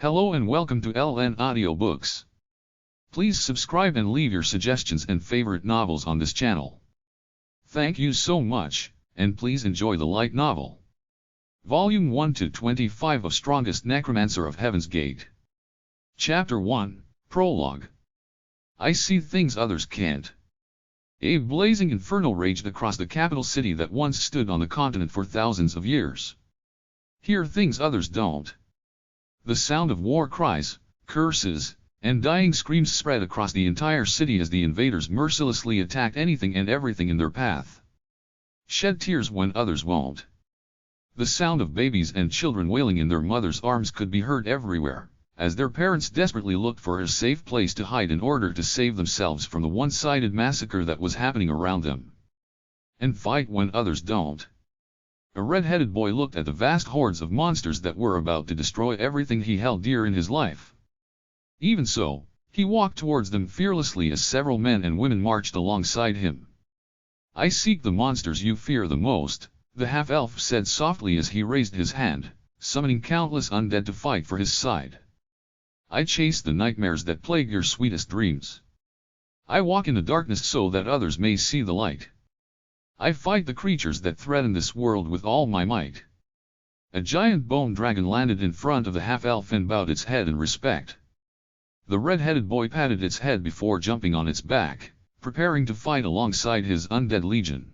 Hello and welcome to LNAudioBooks. Please subscribe and leave your suggestions and favorite novels on this channel. Thank you so much, and please enjoy the light novel. Volume 1 to 25 of Strongest Necromancer of Heaven's Gate. Chapter 1, Prologue. I see things others can't. A blazing inferno raged across the capital city that once stood on the continent for thousands of years. Hear things others don't. The sound of war cries, curses, and dying screams spread across the entire city as the invaders mercilessly attacked anything and everything in their path. Shed tears when others won't. The sound of babies and children wailing in their mothers' arms could be heard everywhere, as their parents desperately looked for a safe place to hide in order to save themselves from the one-sided massacre that was happening around them. And fight when others don't. A red-headed boy looked at the vast hordes of monsters that were about to destroy everything he held dear in his life. Even so, he walked towards them fearlessly as several men and women marched alongside him. "I seek the monsters you fear the most," the half-elf said softly as he raised his hand, summoning countless undead to fight for his side. "I chase the nightmares that plague your sweetest dreams. I walk in the darkness so that others may see the light. I fight the creatures that threaten this world with all my might." A giant bone dragon landed in front of the half-elf and bowed its head in respect. The red-headed boy patted its head before jumping on its back, preparing to fight alongside his undead legion.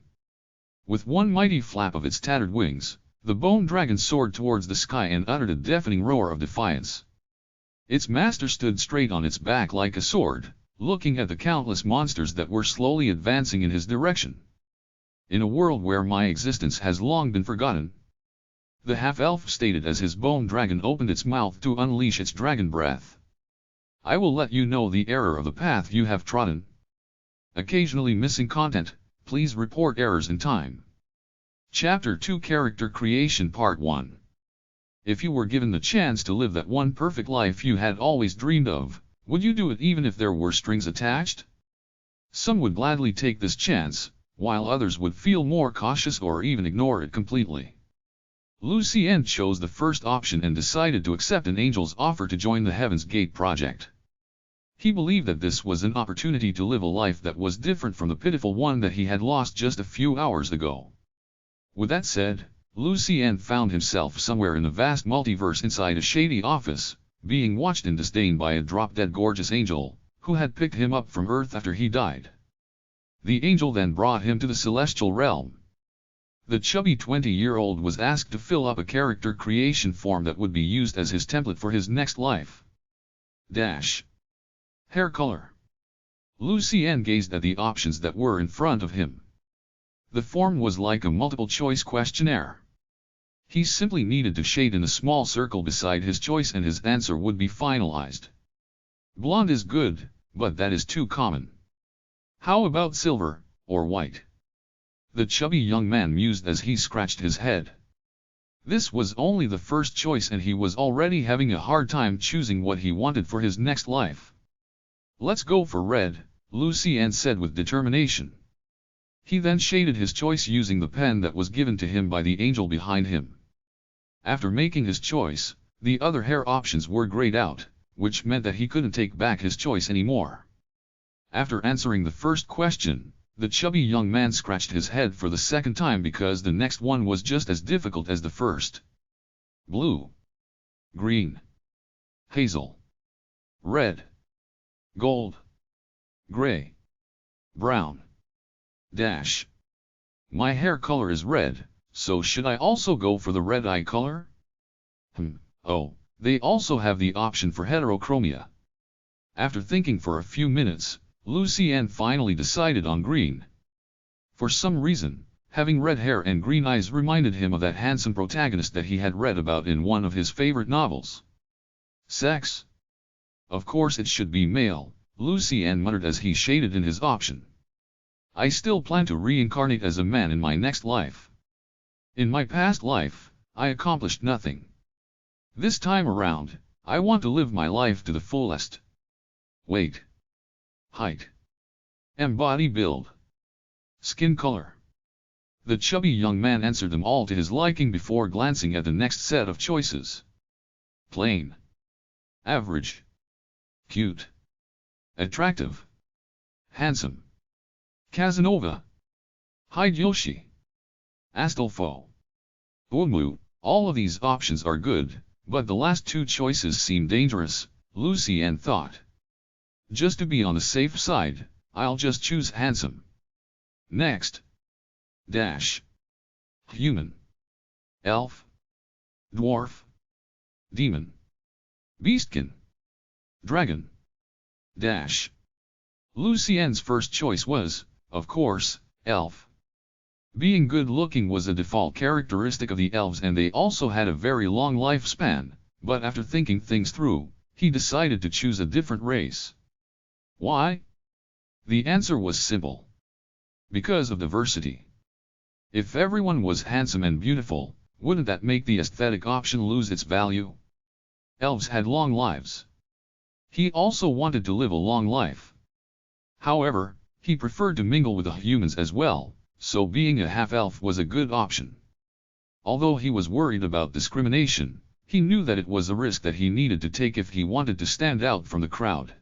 With one mighty flap of its tattered wings, the bone dragon soared towards the sky and uttered a deafening roar of defiance. Its master stood straight on its back like a sword, looking at the countless monsters that were slowly advancing in his direction. "In a world where my existence has long been forgotten," the half-elf stated as his bone dragon opened its mouth to unleash its dragon breath, "I will let you know the error of the path you have trodden. Occasionally missing content, please report errors in time." Chapter 2 Character Creation Part 1. If you were given the chance to live that one perfect life you had always dreamed of, would you do it even if there were strings attached? Some would gladly take this chance, while others would feel more cautious or even ignore it completely. Lucien chose the first option and decided to accept an angel's offer to join the Heaven's Gate project. He believed that this was an opportunity to live a life that was different from the pitiful one that he had lost just a few hours ago. With that said, Lucien found himself somewhere in the vast multiverse inside a shady office, being watched in disdain by a drop-dead gorgeous angel, who had picked him up from Earth after he died. The angel then brought him to the celestial realm. The chubby 20-year-old was asked to fill up a character creation form that would be used as his template for his next life. Hair color. Lucien gazed at the options that were in front of him. The form was like a multiple-choice questionnaire. He simply needed to shade in a small circle beside his choice and his answer would be finalized. Blonde is good, but that is too common. How about silver, or white? The chubby young man mused as he scratched his head. This was only the first choice and he was already having a hard time choosing what he wanted for his next life. "Let's go for red," Lucien said with determination. He then shaded his choice using the pen that was given to him by the angel behind him. After making his choice, the other hair options were grayed out, which meant that he couldn't take back his choice anymore. After answering the first question, the chubby young man scratched his head for the second time because the next one was just as difficult as the first. Blue, green, hazel, red, gold, gray, brown. My hair color is red, so should I also go for the red eye color? Oh, they also have the option for heterochromia. After thinking for a few minutes, Lucien finally decided on green. For some reason, having red hair and green eyes reminded him of that handsome protagonist that he had read about in one of his favorite novels. Sex? Of course it should be male, Lucien muttered as he shaded in his option. I still plan to reincarnate as a man in my next life. In my past life, I accomplished nothing. This time around, I want to live my life to the fullest. Weight, height, and body build, skin color. The chubby young man answered them all to his liking before glancing at the next set of choices. Plain, average, cute, attractive, handsome, Casanova, Hideyoshi, Astolfo, Umu. All of these options are good, but the last two choices seem dangerous, Lucien thought. Just to be on the safe side, I'll just choose handsome. Next. Dash. Human. Elf. Dwarf. Demon. Beastkin. Dragon. Dash. Lucien's first choice was, of course, elf. Being good-looking was a default characteristic of the elves, and they also had a very long lifespan, but after thinking things through, he decided to choose a different race. Why? The answer was simple. Because of diversity. If everyone was handsome and beautiful, wouldn't that make the aesthetic option lose its value? Elves had long lives. He also wanted to live a long life. However, he preferred to mingle with the humans as well, so being a half-elf was a good option. Although he was worried about discrimination, he knew that it was a risk that he needed to take if he wanted to stand out from the crowd.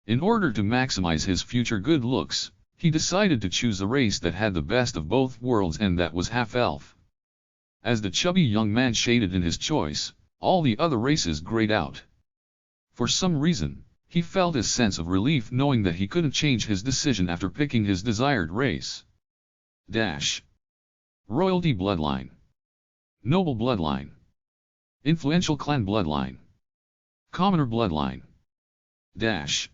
In order to maximize his future good looks, he decided to choose a race that had the best of both worlds, and that was half-elf. As the chubby young man shaded in his choice, all the other races grayed out. For some reason, he felt a sense of relief knowing that he couldn't change his decision after picking his desired race. Dash. Royalty bloodline. Noble bloodline. Influential clan bloodline. Commoner bloodline. Dash.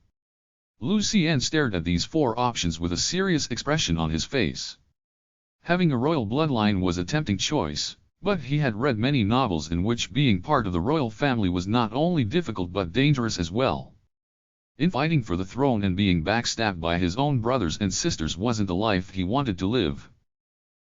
Lucien stared at these four options with a serious expression on his face. Having a royal bloodline was a tempting choice, but he had read many novels in which being part of the royal family was not only difficult but dangerous as well. In fighting for the throne and being backstabbed by his own brothers and sisters wasn't the life he wanted to live.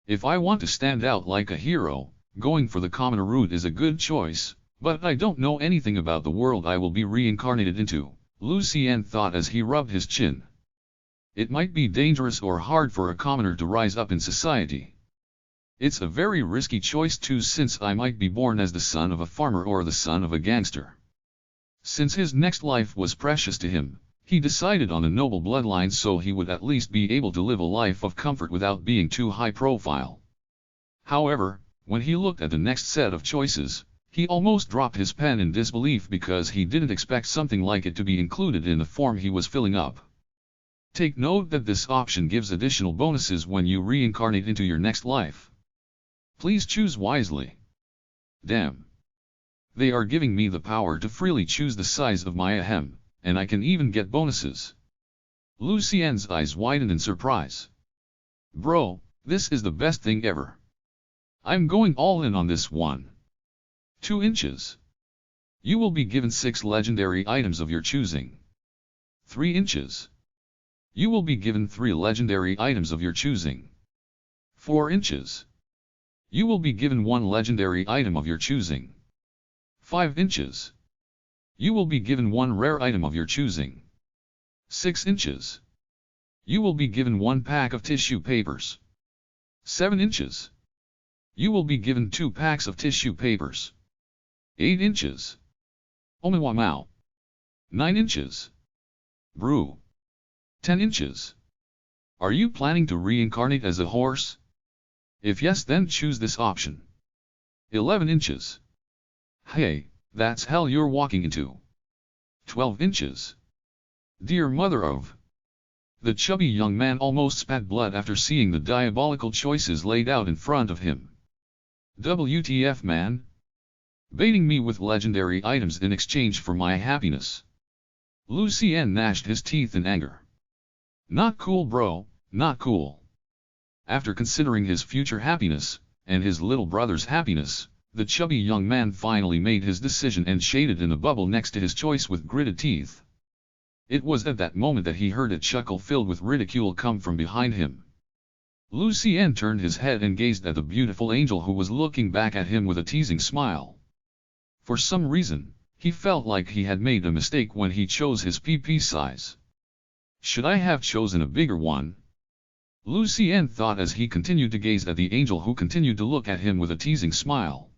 If I want to stand out like a hero, going for the commoner route is a good choice, but I don't know anything about the world I will be reincarnated into, Lucien thought as he rubbed his chin. It might be dangerous or hard for a commoner to rise up in society. It's a very risky choice too, since I might be born as the son of a farmer or the son of a gangster. Since his next life was precious to him, he decided on a noble bloodline so he would at least be able to live a life of comfort without being too high profile. However, when he looked at the next set of choices, he almost dropped his pen in disbelief because he didn't expect something like it to be included in the form he was filling up. Take note that this option gives additional bonuses when you reincarnate into your next life. Please choose wisely. Damn. They are giving me the power to freely choose the size of my ahem, and I can even get bonuses. Lucien's eyes widened in surprise. Bro, this is the best thing ever. I'm going all in on this one. 2 inches. You will be given 6 legendary items of your choosing. 3 inches. You will be given 3 legendary items of your choosing. 4 inches. You will be given 1 legendary item of your choosing. 5 inches. You will be given 1 rare item of your choosing. 6 inches. You will be given 1 pack of tissue papers. 7 inches. You will be given 2 packs of tissue papers. 8 inches. Omawamau. 9 inches. Brew. 10 inches. Are you planning to reincarnate as a horse? If yes, then choose this option. 11 inches. Hey, that's hell you're walking into. 12 inches. Dear mother of. The chubby young man almost spat blood after seeing the diabolical choices laid out in front of him. WTF, man? Baiting me with legendary items in exchange for my happiness. Lucien gnashed his teeth in anger. Not cool, bro, not cool. After considering his future happiness, and his little brother's happiness, the chubby young man finally made his decision and shaded in the bubble next to his choice with gritted teeth. It was at that moment that he heard a chuckle filled with ridicule come from behind him. Lucien turned his head and gazed at the beautiful angel who was looking back at him with a teasing smile. For some reason, he felt like he had made a mistake when he chose his PP size. Should I have chosen a bigger one? Lucien thought as he continued to gaze at the angel who continued to look at him with a teasing smile.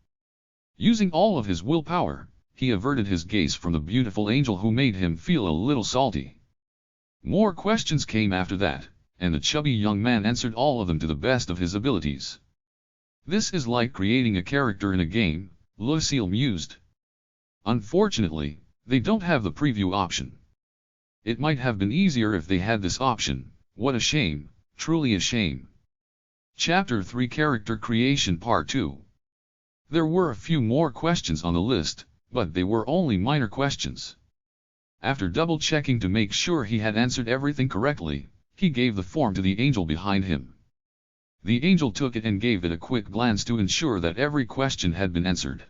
Using all of his willpower, he averted his gaze from the beautiful angel who made him feel a little salty. More questions came after that, and the chubby young man answered all of them to the best of his abilities. This is like creating a character in a game, Lucille mused. Unfortunately, they don't have the preview option. It might have been easier if they had this option. What a shame, truly a shame. Chapter 3 Character Creation Part 2. There were a few more questions on the list, but they were only minor questions. After double-checking to make sure he had answered everything correctly, he gave the form to the angel behind him. The angel took it and gave it a quick glance to ensure that every question had been answered.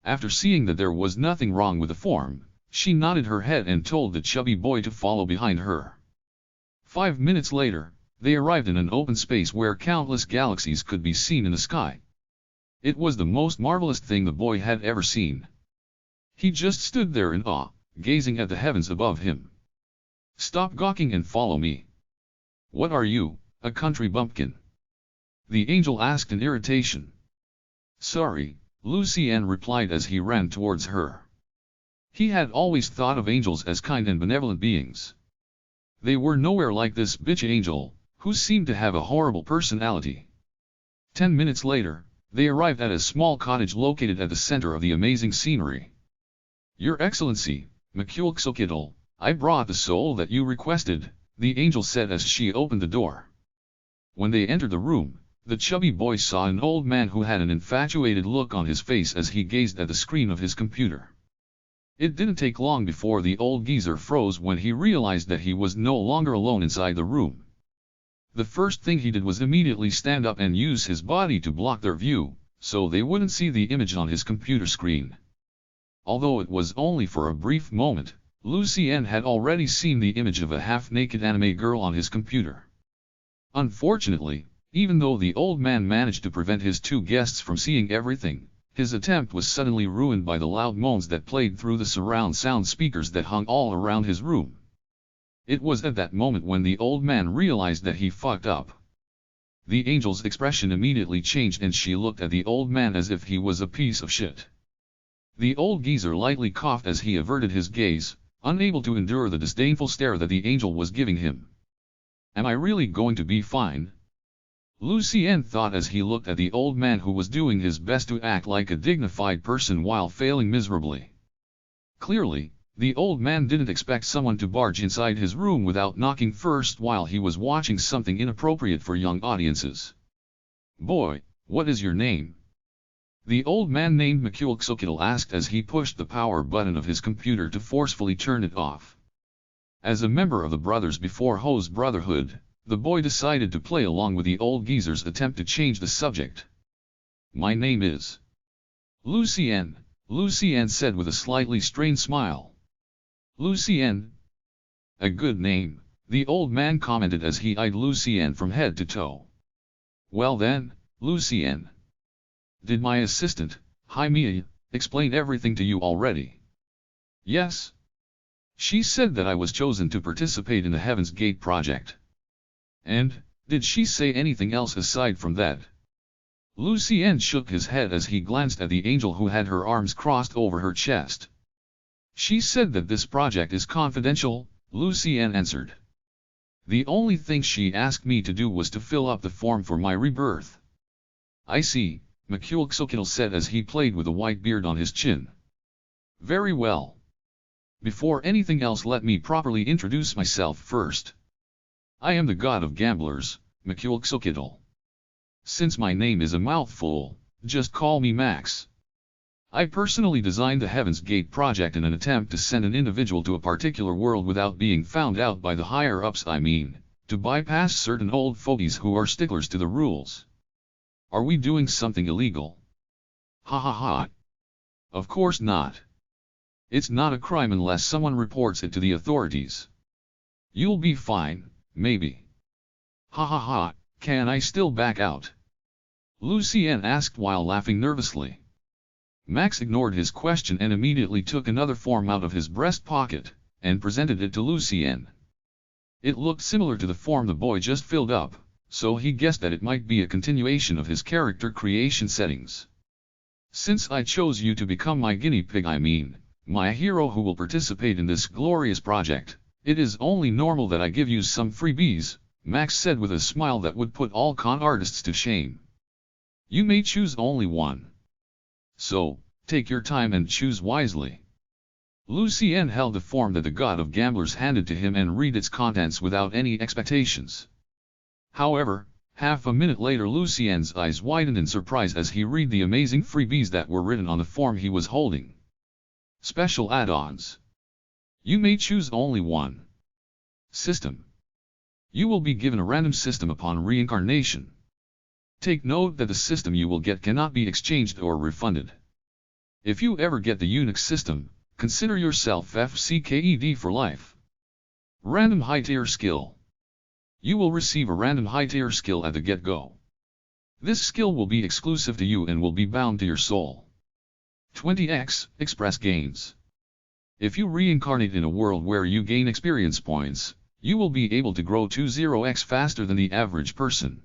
After seeing that there was nothing wrong with the form, she nodded her head and told the chubby boy to follow behind her. 5 minutes later, they arrived in an open space where countless galaxies could be seen in the sky. It was the most marvelous thing the boy had ever seen. He just stood there in awe, gazing at the heavens above him. Stop gawking and follow me. What are you, a country bumpkin? The angel asked in irritation. Sorry, Lucien replied as he ran towards her. He had always thought of angels as kind and benevolent beings. They were nowhere like this bitch angel, who seemed to have a horrible personality. 10 minutes later, they arrived at a small cottage located at the center of the amazing scenery. Your Excellency, Mkulksokitl, I brought the soul that you requested, the angel said as she opened the door. When they entered the room, the chubby boy saw an old man who had an infatuated look on his face as he gazed at the screen of his computer. It didn't take long before the old geezer froze when he realized that he was no longer alone inside the room. The first thing he did was immediately stand up and use his body to block their view, so they wouldn't see the image on his computer screen. Although it was only for a brief moment, Lucien had already seen the image of a half-naked anime girl on his computer. Unfortunately, even though the old man managed to prevent his two guests from seeing everything, his attempt was suddenly ruined by the loud moans that played through the surround sound speakers that hung all around his room. It was at that moment when the old man realized that he fucked up. The angel's expression immediately changed and she looked at the old man as if he was a piece of shit. The old geezer lightly coughed as he averted his gaze, unable to endure the disdainful stare that the angel was giving him. Am I really going to be fine? Lucien thought as he looked at the old man who was doing his best to act like a dignified person while failing miserably. Clearly, the old man didn't expect someone to barge inside his room without knocking first while he was watching something inappropriate for young audiences. Boy, what is your name? The old man named Mkulksokitl asked as he pushed the power button of his computer to forcefully turn it off. As a member of the Brothers Before Hoes Brotherhood, the boy decided to play along with the old geezer's attempt to change the subject. My name is Lucien, Lucien said with a slightly strained smile. Lucien? A good name, the old man commented as he eyed Lucien from head to toe. Well then, Lucien. Did my assistant, Jaime, explain everything to you already? Yes. She said that I was chosen to participate in the Heaven's Gate project. And, did she say anything else aside from that? Lucien shook his head as he glanced at the angel who had her arms crossed over her chest. She said that this project is confidential, Lucien answered. The only thing she asked me to do was to fill up the form for my rebirth. I see, Mkulksokitl said as he played with a white beard on his chin. Very well. Before anything else, let me properly introduce myself first. I am the god of gamblers, Mkulksokitl. Since my name is a mouthful, just call me Max. I personally designed the Heaven's Gate project in an attempt to send an individual to a particular world without being found out by the higher-ups, to bypass certain old fogies who are sticklers to the rules. Are we doing something illegal? Ha ha ha. Of course not. It's not a crime unless someone reports it to the authorities. You'll be fine, maybe. Ha ha ha, can I still back out? Lucien asked while laughing nervously. Max ignored his question and immediately took another form out of his breast pocket, and presented it to Lucien. It looked similar to the form the boy just filled up, so he guessed that it might be a continuation of his character creation settings. Since I chose you to become my guinea pig, I mean, my hero who will participate in this glorious project, it is only normal that I give you some freebies, Max said with a smile that would put all con artists to shame. You may choose only one. So, take your time and choose wisely. Lucien held the form that the god of gamblers handed to him and read its contents without any expectations. However, half a minute later Lucien's eyes widened in surprise as he read the amazing freebies that were written on the form he was holding. Special add-ons. You may choose only one. System. You will be given a random system upon reincarnation. Take note that the system you will get cannot be exchanged or refunded. If you ever get the Unix system, consider yourself FCKED for life. Random high-tier skill. You will receive a random high-tier skill at the get-go. This skill will be exclusive to you and will be bound to your soul. 20x Express gains. If you reincarnate in a world where you gain experience points, you will be able to grow 20x faster than the average person.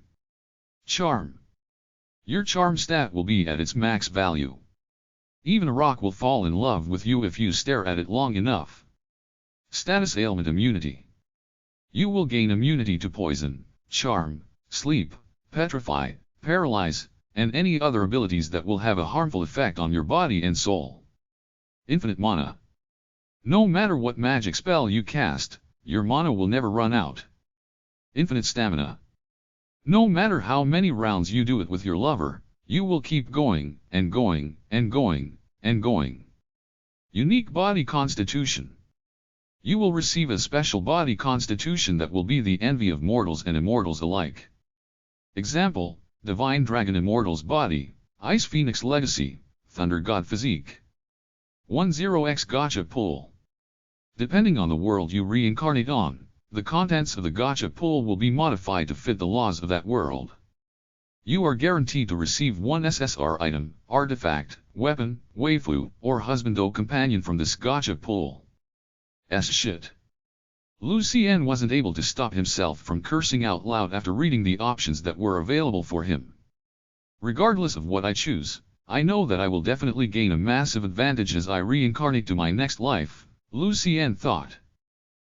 Charm. Your charm stat will be at its max value. Even a rock will fall in love with you if you stare at it long enough. Status ailment immunity. You will gain immunity to poison, charm, sleep, petrify, paralyze, and any other abilities that will have a harmful effect on your body and soul. Infinite mana. No matter what magic spell you cast, your mana will never run out. Infinite stamina. No matter how many rounds you do it with your lover, you will keep going, and going, and going, and going. Unique body constitution. You will receive a special body constitution that will be the envy of mortals and immortals alike. Example, Divine Dragon Immortal's body, Ice Phoenix Legacy, Thunder God Physique. 10x Gacha Pool. Depending on the world you reincarnate on, the contents of the gacha pool will be modified to fit the laws of that world. You are guaranteed to receive one SSR item, artifact, weapon, waifu, or husbando companion from this gacha pool. Shit. Lucien wasn't able to stop himself from cursing out loud after reading the options that were available for him. Regardless of what I choose, I know that I will definitely gain a massive advantage as I reincarnate to my next life, Lucien thought.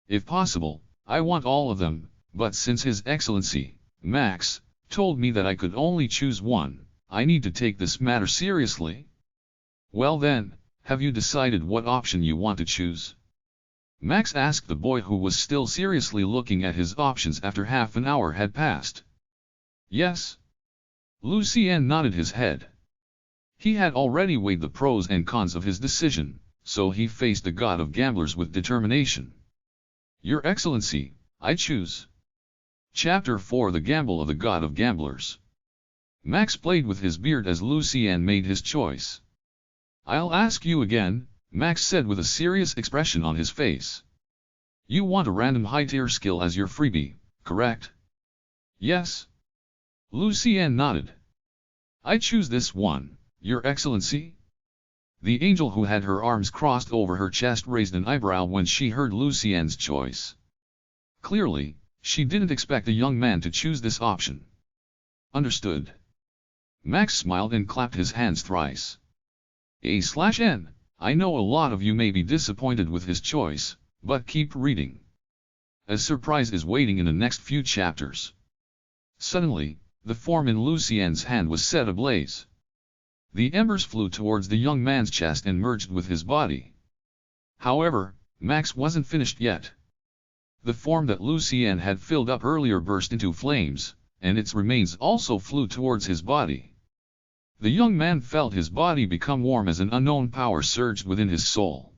If possible, I want all of them, but since His Excellency, Max, told me that I could only choose one, I need to take this matter seriously. Well then, have you decided what option you want to choose? Max asked the boy who was still seriously looking at his options after half an hour had passed. Yes. Lucien nodded his head. He had already weighed the pros and cons of his decision, so he faced the god of gamblers with determination. Your Excellency, I choose. Chapter 4 The Gamble of the God of Gamblers. Max played with his beard as Lucien made his choice. I'll ask you again, Max said with a serious expression on his face. You want a random high-tier skill as your freebie, correct? Yes. Lucien nodded. I choose this one, Your Excellency. The angel who had her arms crossed over her chest raised an eyebrow when she heard Lucien's choice. Clearly, she didn't expect the young man to choose this option. Understood. Max smiled and clapped his hands thrice. A/N, I know a lot of you may be disappointed with his choice, but keep reading. A surprise is waiting in the next few chapters. Suddenly, the form in Lucien's hand was set ablaze. The embers flew towards the young man's chest and merged with his body. However, Max wasn't finished yet. The form that Lucien had filled up earlier burst into flames, and its remains also flew towards his body. The young man felt his body become warm as an unknown power surged within his soul.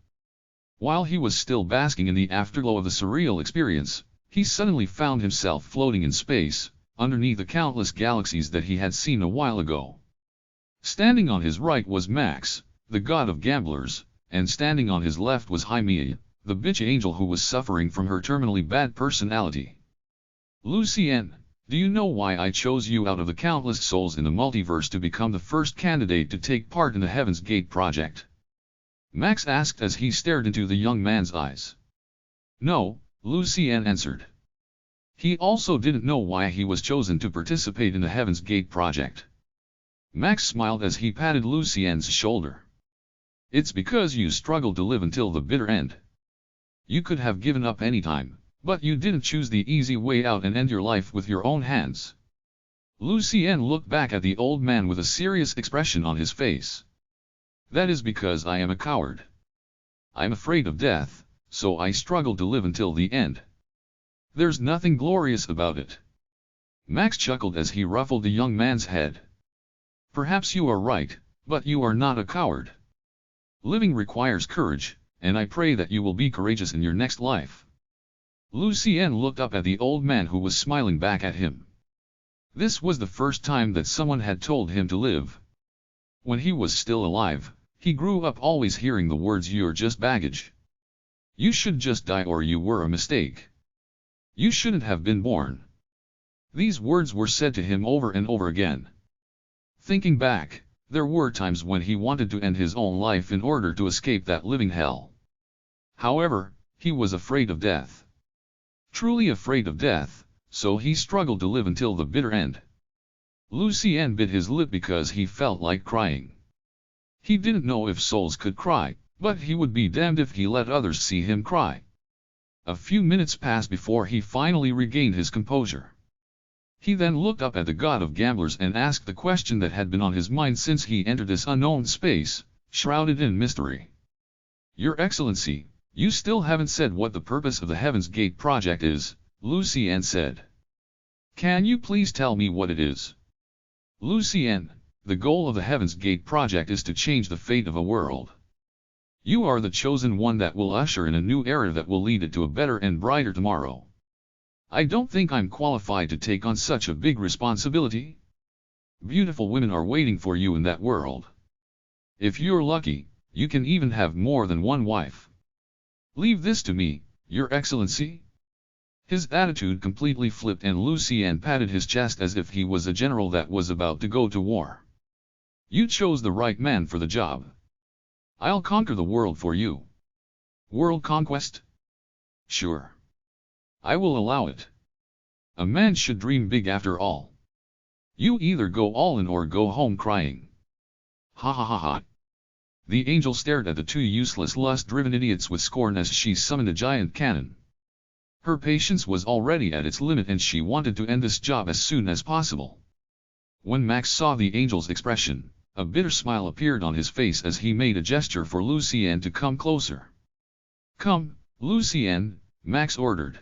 While he was still basking in the afterglow of the surreal experience, he suddenly found himself floating in space, underneath the countless galaxies that he had seen a while ago. Standing on his right was Max, the god of gamblers, and standing on his left was Jaime, the bitch angel who was suffering from her terminally bad personality. Lucien, do you know why I chose you out of the countless souls in the multiverse to become the first candidate to take part in the Heaven's Gate project? Max asked as he stared into the young man's eyes. No, Lucien answered. He also didn't know why he was chosen to participate in the Heaven's Gate project. Max smiled as he patted Lucien's shoulder. It's because you struggled to live until the bitter end. You could have given up any time, but you didn't choose the easy way out and end your life with your own hands. Lucien looked back at the old man with a serious expression on his face. That is because I am a coward. I'm afraid of death, so I struggle to live until the end. There's nothing glorious about it. Max chuckled as he ruffled the young man's head. Perhaps you are right, but you are not a coward. Living requires courage, and I pray that you will be courageous in your next life. Lucien looked up at the old man who was smiling back at him. This was the first time that someone had told him to live. When he was still alive, he grew up always hearing the words "you're just baggage. You should just die or you were a mistake. You shouldn't have been born." These words were said to him over and over again. Thinking back, there were times when he wanted to end his own life in order to escape that living hell. However, he was afraid of death. Truly afraid of death, so he struggled to live until the bitter end. Lucien bit his lip because he felt like crying. He didn't know if souls could cry, but he would be damned if he let others see him cry. A few minutes passed before he finally regained his composure. He then looked up at the god of gamblers and asked the question that had been on his mind since he entered this unknown space, shrouded in mystery. "Your Excellency, you still haven't said what the purpose of the Heaven's Gate project is," Lucien said. "Can you please tell me what it is?" "Lucien, the goal of the Heaven's Gate project is to change the fate of a world. You are the chosen one that will usher in a new era that will lead it to a better and brighter tomorrow. I don't think I'm qualified to take on such a big responsibility. Beautiful women are waiting for you in that world. If you're lucky, you can even have more than one wife. Leave this to me, Your Excellency." His attitude completely flipped and Lucien patted his chest as if he was a general that was about to go to war. "You chose the right man for the job. I'll conquer the world for you." "World conquest? Sure. I will allow it. A man should dream big after all. You either go all in or go home crying." "Ha ha ha ha." The angel stared at the two useless lust-driven idiots with scorn as she summoned a giant cannon. Her patience was already at its limit and she wanted to end this job as soon as possible. When Max saw the angel's expression, a bitter smile appeared on his face as he made a gesture for Lucien to come closer. "Come, Lucien," Max ordered.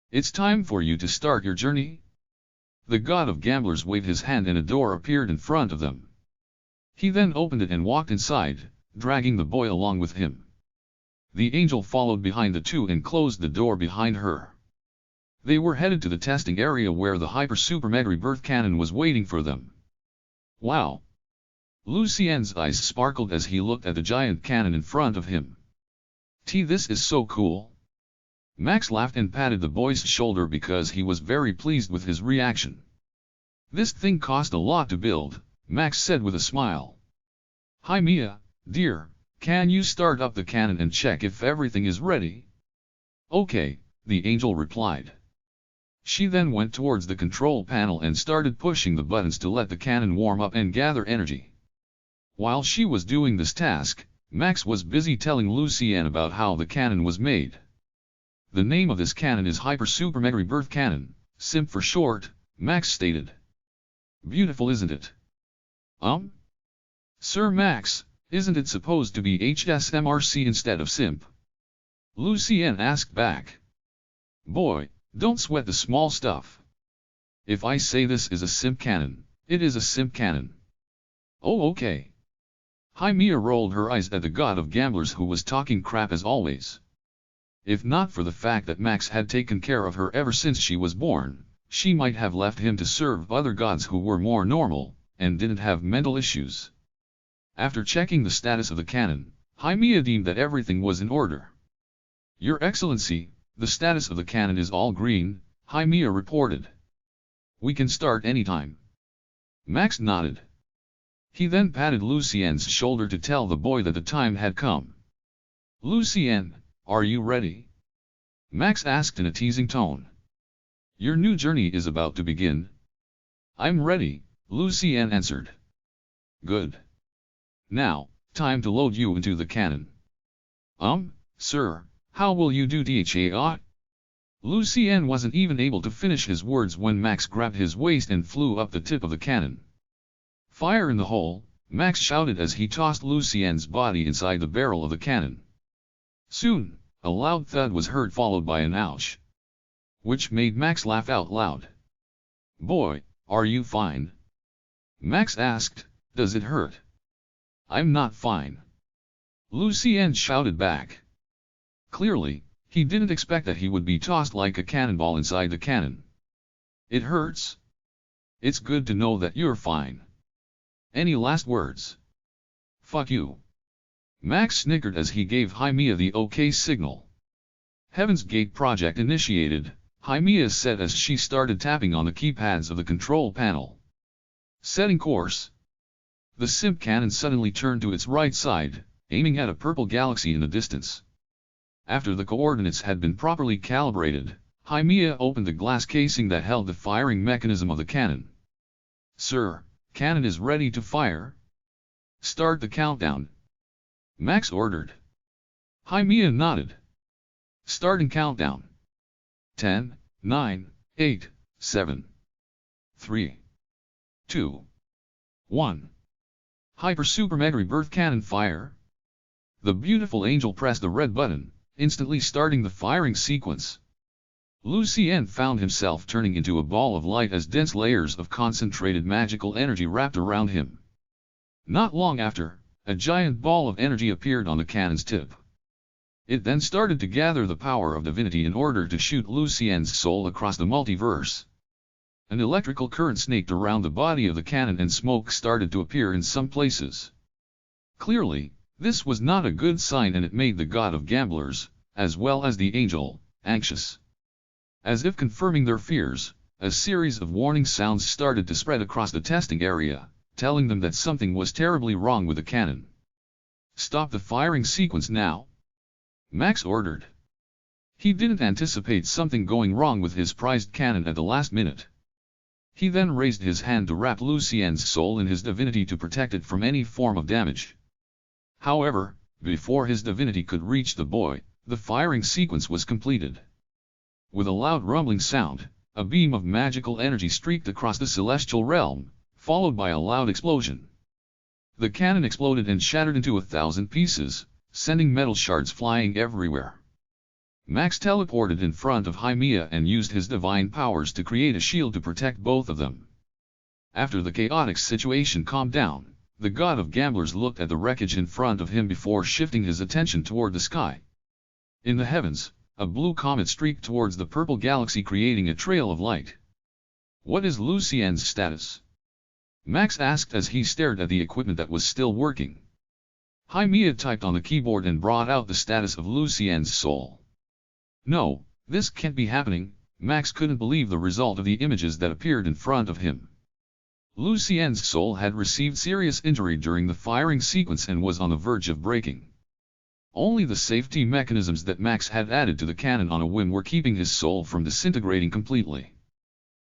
"It's time for you to start your journey." The god of gamblers waved his hand and a door appeared in front of them. He then opened it and walked inside, dragging the boy along with him. The angel followed behind the two and closed the door behind her. They were headed to the testing area where the hyper-super-mega rebirth cannon was waiting for them. Wow! Lucien's eyes sparkled as he looked at the giant cannon in front of him. This is so cool." Max laughed and patted the boy's shoulder because he was very pleased with his reaction. "This thing cost a lot to build," Max said with a smile. "Hi Mia, dear, can you start up the cannon and check if everything is ready?" "Okay," the angel replied. She then went towards the control panel and started pushing the buttons to let the cannon warm up and gather energy. While she was doing this task, Max was busy telling Lucien about how the cannon was made. "The name of this cannon is Hyper Super Mega Rebirth Cannon, SIMP for short," Max stated. "Beautiful, isn't it?" Sir Max, isn't it supposed to be HSMRC instead of SIMP?" Lucien asked back. "Boy, don't sweat the small stuff. If I say this is a SIMP cannon, it is a SIMP cannon." "Oh okay." Mia rolled her eyes at the god of gamblers who was talking crap as always. If not for the fact that Max had taken care of her ever since she was born, she might have left him to serve other gods who were more normal, and didn't have mental issues. After checking the status of the cannon, Mia deemed that everything was in order. "Your Excellency, the status of the cannon is all green," Mia reported. "We can start anytime." Max nodded. He then patted Lucien's shoulder to tell the boy that the time had come. "Lucien, are you ready?" Max asked in a teasing tone. "Your new journey is about to begin." "I'm ready," Lucien answered. Good. Now, time to load you into the cannon. Sir, how will you do that? Lucien wasn't even able to finish his words when Max grabbed his waist and flew up the tip of the cannon. Fire in the hole, Max shouted as he tossed Lucien's body inside the barrel of the cannon. Soon, a loud thud was heard followed by an ouch, which made Max laugh out loud. Boy, are you fine? Max asked, does it hurt? I'm not fine. Lucien shouted back. Clearly, he didn't expect that he would be tossed like a cannonball inside the cannon. It hurts. It's good to know that you're fine. Any last words? Fuck you. Max snickered as he gave Haimiya the OK signal. Heaven's Gate project initiated, Haimiya said as she started tapping on the keypads of the control panel. Setting course. The simp cannon suddenly turned to its right side, aiming at a purple galaxy in the distance. After the coordinates had been properly calibrated, Haimiya opened the glass casing that held the firing mechanism of the cannon. Sir, cannon is ready to fire. Start the countdown. Max ordered. Haimiya nodded. Starting countdown. 10, 9, 8, 7, 3, 2, 1. Hyper Super Mega Rebirth Cannon Fire. The beautiful angel pressed the red button, instantly starting the firing sequence. Lucien found himself turning into a ball of light as dense layers of concentrated magical energy wrapped around him. Not long after, a giant ball of energy appeared on the cannon's tip. It then started to gather the power of divinity in order to shoot Lucien's soul across the multiverse. An electrical current snaked around the body of the cannon and smoke started to appear in some places. Clearly, this was not a good sign and it made the god of gamblers, as well as the angel, anxious. As if confirming their fears, a series of warning sounds started to spread across the testing area, telling them that something was terribly wrong with the cannon. Stop the firing sequence now. Max ordered. He didn't anticipate something going wrong with his prized cannon at the last minute. He then raised his hand to wrap Lucien's soul in his divinity to protect it from any form of damage. However, before his divinity could reach the boy, the firing sequence was completed. With a loud rumbling sound, a beam of magical energy streaked across the celestial realm, followed by a loud explosion. The cannon exploded and shattered into 1,000 pieces, sending metal shards flying everywhere. Max teleported in front of Haimiya and used his divine powers to create a shield to protect both of them. After the chaotic situation calmed down, the god of gamblers looked at the wreckage in front of him before shifting his attention toward the sky. In the heavens, a blue comet streaked towards the purple galaxy creating a trail of light. What is Lucien's status? Max asked as he stared at the equipment that was still working. Haimiya typed on the keyboard and brought out the status of Lucien's soul. No, this can't be happening. Max couldn't believe the result of the images that appeared in front of him. Lucien's soul had received serious injury during the firing sequence and was on the verge of breaking. Only the safety mechanisms that Max had added to the cannon on a whim were keeping his soul from disintegrating completely.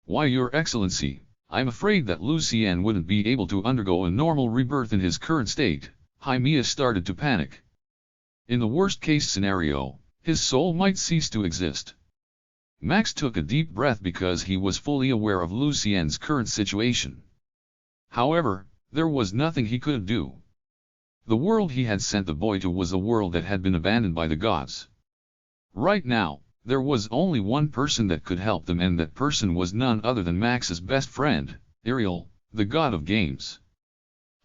Why, Your Excellency, I'm afraid that Lucien wouldn't be able to undergo a normal rebirth in his current state. Haimiya started to panic. In the worst-case scenario, his soul might cease to exist. Max took a deep breath because he was fully aware of Lucien's current situation. However, there was nothing he could do. The world he had sent the boy to was a world that had been abandoned by the gods. Right now, there was only one person that could help them, and that person was none other than Max's best friend, Elyon, the god of games.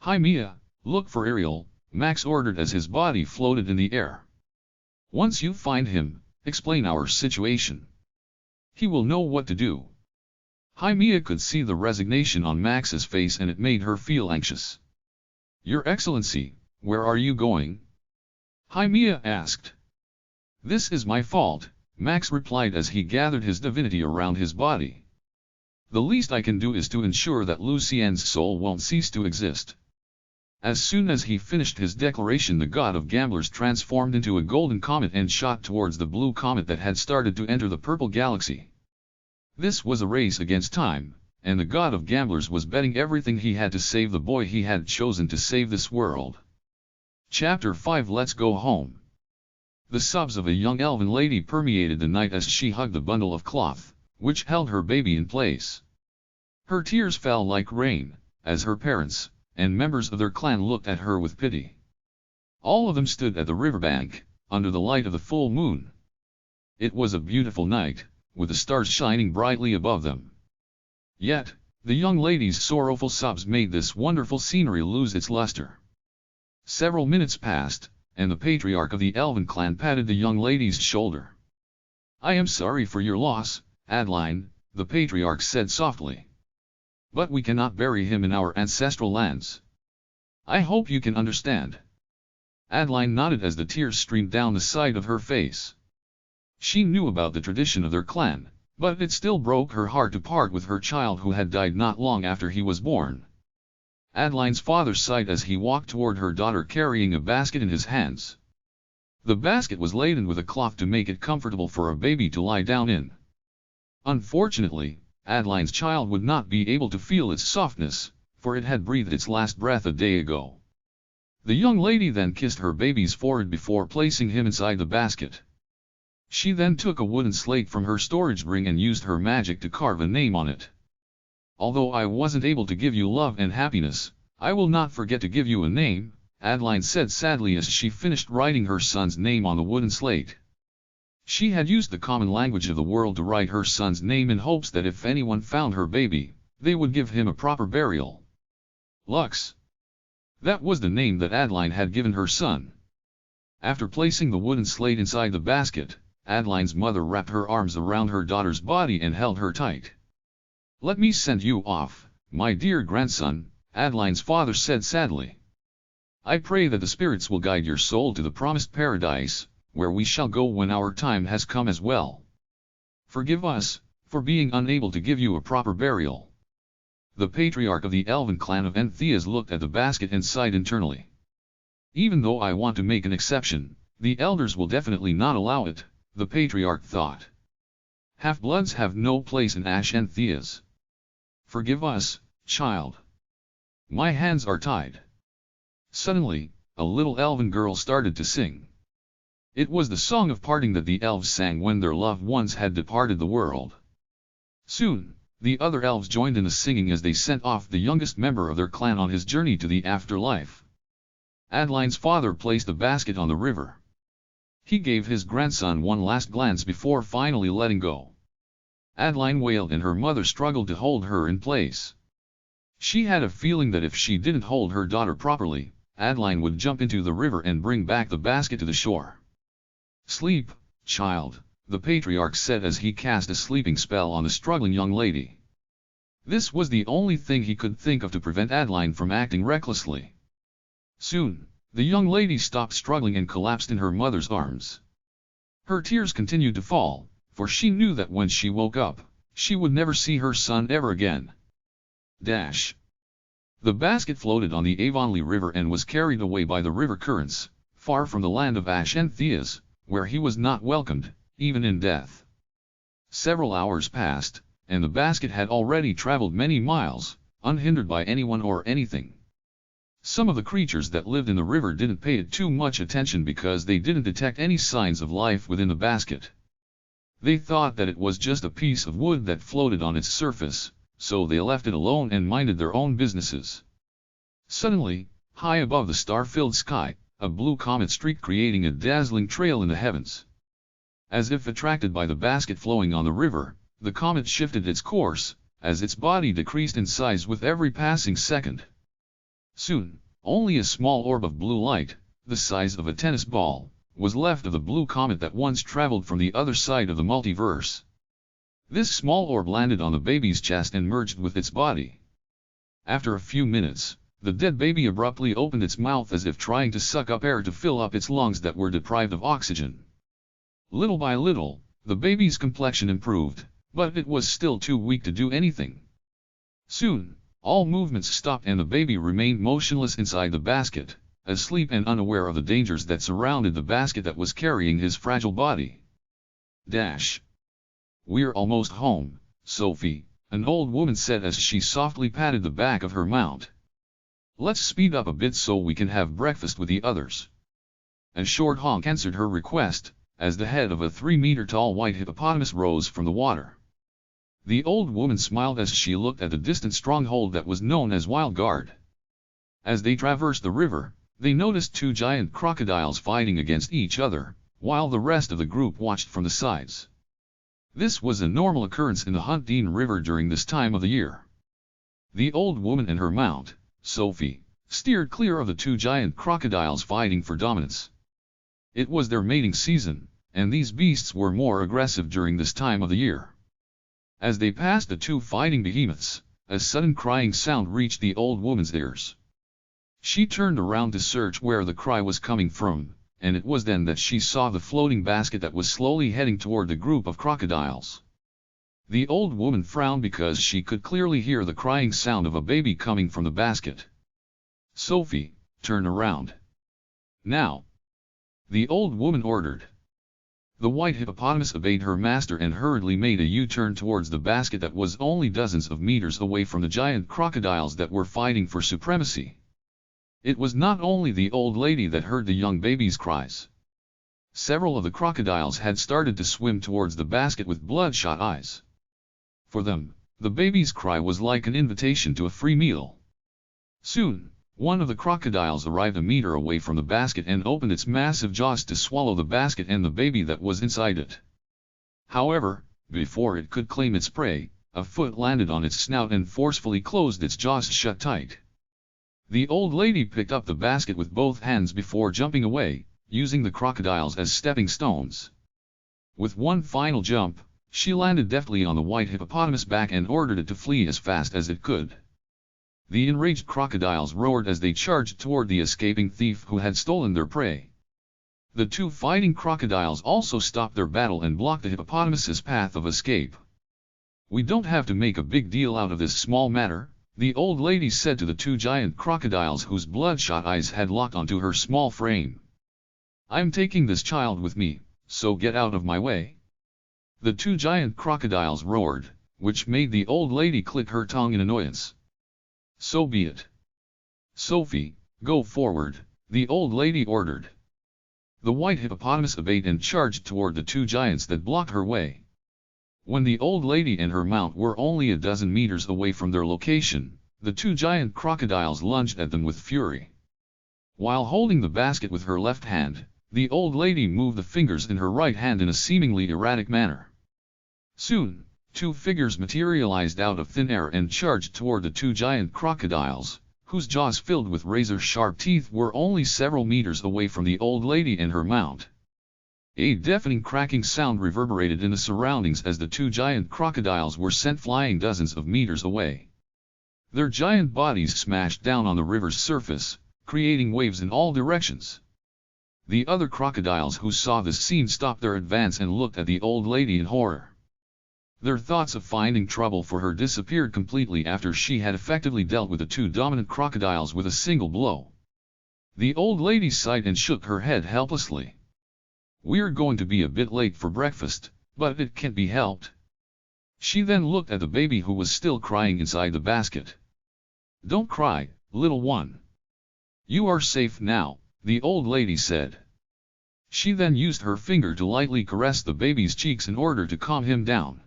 Haimiya, look for Elyon, Max ordered as his body floated in the air. Once you find him, explain our situation. He will know what to do. Haimiya could see the resignation on Max's face and it made her feel anxious. Your Excellency, where are you going? Haimiya asked. This is my fault, Max replied as he gathered his divinity around his body. The least I can do is to ensure that Lucien's soul won't cease to exist. As soon as he finished his declaration, the god of gamblers transformed into a golden comet and shot towards the blue comet that had started to enter the purple galaxy. This was a race against time, and the god of gamblers was betting everything he had to save the boy he had chosen to save this world. Chapter 5 Let's Go Home. The sobs of a young elven lady permeated the night as she hugged the bundle of cloth, which held her baby in place. Her tears fell like rain, as her parents and members of their clan looked at her with pity. All of them stood at the riverbank, under the light of the full moon. It was a beautiful night, with the stars shining brightly above them. Yet, the young lady's sorrowful sobs made this wonderful scenery lose its luster. Several minutes passed, and the patriarch of the elven clan patted the young lady's shoulder. "I am sorry for your loss, Elyon," the patriarch said softly. "But we cannot bury him in our ancestral lands. I hope you can understand." Elyon nodded as the tears streamed down the side of her face. She knew about the tradition of their clan, but it still broke her heart to part with her child who had died not long after he was born. Elyon's father sighed as he walked toward her daughter carrying a basket in his hands. The basket was laden with a cloth to make it comfortable for a baby to lie down in. Unfortunately, Elyon's child would not be able to feel its softness, for it had breathed its last breath a day ago. The young lady then kissed her baby's forehead before placing him inside the basket. She then took a wooden slate from her storage ring and used her magic to carve a name on it. "Although I wasn't able to give you love and happiness, I will not forget to give you a name," Elyon said sadly as she finished writing her son's name on the wooden slate. She had used the common language of the world to write her son's name in hopes that if anyone found her baby, they would give him a proper burial. Lux. That was the name that Elyon had given her son. After placing the wooden slate inside the basket, Elyon's mother wrapped her arms around her daughter's body and held her tight. "Let me send you off, my dear grandson," Elyon's father said sadly. "I pray that the spirits will guide your soul to the promised paradise, where we shall go when our time has come as well. Forgive us, for being unable to give you a proper burial." The patriarch of the elven clan of Entheas looked at the basket and sighed internally. "Even though I want to make an exception, the elders will definitely not allow it," the patriarch thought. "Half-bloods have no place in Ash Entheas. Forgive us, child. My hands are tied." Suddenly, a little elven girl started to sing. It was the song of parting that the elves sang when their loved ones had departed the world. Soon, the other elves joined in the singing as they sent off the youngest member of their clan on his journey to the afterlife. Elyon's father placed the basket on the river. He gave his grandson one last glance before finally letting go. Elyon wailed and her mother struggled to hold her in place. She had a feeling that if she didn't hold her daughter properly, Elyon would jump into the river and bring back the basket to the shore. "Sleep, child," the patriarch said as he cast a sleeping spell on the struggling young lady. This was the only thing he could think of to prevent Elyon from acting recklessly. Soon, the young lady stopped struggling and collapsed in her mother's arms. Her tears continued to fall, for she knew that when she woke up, she would never see her son ever again. The basket floated on the Avonlea River and was carried away by the river currents, far from the land of Ash Entheas, where he was not welcomed, even in death. Several hours passed, and the basket had already traveled many miles, unhindered by anyone or anything. Some of the creatures that lived in the river didn't pay it too much attention because they didn't detect any signs of life within the basket. They thought that it was just a piece of wood that floated on its surface, so they left it alone and minded their own businesses. Suddenly, high above the star-filled sky, a blue comet streaked, creating a dazzling trail in the heavens. As if attracted by the basket flowing on the river, the comet shifted its course, as its body decreased in size with every passing second. Soon, only a small orb of blue light, the size of a tennis ball, was left of the blue comet that once traveled from the other side of the multiverse. This small orb landed on the baby's chest and merged with its body. After a few minutes, the dead baby abruptly opened its mouth as if trying to suck up air to fill up its lungs that were deprived of oxygen. Little by little, the baby's complexion improved, but it was still too weak to do anything. Soon, all movements stopped and the baby remained motionless inside the basket, asleep and unaware of the dangers that surrounded the basket that was carrying his fragile body. "We're almost home, Sophie," an old woman said as she softly patted the back of her mount. "Let's speed up a bit so we can have breakfast with the others." A short honk answered her request, as the head of a 3-meter-tall white hippopotamus rose from the water. The old woman smiled as she looked at the distant stronghold that was known as Wild Guard. As they traversed the river, they noticed 2 giant crocodiles fighting against each other, while the rest of the group watched from the sides. This was a normal occurrence in the Huntdean River during this time of the year. The old woman and her mount, Sophie, steered clear of the 2 giant crocodiles fighting for dominance. It was their mating season, and these beasts were more aggressive during this time of the year. As they passed the 2 fighting behemoths, a sudden crying sound reached the old woman's ears. She turned around to search where the cry was coming from, and it was then that she saw the floating basket that was slowly heading toward the group of crocodiles. The old woman frowned because she could clearly hear the crying sound of a baby coming from the basket. "Sophie, turn around. Now," the old woman ordered. The white hippopotamus obeyed her master and hurriedly made a U-turn towards the basket that was only dozens of meters away from the giant crocodiles that were fighting for supremacy. It was not only the old lady that heard the young baby's cries. Several of the crocodiles had started to swim towards the basket with bloodshot eyes. For them, the baby's cry was like an invitation to a free meal. Soon, one of the crocodiles arrived a meter away from the basket and opened its massive jaws to swallow the basket and the baby that was inside it. However, before it could claim its prey, a foot landed on its snout and forcefully closed its jaws shut tight. The old lady picked up the basket with both hands before jumping away, using the crocodiles as stepping stones. With one final jump, she landed deftly on the white hippopotamus' back and ordered it to flee as fast as it could. The enraged crocodiles roared as they charged toward the escaping thief who had stolen their prey. The 2 fighting crocodiles also stopped their battle and blocked the hippopotamus's path of escape. "We don't have to make a big deal out of this small matter," the old lady said to the 2 giant crocodiles whose bloodshot eyes had locked onto her small frame. "I'm taking this child with me, so get out of my way." The 2 giant crocodiles roared, which made the old lady click her tongue in annoyance. "So be it. Sophie, go forward," the old lady ordered. The white hippopotamus obeyed and charged toward the 2 giants that blocked her way. When the old lady and her mount were only a dozen meters away from their location, the 2 giant crocodiles lunged at them with fury. While holding the basket with her left hand, the old lady moved the fingers in her right hand in a seemingly erratic manner. Soon, 2 figures materialized out of thin air and charged toward the 2 giant crocodiles, whose jaws filled with razor-sharp teeth were only several meters away from the old lady and her mount. A deafening cracking sound reverberated in the surroundings as the 2 giant crocodiles were sent flying dozens of meters away. Their giant bodies smashed down on the river's surface, creating waves in all directions. The other crocodiles who saw this scene stopped their advance and looked at the old lady in horror. Their thoughts of finding trouble for her disappeared completely after she had effectively dealt with the 2 dominant crocodiles with a single blow. The old lady sighed and shook her head helplessly. "We're going to be a bit late for breakfast, but it can't be helped." She then looked at the baby who was still crying inside the basket. "Don't cry, little one. You are safe now," the old lady said. She then used her finger to lightly caress the baby's cheeks in order to calm him down.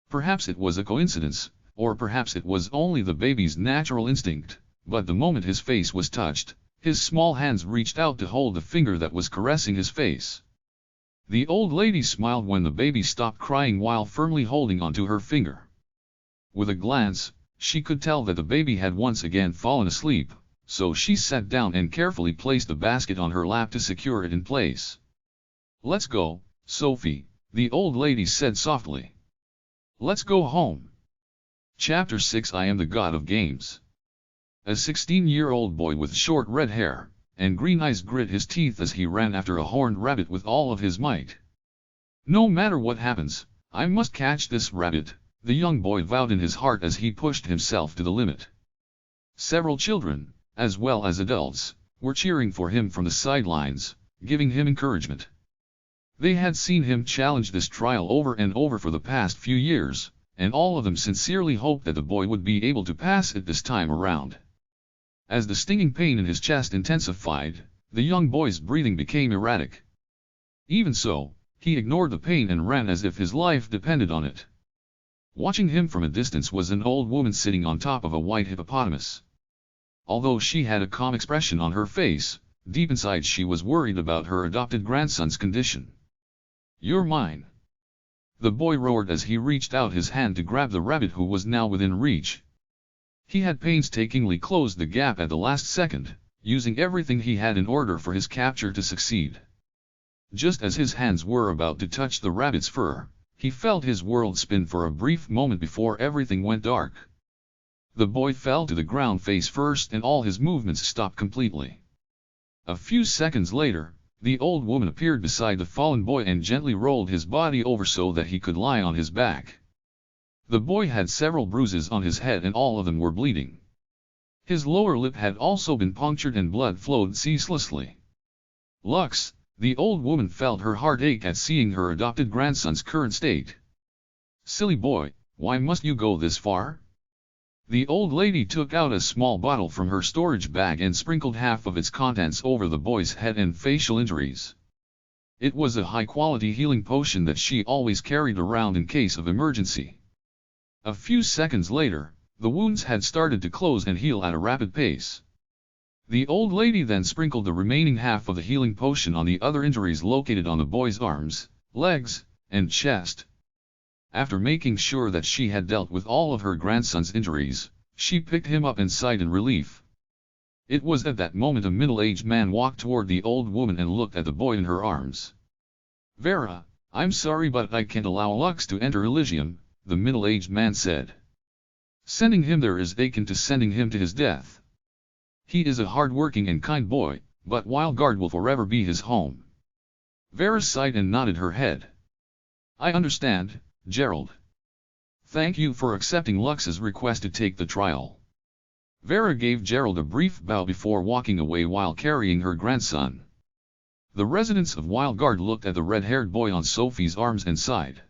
Perhaps it was a coincidence, or perhaps it was only the baby's natural instinct, but the moment his face was touched, his small hands reached out to hold the finger that was caressing his face. The old lady smiled when the baby stopped crying while firmly holding onto her finger. With a glance, she could tell that the baby had once again fallen asleep, so she sat down and carefully placed the basket on her lap to secure it in place. "Let's go, Sophie," the old lady said softly. "Let's go home." Chapter 6 I Am the God of Games. A 16-year-old boy with short red hair and green eyes grit his teeth as he ran after a horned rabbit with all of his might. "No matter what happens, I must catch this rabbit," the young boy vowed in his heart as he pushed himself to the limit. Several children, as well as adults, were cheering for him from the sidelines, giving him encouragement. They had seen him challenge this trial over and over for the past few years, and all of them sincerely hoped that the boy would be able to pass it this time around. As the stinging pain in his chest intensified, the young boy's breathing became erratic. Even so, he ignored the pain and ran as if his life depended on it. Watching him from a distance was an old woman sitting on top of a white hippopotamus. Although she had a calm expression on her face, deep inside she was worried about her adopted grandson's condition. "You're mine!" the boy roared as he reached out his hand to grab the rabbit who was now within reach. He had painstakingly closed the gap at the last second, using everything he had in order for his capture to succeed. Just as his hands were about to touch the rabbit's fur, he felt his world spin for a brief moment before everything went dark. The boy fell to the ground face first and all his movements stopped completely. A few seconds later, the old woman appeared beside the fallen boy and gently rolled his body over so that he could lie on his back. The boy had several bruises on his head and all of them were bleeding. His lower lip had also been punctured and blood flowed ceaselessly. "Lux," the old woman felt her heart ache at seeing her adopted grandson's current state. "Silly boy, why must you go this far?" The old lady took out a small bottle from her storage bag and sprinkled half of its contents over the boy's head and facial injuries. It was a high-quality healing potion that she always carried around in case of emergency. A few seconds later, the wounds had started to close and heal at a rapid pace. The old lady then sprinkled the remaining half of the healing potion on the other injuries located on the boy's arms, legs, and chest. After making sure that she had dealt with all of her grandson's injuries, she picked him up and sighed in relief. It was at that moment a middle-aged man walked toward the old woman and looked at the boy in her arms. "Vera, I'm sorry but I can't allow Lux to enter Elysium," the middle-aged man said. "Sending him there is akin to sending him to his death. He is a hard-working and kind boy, but Wildguard will forever be his home." Vera sighed and nodded her head. "I understand, Gerald. Thank you for accepting Lux's request to take the trial." Vera gave Gerald a brief bow before walking away while carrying her grandson. The residents of Wildguard looked at the red-haired boy on Sophie's arms and sighed.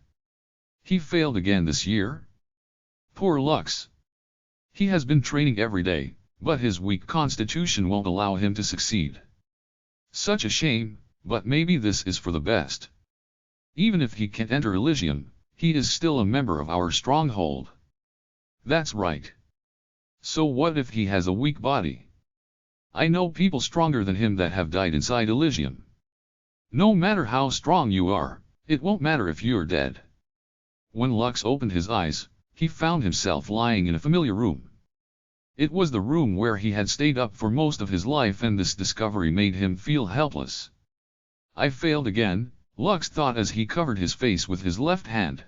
"He failed again this year? Poor Lux. He has been training every day, but his weak constitution won't allow him to succeed. Such a shame, but maybe this is for the best. Even if he can't enter Elysium, he is still a member of our stronghold." "That's right. So what if he has a weak body? I know people stronger than him that have died inside Elysium. No matter how strong you are, it won't matter if you're dead." When Lux opened his eyes, he found himself lying in a familiar room. It was the room where he had stayed up for most of his life, and this discovery made him feel helpless. "I failed again," Lux thought as he covered his face with his left hand.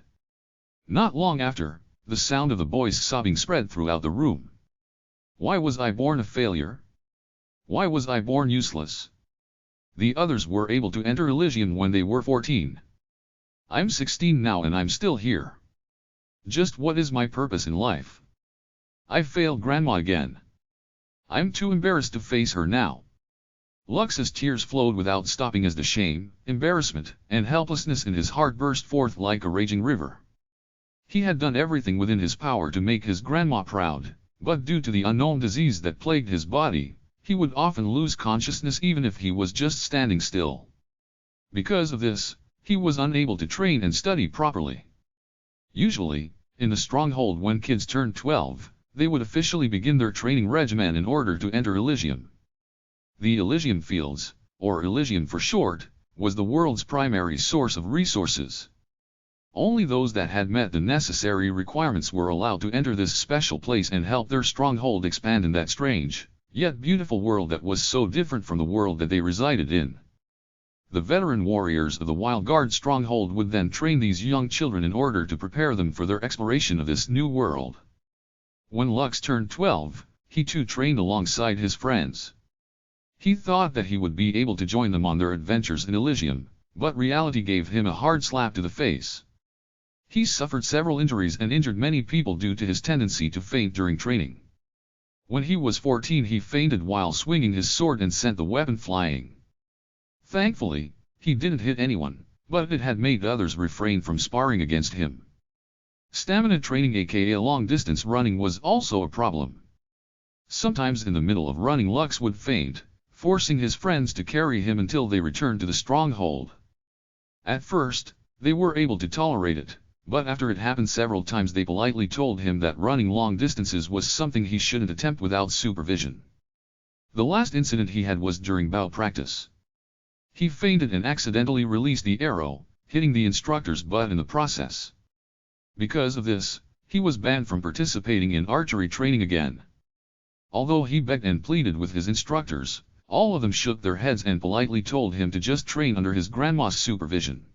Not long after, the sound of the boy's sobbing spread throughout the room. "Why was I born a failure? Why was I born useless? The others were able to enter Elysium when they were 14. I'm 16 now and I'm still here. Just what is my purpose in life? I failed Grandma again. I'm too embarrassed to face her now." Lux's tears flowed without stopping as the shame, embarrassment, and helplessness in his heart burst forth like a raging river. He had done everything within his power to make his grandma proud, but due to the unknown disease that plagued his body, he would often lose consciousness even if he was just standing still. Because of this, he was unable to train and study properly. Usually, in the stronghold when kids turned 12, they would officially begin their training regimen in order to enter Elysium. The Elysium Fields, or Elysium for short, was the world's primary source of resources. Only those that had met the necessary requirements were allowed to enter this special place and help their stronghold expand in that strange, yet beautiful world that was so different from the world that they resided in. The veteran warriors of the Wildguard stronghold would then train these young children in order to prepare them for their exploration of this new world. When Lux turned 12, he too trained alongside his friends. He thought that he would be able to join them on their adventures in Elysium, but reality gave him a hard slap to the face. He suffered several injuries and injured many people due to his tendency to faint during training. When he was 14 he fainted while swinging his sword and sent the weapon flying. Thankfully, he didn't hit anyone, but it had made others refrain from sparring against him. Stamina training aka long-distance running was also a problem. Sometimes in the middle of running Lux would faint, forcing his friends to carry him until they returned to the stronghold. At first, they were able to tolerate it, but after it happened several times they politely told him that running long distances was something he shouldn't attempt without supervision. The last incident he had was during bow practice. He fainted and accidentally released the arrow, hitting the instructor's butt in the process. Because of this, he was banned from participating in archery training again. Although he begged and pleaded with his instructors, all of them shook their heads and politely told him to just train under his grandma's supervision.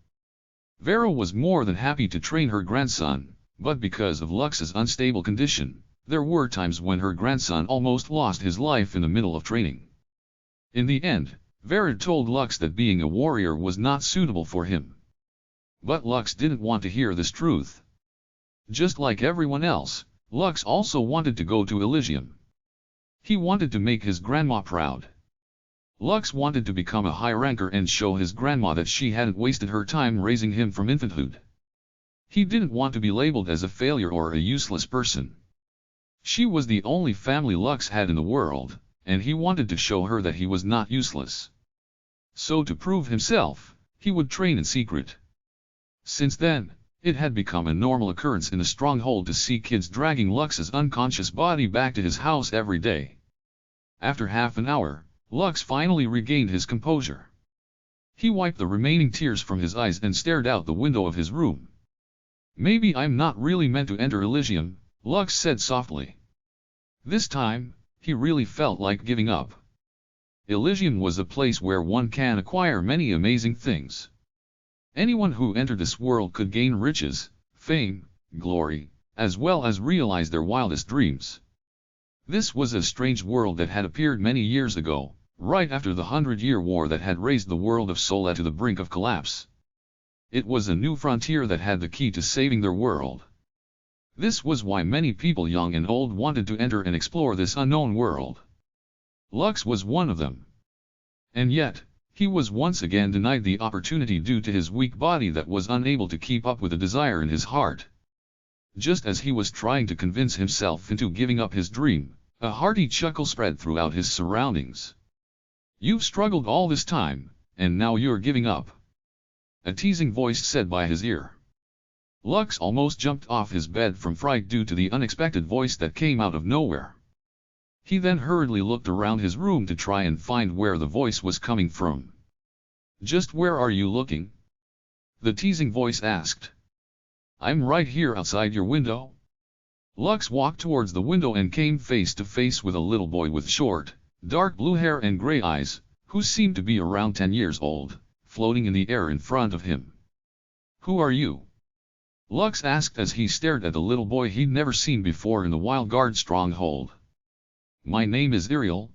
Vera was more than happy to train her grandson, but because of Lux's unstable condition, there were times when her grandson almost lost his life in the middle of training. In the end, Vera told Lux that being a warrior was not suitable for him. But Lux didn't want to hear this truth. Just like everyone else, Lux also wanted to go to Elysium. He wanted to make his grandma proud. Lux wanted to become a high ranker and show his grandma that she hadn't wasted her time raising him from infanthood. He didn't want to be labeled as a failure or a useless person. She was the only family Lux had in the world, and he wanted to show her that he was not useless. So to prove himself, he would train in secret. Since then, it had become a normal occurrence in the stronghold to see kids dragging Lux's unconscious body back to his house every day. After half an hour, Lux finally regained his composure. He wiped the remaining tears from his eyes and stared out the window of his room. "Maybe I'm not really meant to enter Elysium," Lux said softly. This time, he really felt like giving up. Elysium was a place where one can acquire many amazing things. Anyone who entered this world could gain riches, fame, glory, as well as realize their wildest dreams. This was a strange world that had appeared many years ago, right after the 100-Year War that had raised the world of Sola to the brink of collapse. It was a new frontier that had the key to saving their world. This was why many people young and old wanted to enter and explore this unknown world. Lux was one of them. And yet, he was once again denied the opportunity due to his weak body that was unable to keep up with the desire in his heart. Just as he was trying to convince himself into giving up his dream, a hearty chuckle spread throughout his surroundings. "You've struggled all this time, and now you're giving up," a teasing voice said by his ear. Lux almost jumped off his bed from fright due to the unexpected voice that came out of nowhere. He then hurriedly looked around his room to try and find where the voice was coming from. "Just where are you looking?" the teasing voice asked. "I'm right here outside your window." Lux walked towards the window and came face to face with a little boy with short, dark blue hair and gray eyes, who seemed to be around 10 years old, floating in the air in front of him. "Who are you?" Lux asked as he stared at the little boy he'd never seen before in the Wild Guard stronghold. "My name is Ariel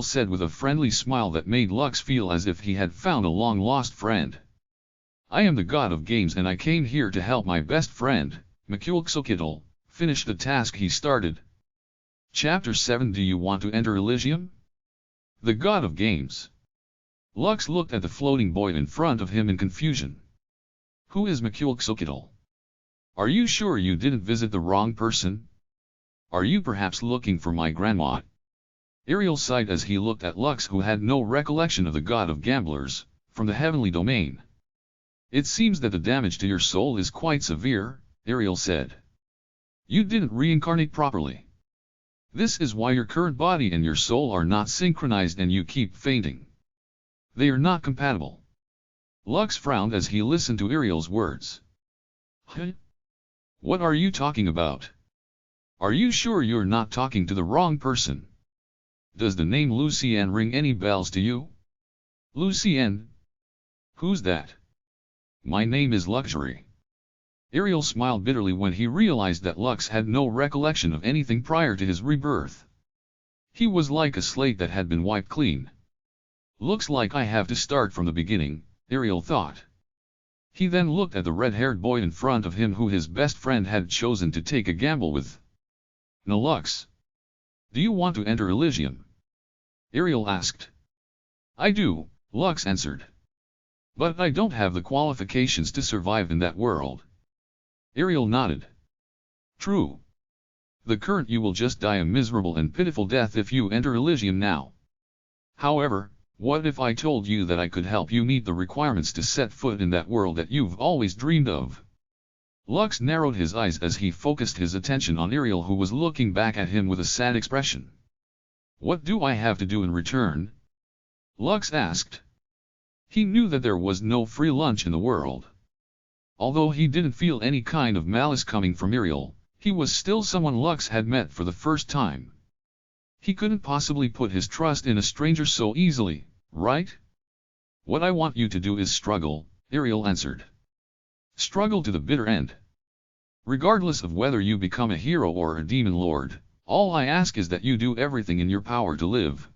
said with a friendly smile that made Lux feel as if he had found a long-lost friend. "I am the god of games and I came here to help my best friend, Makulksokitl, finish the task he started." Chapter 7. Do you want to enter Elysium? The god of games. Lux looked at the floating boy in front of him in confusion. "Who is Makulksokitl? Are you sure you didn't visit the wrong person? Are you perhaps looking for my grandma?" Ariel sighed as he looked at Lux, who had no recollection of the god of gamblers, from the heavenly domain. "It seems that the damage to your soul is quite severe," Ariel said. "You didn't reincarnate properly. This is why your current body and your soul are not synchronized and you keep fainting. They are not compatible." Lux frowned as he listened to Ariel's words. "Huh? What are you talking about? Are you sure you're not talking to the wrong person? Does the name Lucienne ring any bells to you?" "Lucienne? Who's that?" "My name is Luxury." Ariel smiled bitterly when he realized that Lux had no recollection of anything prior to his rebirth. He was like a slate that had been wiped clean. "Looks like I have to start from the beginning," Ariel thought. He then looked at the red-haired boy in front of him who his best friend had chosen to take a gamble with. "Now Lux, do you want to enter Elysium?" Ariel asked. "I do," Lux answered. "But I don't have the qualifications to survive in that world." Ariel nodded. True. The current you will just die a miserable and pitiful death if you enter Elysium now. However, what if I told you that I could help you meet the requirements to set foot in that world that you've always dreamed of? Lux narrowed his eyes as he focused his attention on Ariel, who was looking back at him with a sad expression. What do I have to do in return? Lux asked. He knew that there was no free lunch in the world. Although he didn't feel any kind of malice coming from Ariel, he was still someone Lux had met for the first time. He couldn't possibly put his trust in a stranger so easily, right? What I want you to do is struggle, Ariel answered. Struggle to the bitter end. Regardless of whether you become a hero or a demon lord, all I ask is that you do everything in your power to live.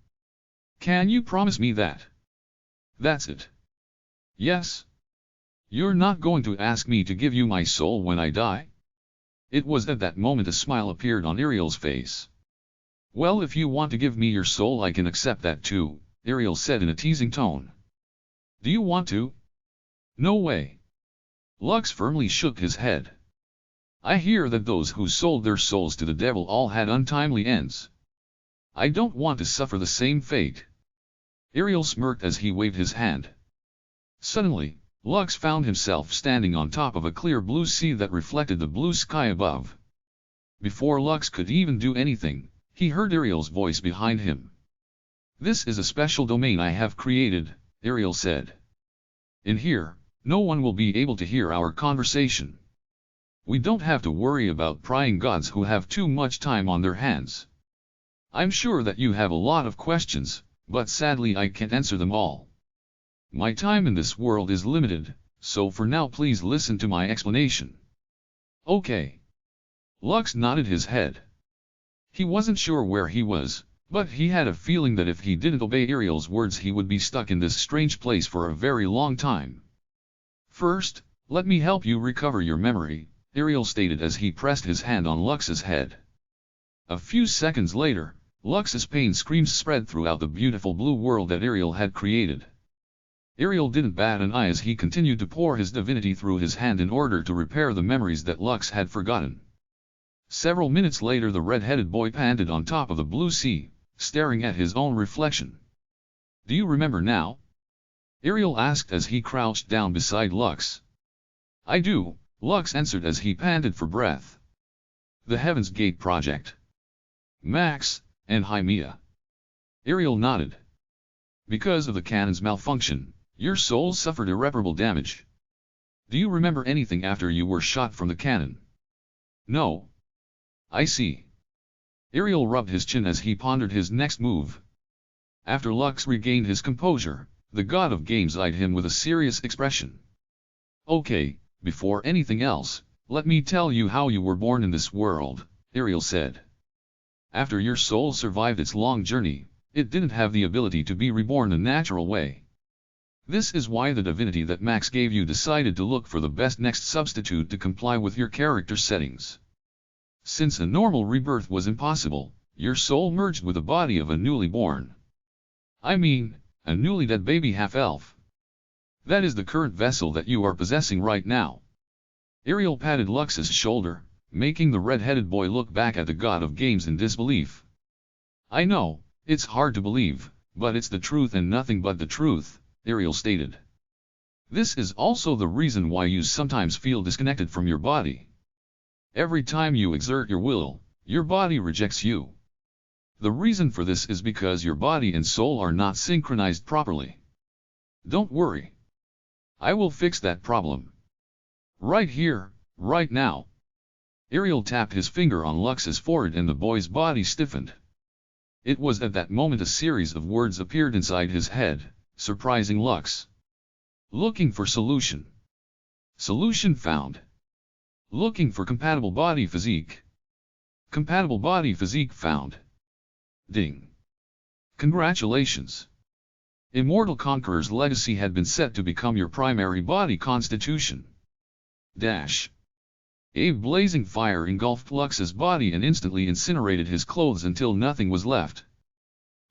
Can you promise me that? That's it. Yes. You're not going to ask me to give you my soul when I die? It was at that moment a smile appeared on Ariel's face. Well, if you want to give me your soul I can accept that too, Ariel said in a teasing tone. Do you want to? No way. Lux firmly shook his head. I hear that those who sold their souls to the devil all had untimely ends. I don't want to suffer the same fate. Ariel smirked as he waved his hand. Suddenly, Lux found himself standing on top of a clear blue sea that reflected the blue sky above. Before Lux could even do anything, he heard Ariel's voice behind him. This is a special domain I have created, Ariel said. In here, no one will be able to hear our conversation. We don't have to worry about prying gods who have too much time on their hands. I'm sure that you have a lot of questions, but sadly I can't answer them all. My time in this world is limited, so for now please listen to my explanation. Okay. Lux nodded his head. He wasn't sure where he was, but he had a feeling that if he didn't obey Ariel's words he would be stuck in this strange place for a very long time. First, let me help you recover your memory, Ariel stated as he pressed his hand on Lux's head. A few seconds later, Lux's pain screams spread throughout the beautiful blue world that Ariel had created. Ariel didn't bat an eye as he continued to pour his divinity through his hand in order to repair the memories that Lux had forgotten. Several minutes later the red-headed boy panted on top of the blue sea, staring at his own reflection. Do you remember now? Ariel asked as he crouched down beside Lux. I do, Lux answered as he panted for breath. The Heaven's Gate Project. Max, and Hymia. Ariel nodded. Because of the cannon's malfunction, your soul suffered irreparable damage. Do you remember anything after you were shot from the cannon? No. I see. Ariel rubbed his chin as he pondered his next move. After Lux regained his composure, the god of games eyed him with a serious expression. Okay, before anything else, let me tell you how you were born in this world, Ariel said. After your soul survived its long journey, it didn't have the ability to be reborn the natural way. This is why the divinity that Max gave you decided to look for the best next substitute to comply with your character settings. Since a normal rebirth was impossible, your soul merged with the body of a newly born. I mean, a newly dead baby half-elf. That is the current vessel that you are possessing right now. Ariel patted Lux's shoulder, making the red-headed boy look back at the god of games in disbelief. I know, it's hard to believe, but it's the truth and nothing but the truth, Ariel stated. This is also the reason why you sometimes feel disconnected from your body. Every time you exert your will, your body rejects you. The reason for this is because your body and soul are not synchronized properly. Don't worry. I will fix that problem. Right here, right now. Ariel tapped his finger on Lux's forehead and the boy's body stiffened. It was at that moment a series of words appeared inside his head, surprising Lux. Looking for solution. Solution found. Looking for compatible body physique. Compatible body physique found. Ding. Congratulations. Immortal Conqueror's legacy had been set to become your primary body constitution. Dash. A blazing fire engulfed Lux's body and instantly incinerated his clothes until nothing was left.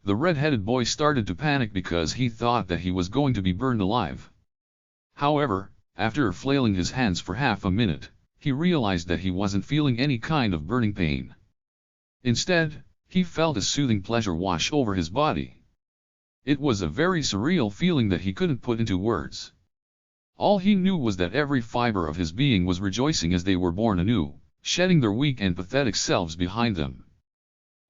The red-headed boy started to panic because he thought that he was going to be burned alive. However, after flailing his hands for half a minute, he realized that he wasn't feeling any kind of burning pain. Instead, he felt a soothing pleasure wash over his body. It was a very surreal feeling that he couldn't put into words. All he knew was that every fiber of his being was rejoicing as they were born anew, shedding their weak and pathetic selves behind them.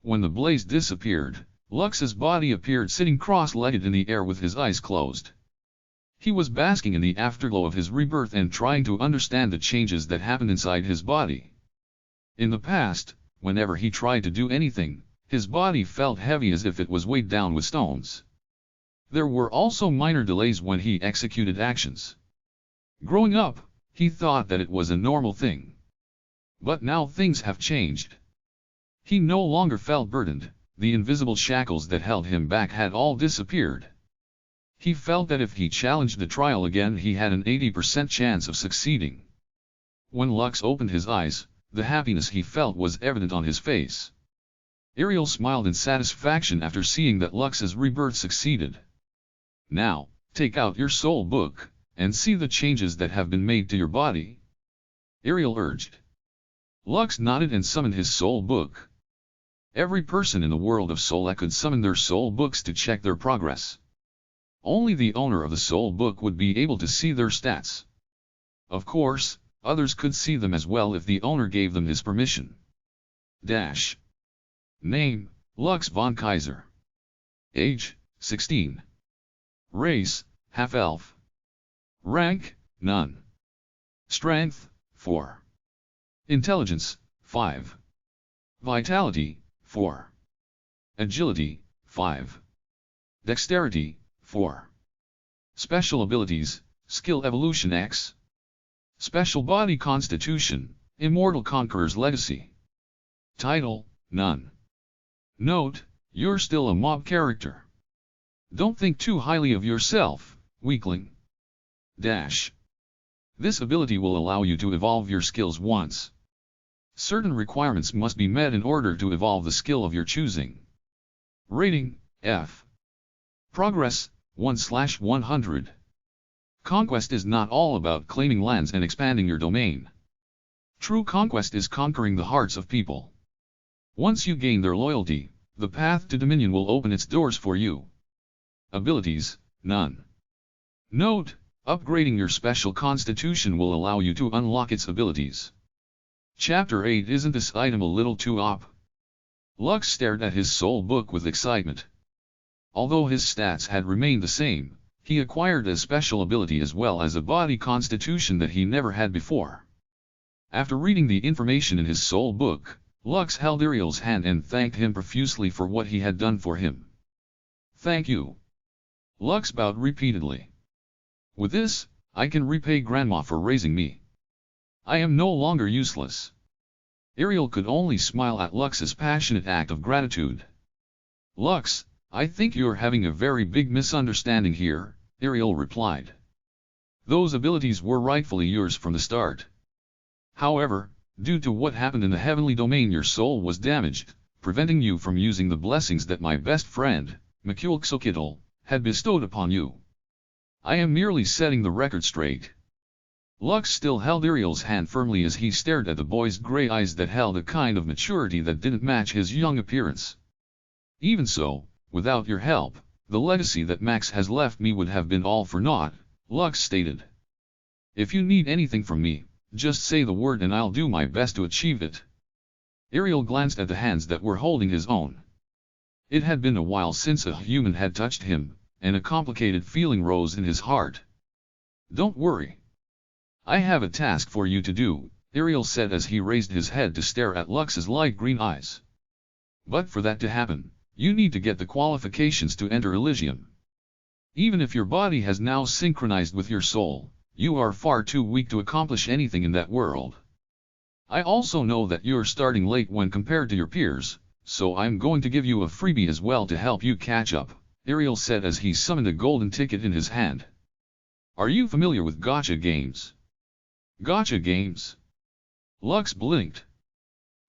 When the blaze disappeared, Lux's body appeared sitting cross-legged in the air with his eyes closed. He was basking in the afterglow of his rebirth and trying to understand the changes that happened inside his body. In the past, whenever he tried to do anything, his body felt heavy as if it was weighed down with stones. There were also minor delays when he executed actions. Growing up, he thought that it was a normal thing. But now things have changed. He no longer felt burdened, the invisible shackles that held him back had all disappeared. He felt that if he challenged the trial again he had an 80% chance of succeeding. When Lux opened his eyes, the happiness he felt was evident on his face. Ariel smiled in satisfaction after seeing that Lux's rebirth succeeded. Now, take out your soul book, and see the changes that have been made to your body, Ariel urged. Lux nodded and summoned his soul book. Every person in the world of Soul could summon their soul books to check their progress. Only the owner of the soul book would be able to see their stats. Of course, others could see them as well if the owner gave them his permission. Name, Lux von Kaiser. Age, 16. Race, half-elf. Rank, none. Strength, 4. Intelligence, 5. Vitality, 4. Agility, 5. Dexterity, 4. Special abilities, Skill Evolution X. Special Body Constitution, Immortal Conqueror's Legacy. Title, none. Note, you're still a mob character. Don't think too highly of yourself, weakling. This ability will allow you to evolve your skills once. Certain requirements must be met in order to evolve the skill of your choosing. Rating, F. Progress, 1/100. Conquest is not all about claiming lands and expanding your domain. True conquest is conquering the hearts of people. Once you gain their loyalty, the path to dominion will open its doors for you. Abilities, none. Note, upgrading your special constitution will allow you to unlock its abilities. Chapter 8. Isn't this item a little too OP? Lux stared at his soul book with excitement. Although his stats had remained the same, he acquired a special ability as well as a body constitution that he never had before. After reading the information in his soul book, Lux held Ariel's hand and thanked him profusely for what he had done for him. Thank you. Lux bowed repeatedly. With this, I can repay Grandma for raising me. I am no longer useless. Ariel could only smile at Lux's passionate act of gratitude. Lux, I think you're having a very big misunderstanding here, Ariel replied. Those abilities were rightfully yours from the start. However, due to what happened in the heavenly domain your soul was damaged, preventing you from using the blessings that my best friend, Mkulksokitl, had bestowed upon you. I am merely setting the record straight. Lux still held Ariel's hand firmly as he stared at the boy's gray eyes that held a kind of maturity that didn't match his young appearance. Even so, without your help, the legacy that Max has left me would have been all for naught, Lux stated. If you need anything from me, just say the word and I'll do my best to achieve it. Ariel glanced at the hands that were holding his own. It had been a while since a human had touched him, and a complicated feeling rose in his heart. Don't worry. I have a task for you to do, Ariel said as he raised his head to stare at Lux's light green eyes. But for that to happen, you need to get the qualifications to enter Elysium. Even if your body has now synchronized with your soul, you are far too weak to accomplish anything in that world. I also know that you're starting late when compared to your peers, so I'm going to give you a freebie as well to help you catch up, Ariel said as he summoned a golden ticket in his hand. Are you familiar with gacha games? Gacha games? Lux blinked.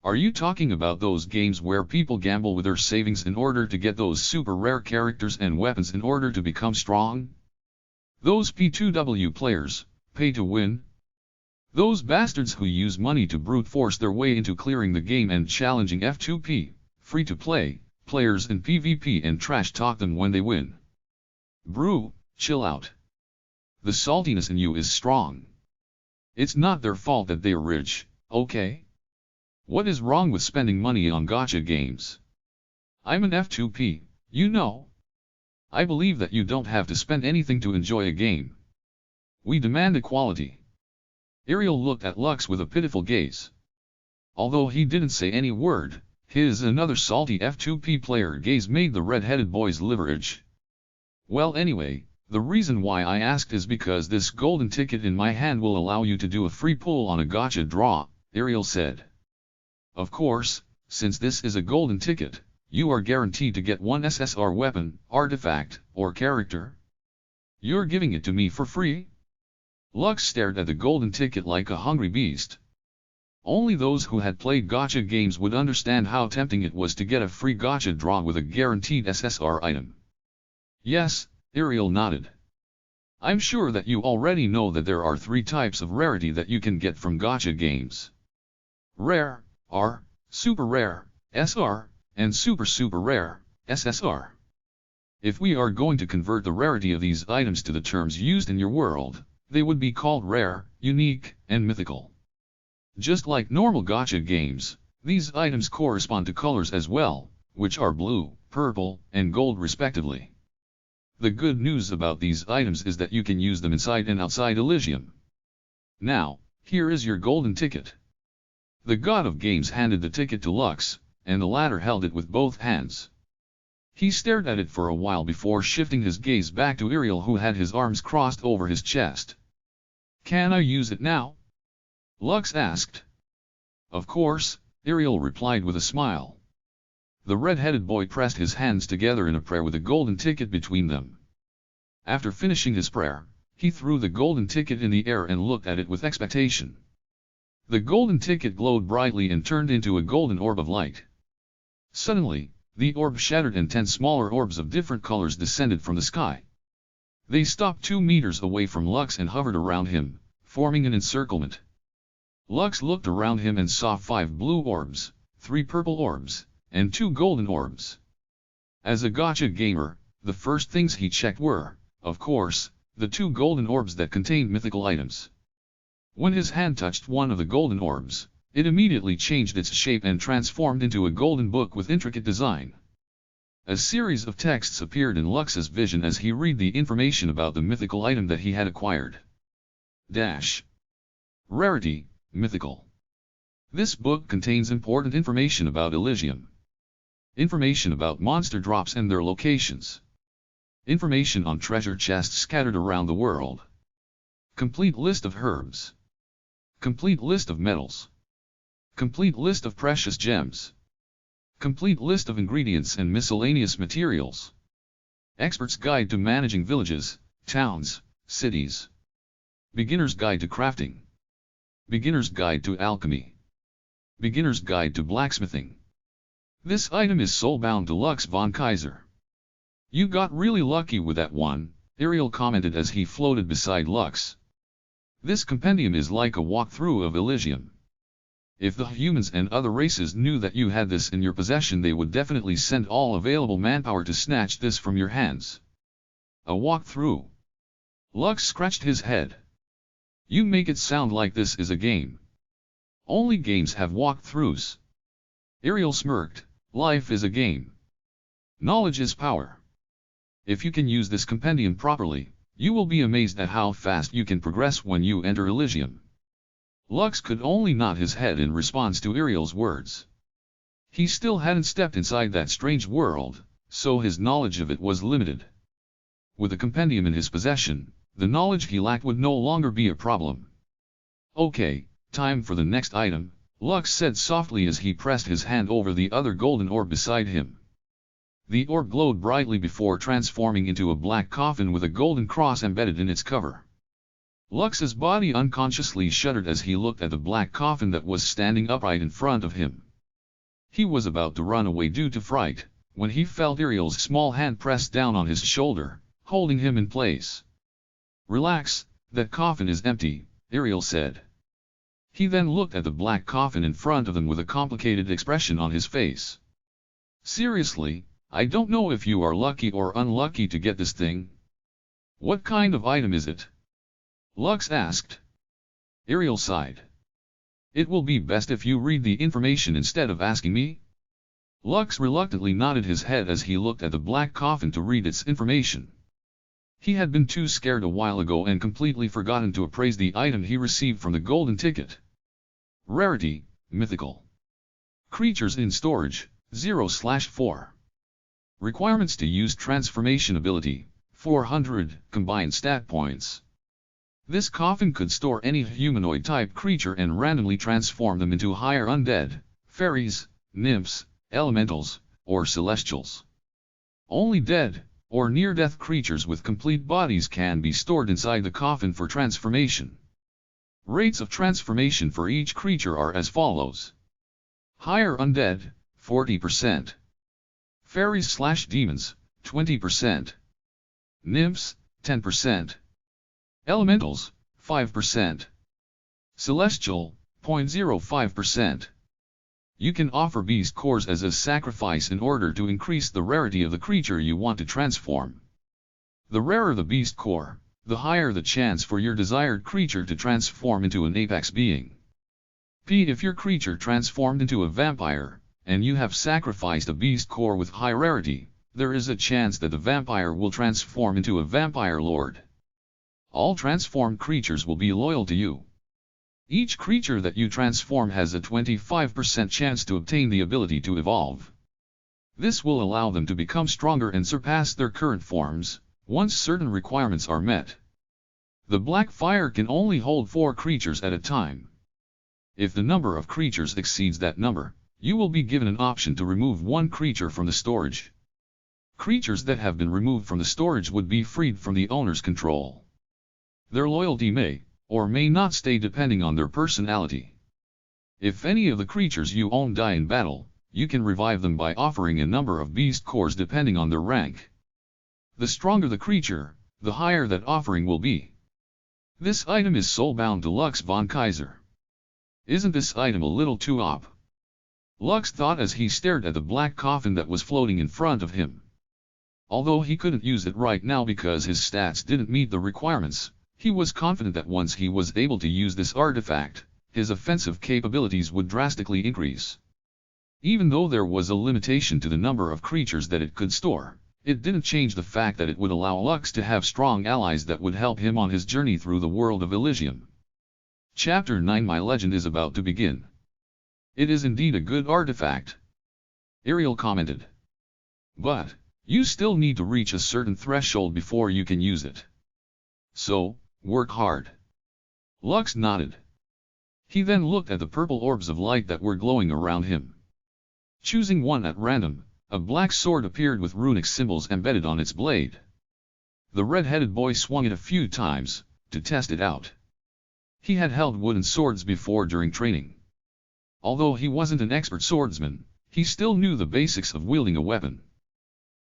Are you talking about those games where people gamble with their savings in order to get those super rare characters and weapons in order to become strong? Those P2W players, pay to win? Those bastards who use money to brute force their way into clearing the game and challenging F2P, free-to-play, players in PvP and trash talk them when they win. Brew, chill out. The saltiness in you is strong. It's not their fault that they're rich, okay? What is wrong with spending money on gacha games? I'm an F2P, you know. I believe that you don't have to spend anything to enjoy a game. We demand equality. Ariel looked at Lux with a pitiful gaze. Although he didn't say any word, his another salty F2P player gaze made the red-headed boy's liver itch. Well anyway, the reason why I asked is because this golden ticket in my hand will allow you to do a free pull on a gacha draw, Ariel said. Of course, since this is a golden ticket, you are guaranteed to get one SSR weapon, artifact, or character. You're giving it to me for free? Lux stared at the golden ticket like a hungry beast. Only those who had played gacha games would understand how tempting it was to get a free gacha draw with a guaranteed SSR item. Yes, Ariel nodded. I'm sure that you already know that there are 3 types of rarity that you can get from gacha games. Rare, R, super rare, SR, and super rare, SSR. If we are going to convert the rarity of these items to the terms used in your world, they would be called rare, unique, and mythical. Just like normal gacha games, these items correspond to colors as well, which are blue, purple, and gold respectively. The good news about these items is that you can use them inside and outside Elysium. Now, here is your golden ticket. The god of games handed the ticket to Lux, and the latter held it with both hands. He stared at it for a while before shifting his gaze back to Ariel, who had his arms crossed over his chest. Can I use it now? Lux asked. Of course, Ariel replied with a smile. The red-headed boy pressed his hands together in a prayer with a golden ticket between them. After finishing his prayer, he threw the golden ticket in the air and looked at it with expectation. The golden ticket glowed brightly and turned into a golden orb of light. Suddenly, the orb shattered and 10 smaller orbs of different colors descended from the sky. They stopped 2 meters away from Lux and hovered around him, forming an encirclement. Lux looked around him and saw 5 blue orbs, 3 purple orbs, and 2 golden orbs. As a gacha gamer, the first things he checked were, of course, the 2 golden orbs that contained mythical items. When his hand touched one of the golden orbs, it immediately changed its shape and transformed into a golden book with intricate design. A series of texts appeared in Lux's vision as he read the information about the mythical item that he had acquired. Rarity, mythical. This book contains important information about Elysium. Information about monster drops and their locations. Information on treasure chests scattered around the world. Complete list of herbs. Complete list of metals. Complete list of precious gems. Complete list of ingredients and miscellaneous materials. Expert's Guide to Managing Villages, Towns, Cities. Beginner's Guide to Crafting. Beginner's Guide to Alchemy. Beginner's Guide to Blacksmithing. This item is soulbound to Lux von Kaiser. You got really lucky with that one, Ariel commented as he floated beside Lux. This compendium is like a walkthrough of Elysium. If the humans and other races knew that you had this in your possession, they would definitely send all available manpower to snatch this from your hands. A walkthrough. Lux scratched his head. You make it sound like this is a game. Only games have walkthroughs. Ariel smirked. Life is a game. Knowledge is power. If you can use this compendium properly, you will be amazed at how fast you can progress when you enter Elysium. Lux could only nod his head in response to Ariel's words. He still hadn't stepped inside that strange world, so his knowledge of it was limited. With a compendium in his possession, the knowledge he lacked would no longer be a problem. Okay, time for the next item, Lux said softly as he pressed his hand over the other golden orb beside him. The orb glowed brightly before transforming into a black coffin with a golden cross embedded in its cover. Lux's body unconsciously shuddered as he looked at the black coffin that was standing upright in front of him. He was about to run away due to fright, when he felt Ariel's small hand pressed down on his shoulder, holding him in place. Relax, that coffin is empty, Ariel said. He then looked at the black coffin in front of him with a complicated expression on his face. Seriously, I don't know if you are lucky or unlucky to get this thing. What kind of item is it? Lux asked. Ariel sighed. It will be best if you read the information instead of asking me. Lux reluctantly nodded his head as he looked at the black coffin to read its information. He had been too scared a while ago and completely forgotten to appraise the item he received from the golden ticket. Rarity, mythical. Creatures in storage, 0/4. Requirements to use transformation ability, 400 combined stat points. This coffin could store any humanoid-type creature and randomly transform them into higher undead, fairies, nymphs, elementals, or celestials. Only dead, or near-death creatures with complete bodies can be stored inside the coffin for transformation. Rates of transformation for each creature are as follows. Higher undead, 40%. Fairies/demons, 20%. Nymphs, 10%. Elementals, 5%. Celestial, 0.05%. You can offer beast cores as a sacrifice in order to increase the rarity of the creature you want to transform. The rarer the beast core, the higher the chance for your desired creature to transform into an apex being. If your creature transformed into a vampire, and you have sacrificed a beast core with high rarity, there is a chance that the vampire will transform into a vampire lord. All transformed creatures will be loyal to you. Each creature that you transform has a 25% chance to obtain the ability to evolve. This will allow them to become stronger and surpass their current forms, once certain requirements are met. The black fire can only hold 4 creatures at a time. If the number of creatures exceeds that number, you will be given an option to remove 1 creature from the storage. Creatures that have been removed from the storage would be freed from the owner's control. Their loyalty may, or may not stay depending on their personality. If any of the creatures you own die in battle, you can revive them by offering a number of beast cores depending on their rank. The stronger the creature, the higher that offering will be. This item is soulbound to Lux von Kaiser. Isn't this item a little too OP? Lux thought as he stared at the black coffin that was floating in front of him. Although he couldn't use it right now because his stats didn't meet the requirements, he was confident that once he was able to use this artifact, his offensive capabilities would drastically increase. Even though there was a limitation to the number of creatures that it could store, it didn't change the fact that it would allow Lux to have strong allies that would help him on his journey through the world of Elysium. Chapter 9 My legend is about to begin. It is indeed a good artifact, Ariel commented. But, you still need to reach a certain threshold before you can use it. So, work hard. Lux nodded. He then looked at the purple orbs of light that were glowing around him. Choosing one at random, a black sword appeared with runic symbols embedded on its blade. The red-headed boy swung it a few times, to test it out. He had held wooden swords before during training. Although he wasn't an expert swordsman, he still knew the basics of wielding a weapon.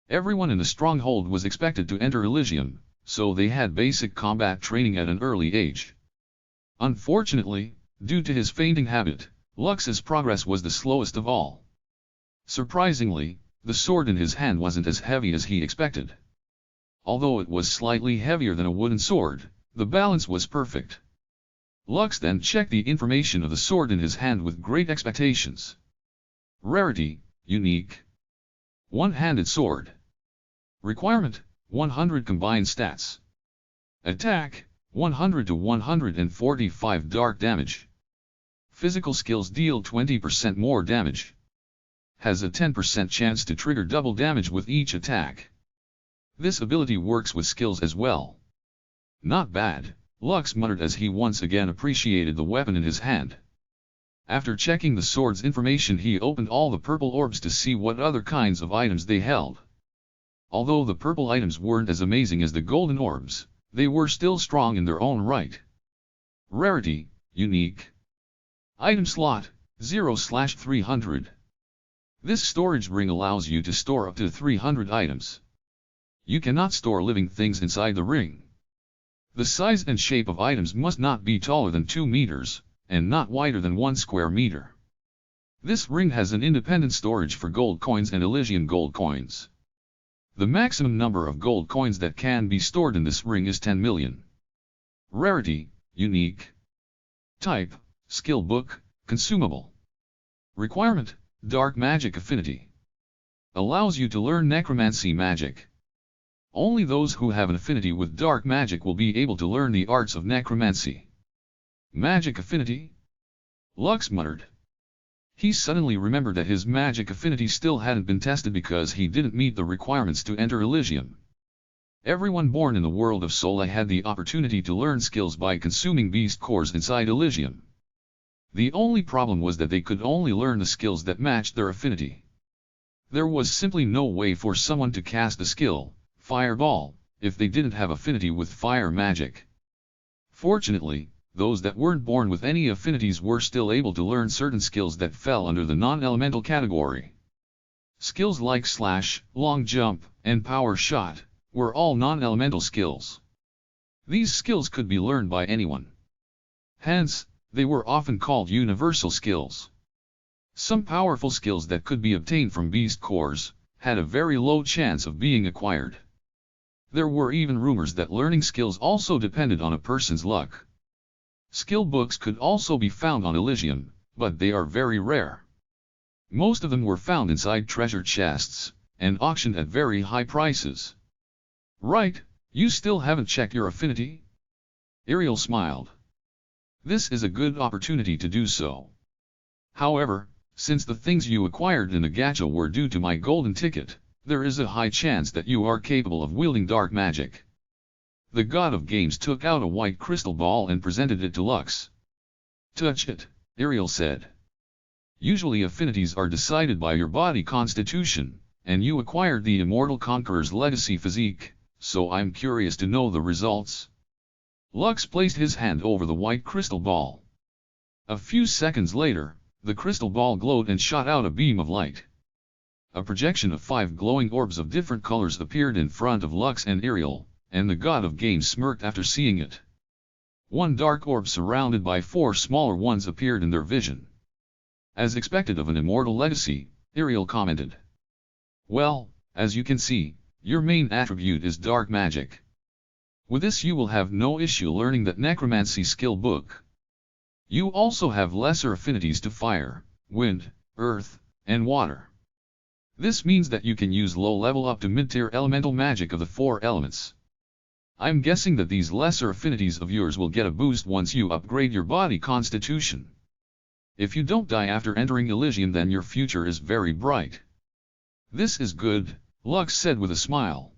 Everyone in the stronghold was expected to enter Elysium, so they had basic combat training at an early age. Unfortunately, due to his fainting habit, Lux's progress was the slowest of all. Surprisingly, the sword in his hand wasn't as heavy as he expected. Although it was slightly heavier than a wooden sword, the balance was perfect. Lux then checked the information of the sword in his hand with great expectations. Rarity, unique. One-handed sword. Requirement, 100 combined stats. Attack, 100 to 145 dark damage. Physical skills deal 20% more damage. Has a 10% chance to trigger double damage with each attack. This ability works with skills as well. Not bad, Lux muttered as he once again appreciated the weapon in his hand. After checking the sword's information, he opened all the purple orbs to see what other kinds of items they held. Although the purple items weren't as amazing as the golden orbs, they were still strong in their own right. Rarity, unique. Item slot, 0/300. This storage ring allows you to store up to 300 items. You cannot store living things inside the ring. The size and shape of items must not be taller than 2 meters, and not wider than 1 square meter. This ring has an independent storage for gold coins and Elyon gold coins. The maximum number of gold coins that can be stored in this ring is 10 million. Rarity, unique. Type, skill book, consumable. Requirement, dark magic affinity. Allows you to learn necromancy magic. Only those who have an affinity with dark magic will be able to learn the arts of necromancy. Magic affinity? Lux muttered. He suddenly remembered that his magic affinity still hadn't been tested because he didn't meet the requirements to enter Elyon. Everyone born in the world of Soul had the opportunity to learn skills by consuming beast cores inside Elyon. The only problem was that they could only learn the skills that matched their affinity. There was simply no way for someone to cast the skill, Fireball, if they didn't have affinity with fire magic. Fortunately, those that weren't born with any affinities were still able to learn certain skills that fell under the non-elemental category. Skills like slash, long jump, and power shot were all non-elemental skills. These skills could be learned by anyone. Hence, they were often called universal skills. Some powerful skills that could be obtained from beast cores had a very low chance of being acquired. There were even rumors that learning skills also depended on a person's luck. Skill books could also be found on Elyon, but they are very rare. Most of them were found inside treasure chests, and auctioned at very high prices. Right, you still haven't checked your affinity? Ariel smiled. This is a good opportunity to do so. However, since the things you acquired in the gacha were due to my golden ticket, there is a high chance that you are capable of wielding dark magic. The god of games took out a white crystal ball and presented it to Lux. Touch it, Ariel said. Usually affinities are decided by your body constitution, and you acquired the Immortal Conqueror's legacy physique, so I'm curious to know the results. Lux placed his hand over the white crystal ball. A few seconds later, the crystal ball glowed and shot out a beam of light. A projection of 5 glowing orbs of different colors appeared in front of Lux and Ariel, and the god of games smirked after seeing it. 1 dark orb surrounded by 4 smaller ones appeared in their vision. As expected of an immortal legacy, Ariel commented. Well, as you can see, your main attribute is dark magic. With this you will have no issue learning that necromancy skill book. You also have lesser affinities to fire, wind, earth, and water. This means that you can use low-level up to mid-tier elemental magic of the 4 elements. I'm guessing that these lesser affinities of yours will get a boost once you upgrade your body constitution. If you don't die after entering Elyon, then your future is very bright. This is good, Lux said with a smile.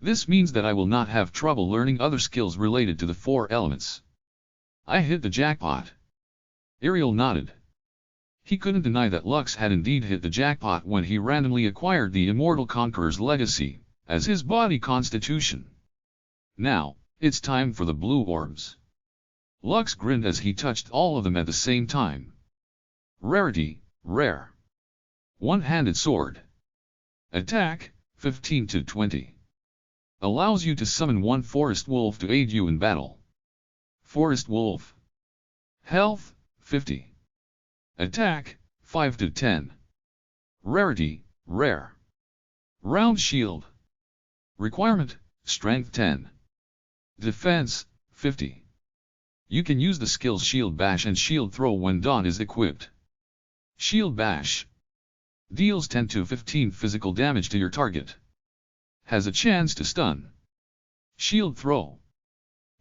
This means that I will not have trouble learning other skills related to the 4 elements. I hit the jackpot. Ariel nodded. He couldn't deny that Lux had indeed hit the jackpot when he randomly acquired the Immortal Conqueror's legacy as his body constitution. Now, it's time for the blue orbs. Lux grinned as he touched all of them at the same time. Rarity, rare. One-handed sword. Attack, 15 to 20. Allows you to summon 1 forest wolf to aid you in battle. Forest wolf. Health, 50. Attack, 5 to 10. Rarity, rare. Round shield. Requirement, strength 10. Defense, 50. You can use the skills Shield Bash and Shield Throw when Dawn is equipped. Shield Bash. Deals 10 to 15 physical damage to your target. Has a chance to stun. Shield Throw.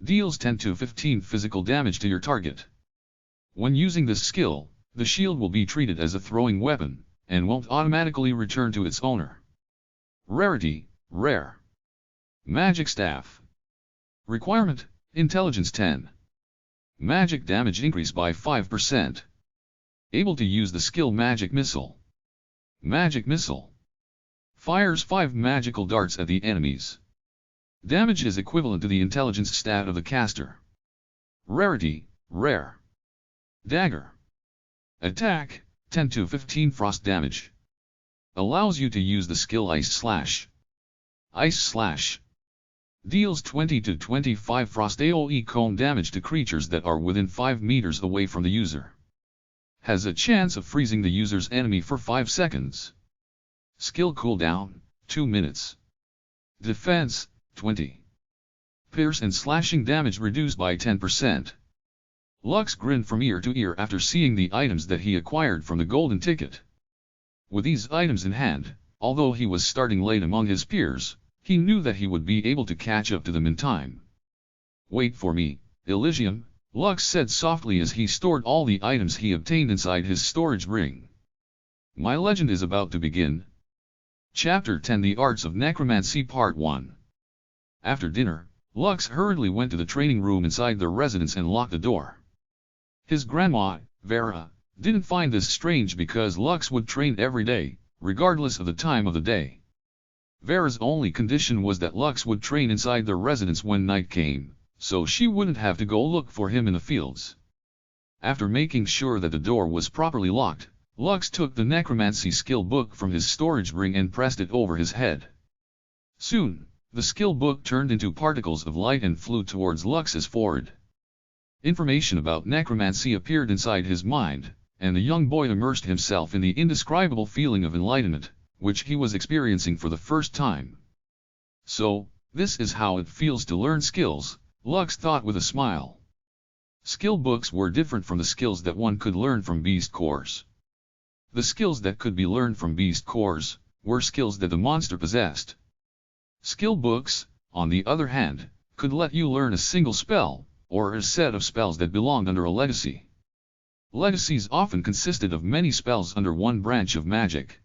Deals 10 to 15 physical damage to your target. When using this skill, the shield will be treated as a throwing weapon, and won't automatically return to its owner. Rarity, rare. Magic Staff. Requirement, Intelligence 10. Magic damage increase by 5%. Able to use the skill Magic Missile. Magic Missile. Fires 5 magical darts at the enemies. Damage is equivalent to the intelligence stat of the caster. Rarity, rare. Dagger. Attack, 10 to 15 frost damage. Allows you to use the skill Ice Slash. Ice Slash. Deals 20 to 25 frost AoE cone damage to creatures that are within 5 meters away from the user. Has a chance of freezing the user's enemy for 5 seconds. Skill cooldown, 2 minutes. Defense, 20. Pierce and slashing damage reduced by 10%. Lux grinned from ear to ear after seeing the items that he acquired from the golden ticket. With these items in hand, although he was starting late among his peers, he knew that he would be able to catch up to them in time. Wait for me, Elyon, Lux said softly as he stored all the items he obtained inside his storage ring. My legend is about to begin. Chapter 10 The Arts of Necromancy Part 1. After dinner, Lux hurriedly went to the training room inside their residence and locked the door. His grandma, Vera, didn't find this strange because Lux would train every day, regardless of the time of the day. Vera's only condition was that Lux would train inside their residence when night came, so she wouldn't have to go look for him in the fields. After making sure that the door was properly locked, Lux took the Necromancy skill book from his storage ring and pressed it over his head. Soon, the skill book turned into particles of light and flew towards Lux's forehead. Information about necromancy appeared inside his mind, and the young boy immersed himself in the indescribable feeling of enlightenment, which he was experiencing for the first time. So, this is how it feels to learn skills, Lux thought with a smile. Skill books were different from the skills that one could learn from beast cores. The skills that could be learned from beast cores were skills that the monster possessed. Skill books, on the other hand, could let you learn a single spell, or a set of spells that belonged under a legacy. Legacies often consisted of many spells under one branch of magic.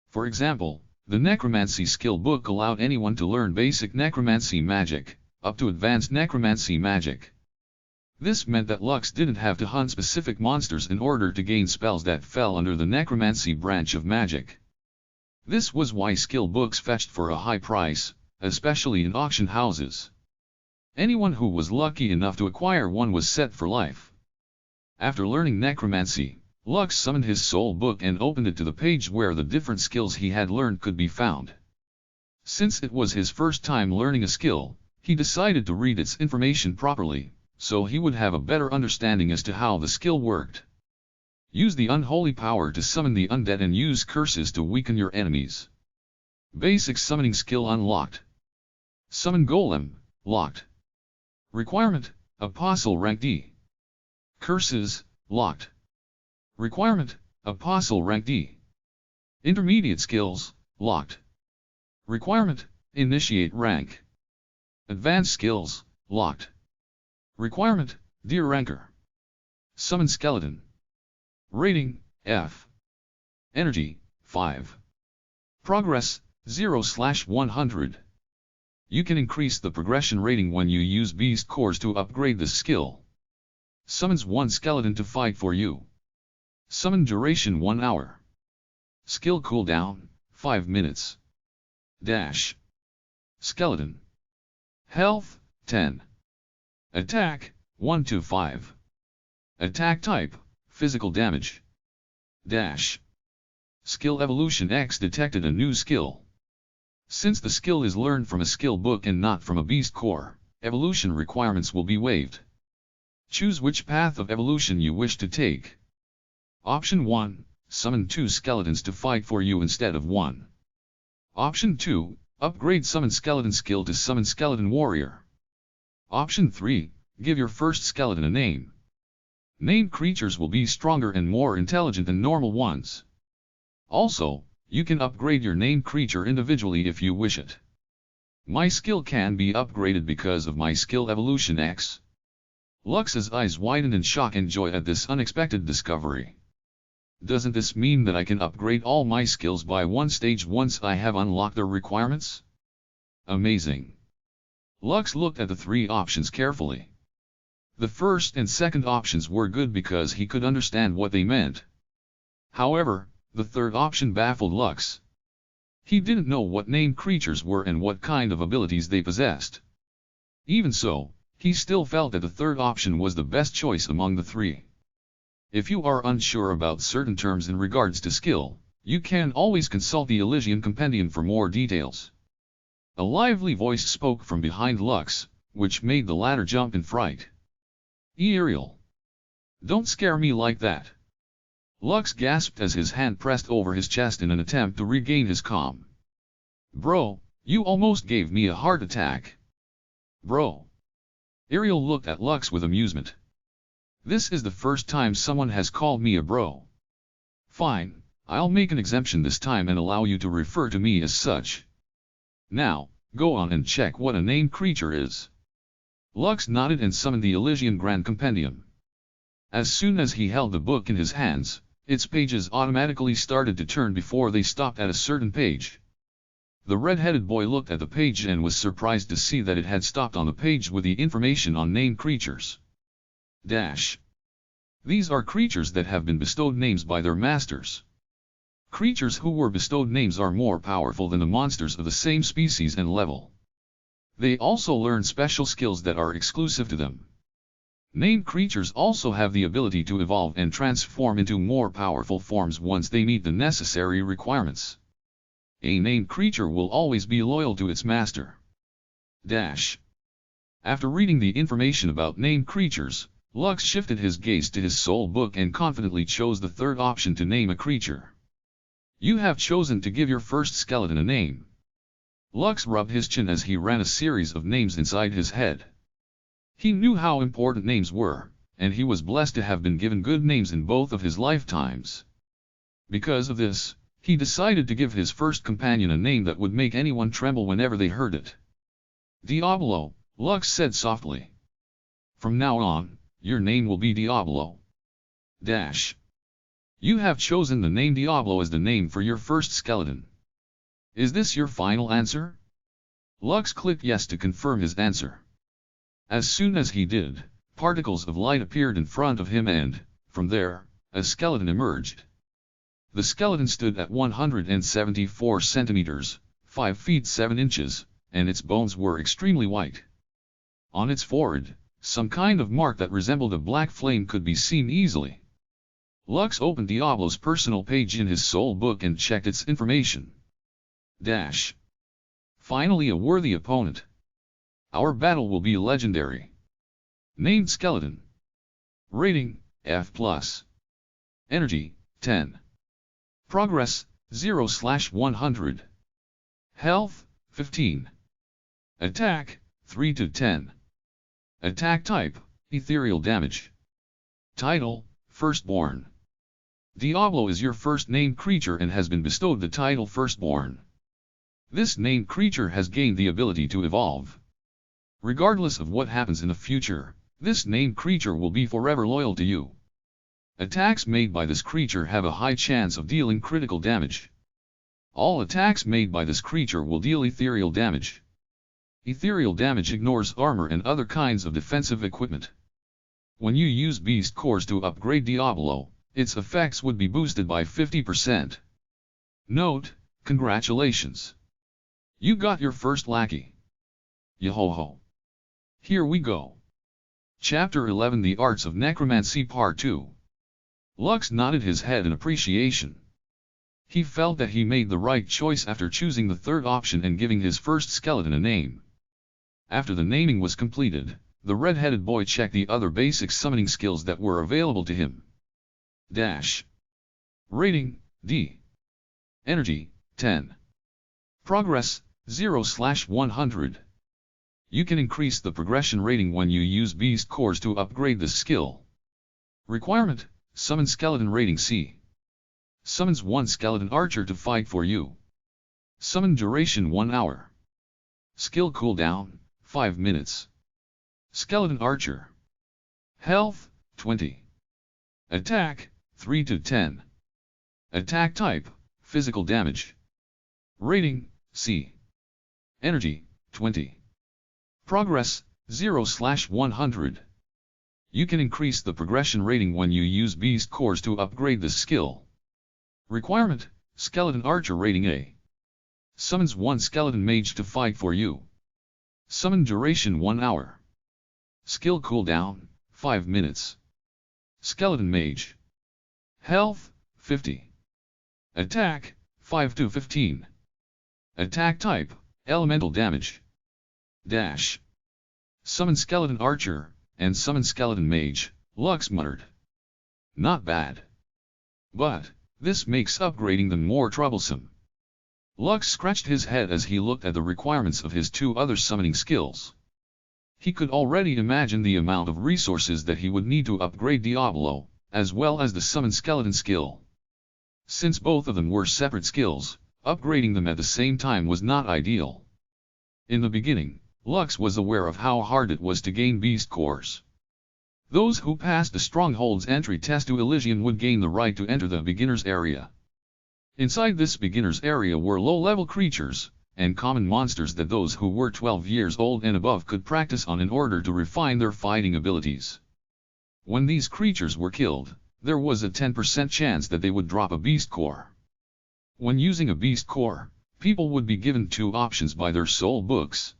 For example, the Necromancy skill book allowed anyone to learn basic necromancy magic, up to advanced necromancy magic. This meant that Lux didn't have to hunt specific monsters in order to gain spells that fell under the necromancy branch of magic. This was why skill books fetched for a high price, especially in auction houses. Anyone who was lucky enough to acquire one was set for life. After learning necromancy, Lux summoned his soul book and opened it to the page where the different skills he had learned could be found. Since it was his first time learning a skill, he decided to read its information properly, so he would have a better understanding as to how the skill worked. Use the unholy power to summon the undead and use curses to weaken your enemies. Basic summoning skill unlocked. Summon Golem, locked. Requirement, Apostle rank D. Curses, locked. Requirement, Apostle rank D. Intermediate skills, locked. Requirement, Initiate rank. Advanced skills, locked. Requirement, Deer ranker. Summon skeleton. Rating, F. Energy, 5. Progress, 0/100. You can increase the progression rating when you use beast cores to upgrade this skill. Summons one skeleton to fight for you. Summon duration 1 hour. Skill cooldown, 5 minutes. Dash. Skeleton. Health, 10. Attack, 1 to 5. Attack type, physical damage. Dash. Skill evolution X detected a new skill. Since the skill is learned from a skill book and not from a beast core, evolution requirements will be waived. Choose which path of evolution you wish to take. Option 1, summon 2 skeletons to fight for you instead of 1. Option 2, upgrade summon skeleton skill to summon skeleton warrior. Option 3, give your first skeleton a name. Named creatures will be stronger and more intelligent than normal ones. Also, you can upgrade your named creature individually if you wish it. My skill can be upgraded because of my skill evolution X. Lux's eyes widened in shock and joy at this unexpected discovery. Doesn't this mean that I can upgrade all my skills by one stage once I have unlocked their requirements? Amazing. Lux looked at the 3 options carefully. The first and second options were good because he could understand what they meant. However, the third option baffled Lux. He didn't know what named creatures were and what kind of abilities they possessed. Even so, he still felt that the third option was the best choice among the 3. If you are unsure about certain terms in regards to skill, you can always consult the Elyon compendium for more details. A lively voice spoke from behind Lux, which made the latter jump in fright. Ariel! Don't scare me like that! Lux gasped as his hand pressed over his chest in an attempt to regain his calm. Bro, you almost gave me a heart attack. Bro. Ariel looked at Lux with amusement. This is the first time someone has called me a bro. Fine, I'll make an exemption this time and allow you to refer to me as such. Now, go on and check what a named creature is. Lux nodded and summoned the Elyon Grand Compendium. As soon as he held the book in his hands, its pages automatically started to turn before they stopped at a certain page. The red-headed boy looked at the page and was surprised to see that it had stopped on the page with the information on named creatures. These are creatures that have been bestowed names by their masters. Creatures who were bestowed names are more powerful than the monsters of the same species and level. They also learn special skills that are exclusive to them. Named creatures also have the ability to evolve and transform into more powerful forms once they meet the necessary requirements. A named creature will always be loyal to its master. After reading the information about named creatures, Lux shifted his gaze to his soul book and confidently chose the third option to name a creature. You have chosen to give your first skeleton a name. Lux rubbed his chin as he ran a series of names inside his head. He knew how important names were, and he was blessed to have been given good names in both of his lifetimes. Because of this, he decided to give his first companion a name that would make anyone tremble whenever they heard it. Diablo, Lux said softly. From now on, your name will be Diablo. You have chosen the name Diablo as the name for your first skeleton. Is this your final answer? Lux clicked yes to confirm his answer. As soon as he did, particles of light appeared in front of him and, from there, a skeleton emerged. The skeleton stood at 174 centimeters, 5 feet 7 inches, and its bones were extremely white. On its forehead, some kind of mark that resembled a black flame could be seen easily. Lux opened Diablo's personal page in his soul book and checked its information. Finally a worthy opponent. Our battle will be legendary. Named skeleton. Rating, F+. Energy, 10. Progress, 0/100. Health, 15. Attack, 3 to 10. Attack type, ethereal damage. Title, Firstborn. Diablo is your first named creature and has been bestowed the title Firstborn. This named creature has gained the ability to evolve. Regardless of what happens in the future, this named creature will be forever loyal to you. Attacks made by this creature have a high chance of dealing critical damage. All attacks made by this creature will deal ethereal damage. Ethereal damage ignores armor and other kinds of defensive equipment. When you use beast cores to upgrade Diablo, its effects would be boosted by 50%. Note, congratulations. You got your first lackey. Yo-ho-ho. Here we go. Chapter 11 The Arts of Necromancy Part 2. Lux nodded his head in appreciation. He felt that he made the right choice after choosing the third option and giving his first skeleton a name. After the naming was completed, the red-headed boy checked the other basic summoning skills that were available to him. Rating, D. Energy, 10. Progress, 0/100. You can increase the progression rating when you use beast cores to upgrade this skill. Requirement, summon skeleton rating C. Summons 1 skeleton archer to fight for you. Summon duration 1 hour. Skill cooldown, 5 minutes. Skeleton archer. Health, 20. Attack, 3 to 10. Attack type, physical damage. Rating, C. Energy, 20. Progress, 0/100. You can increase the progression rating when you use beast cores to upgrade this skill. Requirement, skeleton archer rating A. Summons 1 skeleton mage to fight for you. Summon duration 1 hour. Skill cooldown, 5 minutes. Skeleton mage. Health, 50. Attack, 5 to 15. Attack type, Elemental damage. Dash. Summon skeleton archer, and summon skeleton mage, Lux muttered. Not bad. But, this makes upgrading them more troublesome. Lux scratched his head as he looked at the requirements of his two other summoning skills. He could already imagine the amount of resources that he would need to upgrade Diablo, as well as the summon skeleton skill. Since both of them were separate skills, upgrading them at the same time was not ideal. In the beginning, Lux was aware of how hard it was to gain beast cores. Those who passed the Stronghold's entry test to Elyon would gain the right to enter the beginner's area. Inside this beginner's area were low-level creatures, and common monsters that those who were 12 years old and above could practice on in order to refine their fighting abilities. When these creatures were killed, there was a 10% chance that they would drop a beast core. When using a beast core, people would be given two options by their soul books.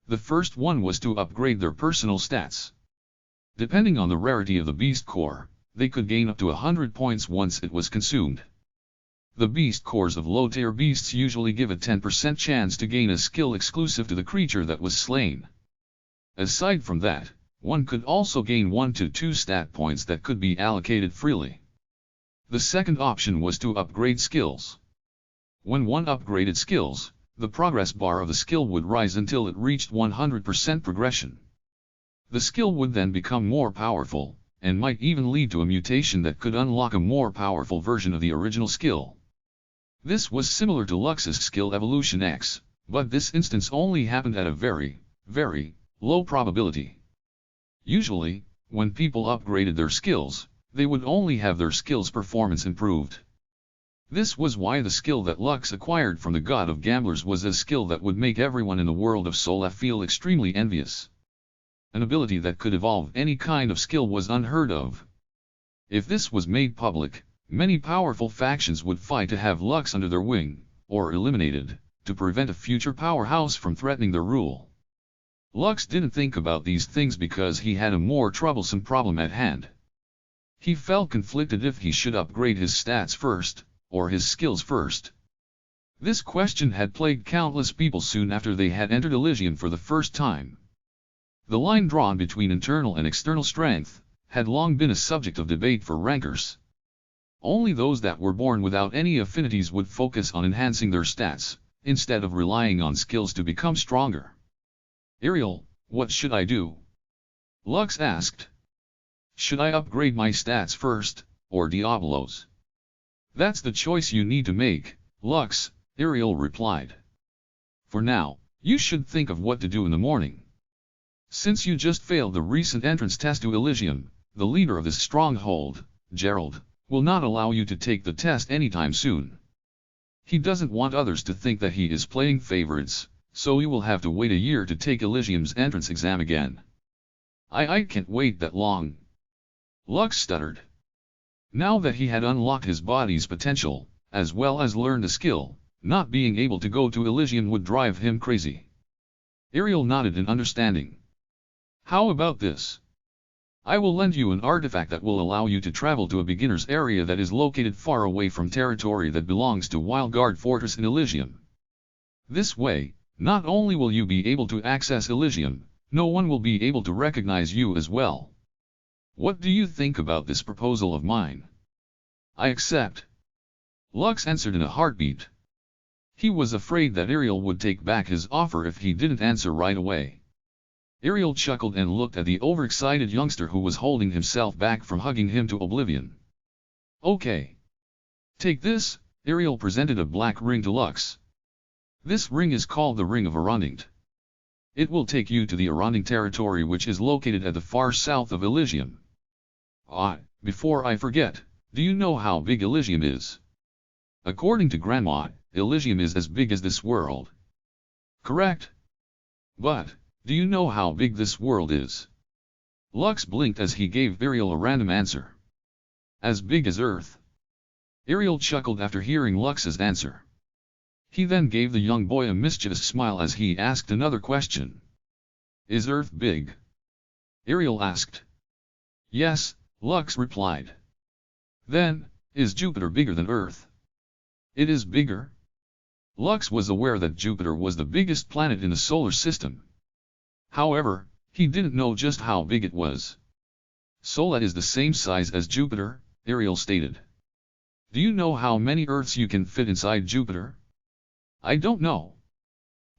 The first one was to upgrade their personal stats. Depending on the rarity of the beast core, they could gain up to 100 points once it was consumed. The beast cores of low-tier beasts usually give a 10% chance to gain a skill exclusive to the creature that was slain. Aside from that, one could also gain 1 to 2 stat points that could be allocated freely. The second option was to upgrade skills. When one upgraded skills, the progress bar of the skill would rise until it reached 100% progression. The skill would then become more powerful, and might even lead to a mutation that could unlock a more powerful version of the original skill. This was similar to Lux's skill Evolution X, but this instance only happened at a very, very low probability. Usually, when people upgraded their skills, they would only have their skill's performance improved. This was why the skill that Lux acquired from the God of Gamblers was a skill that would make everyone in the world of Sola feel extremely envious. An ability that could evolve any kind of skill was unheard of. If this was made public, many powerful factions would fight to have Lux under their wing, or eliminated, to prevent a future powerhouse from threatening their rule. Lux didn't think about these things because he had a more troublesome problem at hand. He felt conflicted if he should upgrade his stats first, or his skills first. This question had plagued countless people soon after they had entered Elyon for the first time. The line drawn between internal and external strength had long been a subject of debate for rankers. Only those that were born without any affinities would focus on enhancing their stats, instead of relying on skills to become stronger. Ariel, what should I do? Lux asked. Should I upgrade my stats first, or Diablo's? That's the choice you need to make, Lux, Ariel replied. For now, you should think of what to do in the morning. Since you just failed the recent entrance test to Elyon, the leader of this stronghold, Gerald, will not allow you to take the test anytime soon. He doesn't want others to think that he is playing favorites, so you will have to wait a year to take Elysium's entrance exam again. I can't wait that long. Lux stuttered. Now that he had unlocked his body's potential, as well as learned a skill, not being able to go to Elyon would drive him crazy. Ariel nodded in understanding. How about this? I will lend you an artifact that will allow you to travel to a beginner's area that is located far away from territory that belongs to Wildguard Fortress in Elyon. This way, not only will you be able to access Elyon, no one will be able to recognize you as well. What do you think about this proposal of mine? I accept. Lux answered in a heartbeat. He was afraid that Ariel would take back his offer if he didn't answer right away. Ariel chuckled and looked at the overexcited youngster who was holding himself back from hugging him to oblivion. Okay. Take this, Ariel presented a black ring to Lux. This ring is called the Ring of Arondingt. It will take you to the Arondingt territory which is located at the far south of Elyon. Before I forget, do you know how big Elyon is? According to Grandma, Elyon is as big as this world. Correct. But, do you know how big this world is? Lux blinked as he gave Ariel a random answer. As big as Earth. Ariel chuckled after hearing Lux's answer. He then gave the young boy a mischievous smile as he asked another question. Is Earth big? Ariel asked. Yes, Lux replied. Then, is Jupiter bigger than Earth? It is bigger. Lux was aware that Jupiter was the biggest planet in the solar system. However, he didn't know just how big it was. Solar is the same size as Jupiter, Ariel stated. Do you know how many Earths you can fit inside Jupiter? I don't know.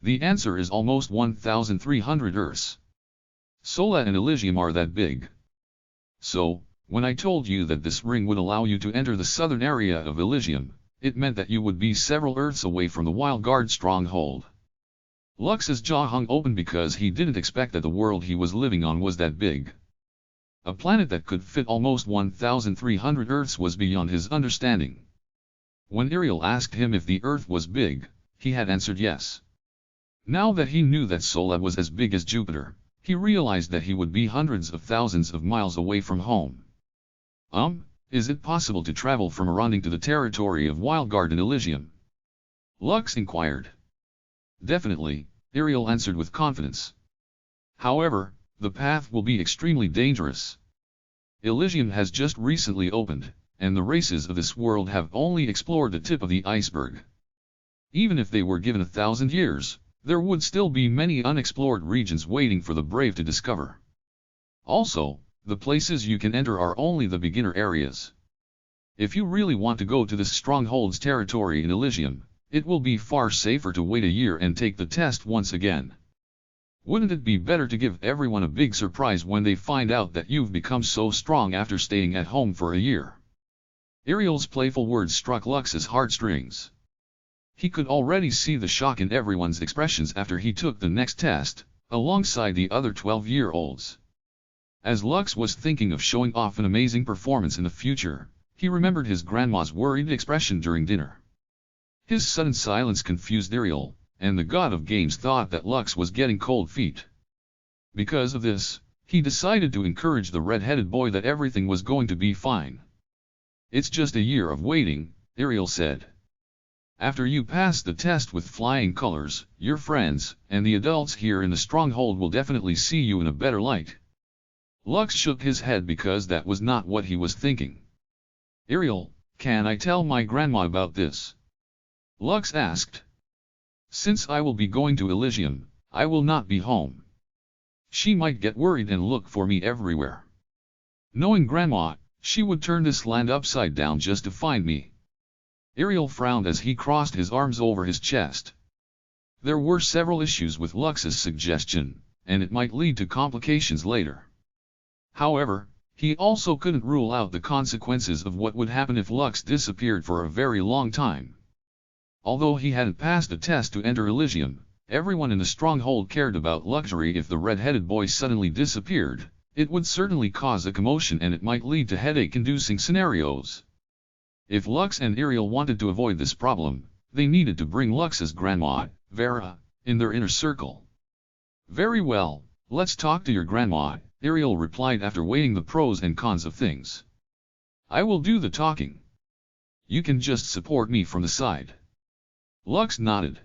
The answer is almost 1,300 Earths. Solar and Elysium are that big. So, when I told you that this ring would allow you to enter the southern area of Elysium, it meant that you would be several Earths away from the Wild Guard stronghold. Lux's jaw hung open because he didn't expect that the world he was living on was that big. A planet that could fit almost 1,300 Earths was beyond his understanding. When Ariel asked him if the Earth was big, he had answered yes. Now that he knew that Solar was as big as Jupiter, he realized that he would be hundreds of thousands of miles away from home. Is it possible to travel from around into the territory of Wildguard in Elysium? Lux inquired. Definitely, Ariel answered with confidence. However, the path will be extremely dangerous. Elysium has just recently opened, and the races of this world have only explored the tip of the iceberg. Even if they were given 1,000 years, there would still be many unexplored regions waiting for the brave to discover. Also, the places you can enter are only the beginner areas. If you really want to go to this stronghold's territory in Elysium, it will be far safer to wait a year and take the test once again. Wouldn't it be better to give everyone a big surprise when they find out that you've become so strong after staying at home for a year? Ariel's playful words struck Lux's heartstrings. He could already see the shock in everyone's expressions after he took the next test, alongside the other 12-year-olds. As Lux was thinking of showing off an amazing performance in the future, he remembered his grandma's worried expression during dinner. His sudden silence confused Ariel, and the god of games thought that Lux was getting cold feet. Because of this, he decided to encourage the red-headed boy that everything was going to be fine. It's just a year of waiting, Ariel said. After you pass the test with flying colors, your friends, and the adults here in the stronghold will definitely see you in a better light. Lux shook his head because that was not what he was thinking. Ariel, can I tell my grandma about this? Lux asked. Since I will be going to Elysium, I will not be home. She might get worried and look for me everywhere. Knowing Grandma, she would turn this land upside down just to find me. Ariel frowned as he crossed his arms over his chest. There were several issues with Lux's suggestion, and it might lead to complications later. However, he also couldn't rule out the consequences of what would happen if Lux disappeared for a very long time. Although he hadn't passed the test to enter Elysium, everyone in the stronghold cared about luxury. If the red-headed boy suddenly disappeared, it would certainly cause a commotion and it might lead to headache-inducing scenarios. If Lux and Ariel wanted to avoid this problem, they needed to bring Lux's grandma, Vera, in their inner circle. Very well, let's talk to your grandma, Ariel replied after weighing the pros and cons of things. I will do the talking. You can just support me from the side. Lux nodded.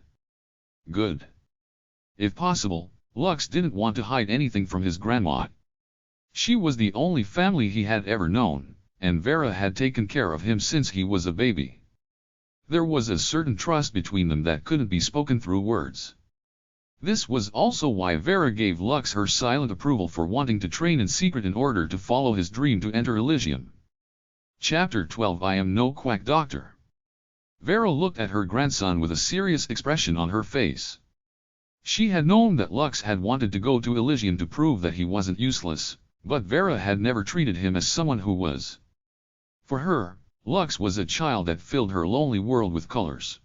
Good. If possible, Lux didn't want to hide anything from his grandma. She was the only family he had ever known, and Vera had taken care of him since he was a baby. There was a certain trust between them that couldn't be spoken through words. This was also why Vera gave Lux her silent approval for wanting to train in secret in order to follow his dream to enter Elysium. Chapter 12 I Am No Quack Doctor. Vera looked at her grandson with a serious expression on her face. She had known that Lux had wanted to go to Elysium to prove that he wasn't useless, but Vera had never treated him as someone who was. For her, Lux was a child that filled her lonely world with colors.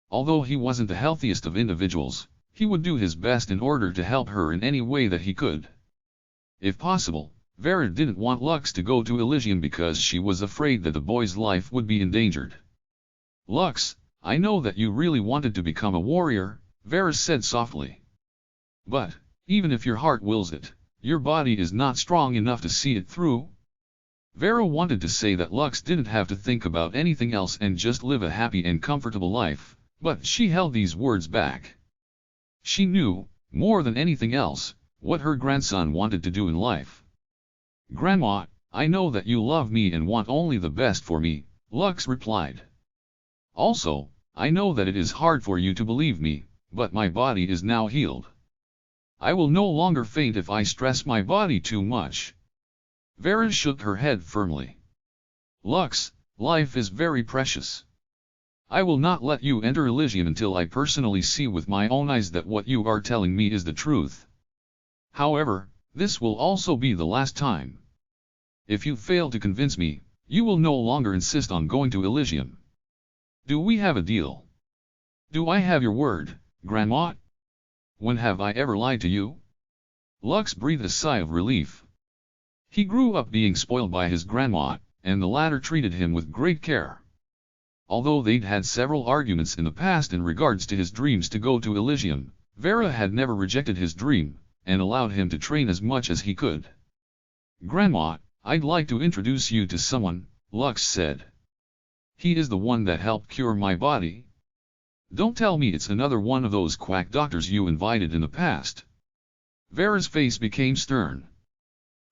Although he wasn't the healthiest of individuals, he would do his best in order to help her in any way that he could. If possible, Vera didn't want Lux to go to Elysium because she was afraid that the boy's life would be endangered. Lux, I know that you really wanted to become a warrior, Vera said softly. But, even if your heart wills it, your body is not strong enough to see it through. Vera wanted to say that Lux didn't have to think about anything else and just live a happy and comfortable life, but she held these words back. She knew, more than anything else, what her grandson wanted to do in life. Grandma, I know that you love me and want only the best for me, Lux replied. Also, I know that it is hard for you to believe me, but my body is now healed. I will no longer faint if I stress my body too much. Vera shook her head firmly. Lux, life is very precious. I will not let you enter Elyon until I personally see with my own eyes that what you are telling me is the truth. However, this will also be the last time. If you fail to convince me, you will no longer insist on going to Elyon. Do we have a deal? Do I have your word, Grandma? When have I ever lied to you? Lux breathed a sigh of relief. He grew up being spoiled by his grandma, and the latter treated him with great care. Although they'd had several arguments in the past in regards to his dreams to go to Elyon, Vera had never rejected his dream, and allowed him to train as much as he could. Grandma, I'd like to introduce you to someone, Lux said. He is the one that helped cure my body. Don't tell me it's another one of those quack doctors you invited in the past. Vera's face became stern.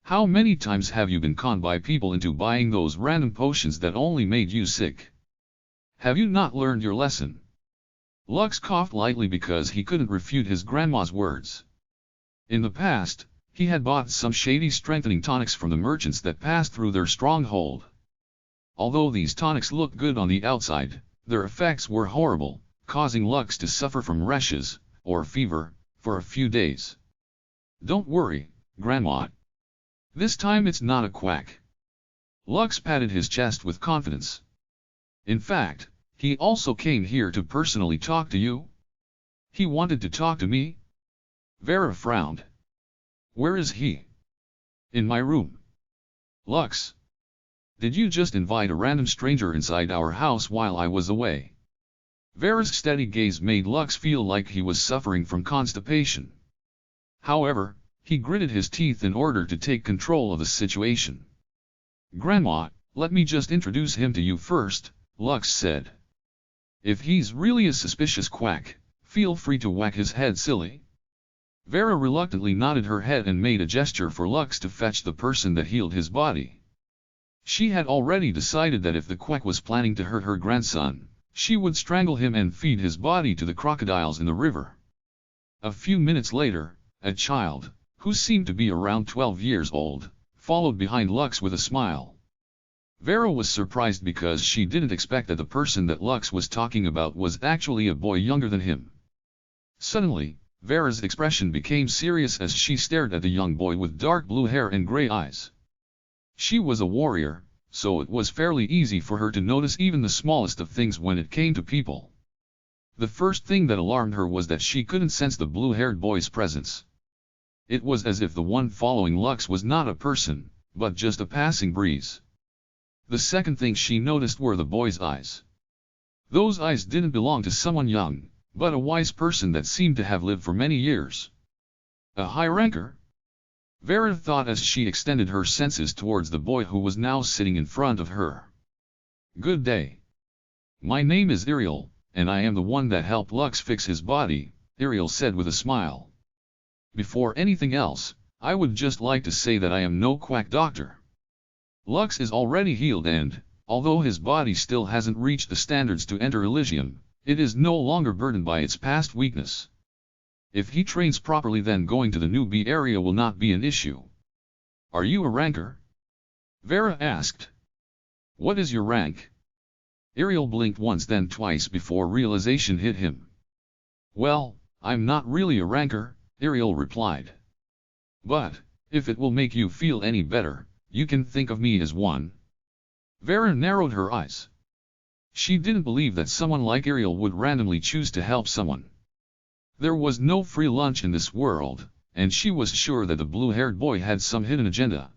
How many times have you been conned by people into buying those random potions that only made you sick? Have you not learned your lesson? Lux coughed lightly because he couldn't refute his grandma's words. In the past, he had bought some shady strengthening tonics from the merchants that passed through their stronghold. Although these tonics looked good on the outside, their effects were horrible, causing Lux to suffer from rashes, or fever, for a few days. Don't worry, Grandma. This time it's not a quack. Lux patted his chest with confidence. In fact, he also came here to personally talk to you. He wanted to talk to me? Vera frowned. Where is he? In my room. Lux. Did you just invite a random stranger inside our house while I was away? Vera's steady gaze made Lux feel like he was suffering from constipation. However, he gritted his teeth in order to take control of the situation. Grandma, let me just introduce him to you first, Lux said. If he's really a suspicious quack, feel free to whack his head silly. Vera reluctantly nodded her head and made a gesture for Lux to fetch the person that healed his body. She had already decided that if the quack was planning to hurt her grandson, she would strangle him and feed his body to the crocodiles in the river. A few minutes later, a child, who seemed to be around 12 years old, followed behind Lux with a smile. Vera was surprised because she didn't expect that the person that Lux was talking about was actually a boy younger than him. Suddenly, Vera's expression became serious as she stared at the young boy with dark blue hair and gray eyes. She was a warrior, so it was fairly easy for her to notice even the smallest of things when it came to people. The first thing that alarmed her was that she couldn't sense the blue-haired boy's presence. It was as if the one following Lux was not a person, but just a passing breeze. The second thing she noticed were the boy's eyes. Those eyes didn't belong to someone young, but a wise person that seemed to have lived for many years. A high ranker? Vera thought as she extended her senses towards the boy who was now sitting in front of her. Good day. My name is Elyon, and I am the one that helped Lux fix his body, Elyon said with a smile. Before anything else, I would just like to say that I am no quack doctor. Lux is already healed and, although his body still hasn't reached the standards to enter Elyon, it is no longer burdened by its past weakness. If he trains properly, then going to the newbie area will not be an issue. Are you a ranker? Vera asked. What is your rank? Elyon blinked once then twice before realization hit him. Well, I'm not really a ranker, Elyon replied. But, if it will make you feel any better, you can think of me as one. Vera narrowed her eyes. She didn't believe that someone like Elyon would randomly choose to help someone. There was no free lunch in this world, and she was sure that the blue-haired boy had some hidden agenda.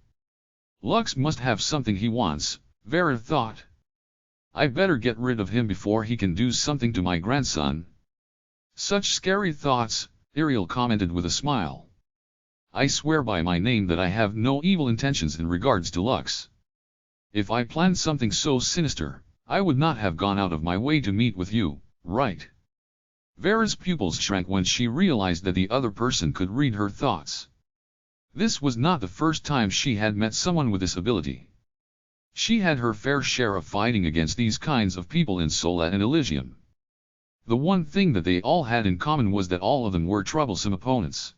Lux must have something he wants, Vera thought. I better get rid of him before he can do something to my grandson. Such scary thoughts, Elyon commented with a smile. I swear by my name that I have no evil intentions in regards to Lux. If I planned something so sinister, I would not have gone out of my way to meet with you, right? Vera's pupils shrank when she realized that the other person could read her thoughts. This was not the first time she had met someone with this ability. She had her fair share of fighting against these kinds of people in Sola and Elyon. The one thing that they all had in common was that all of them were troublesome opponents.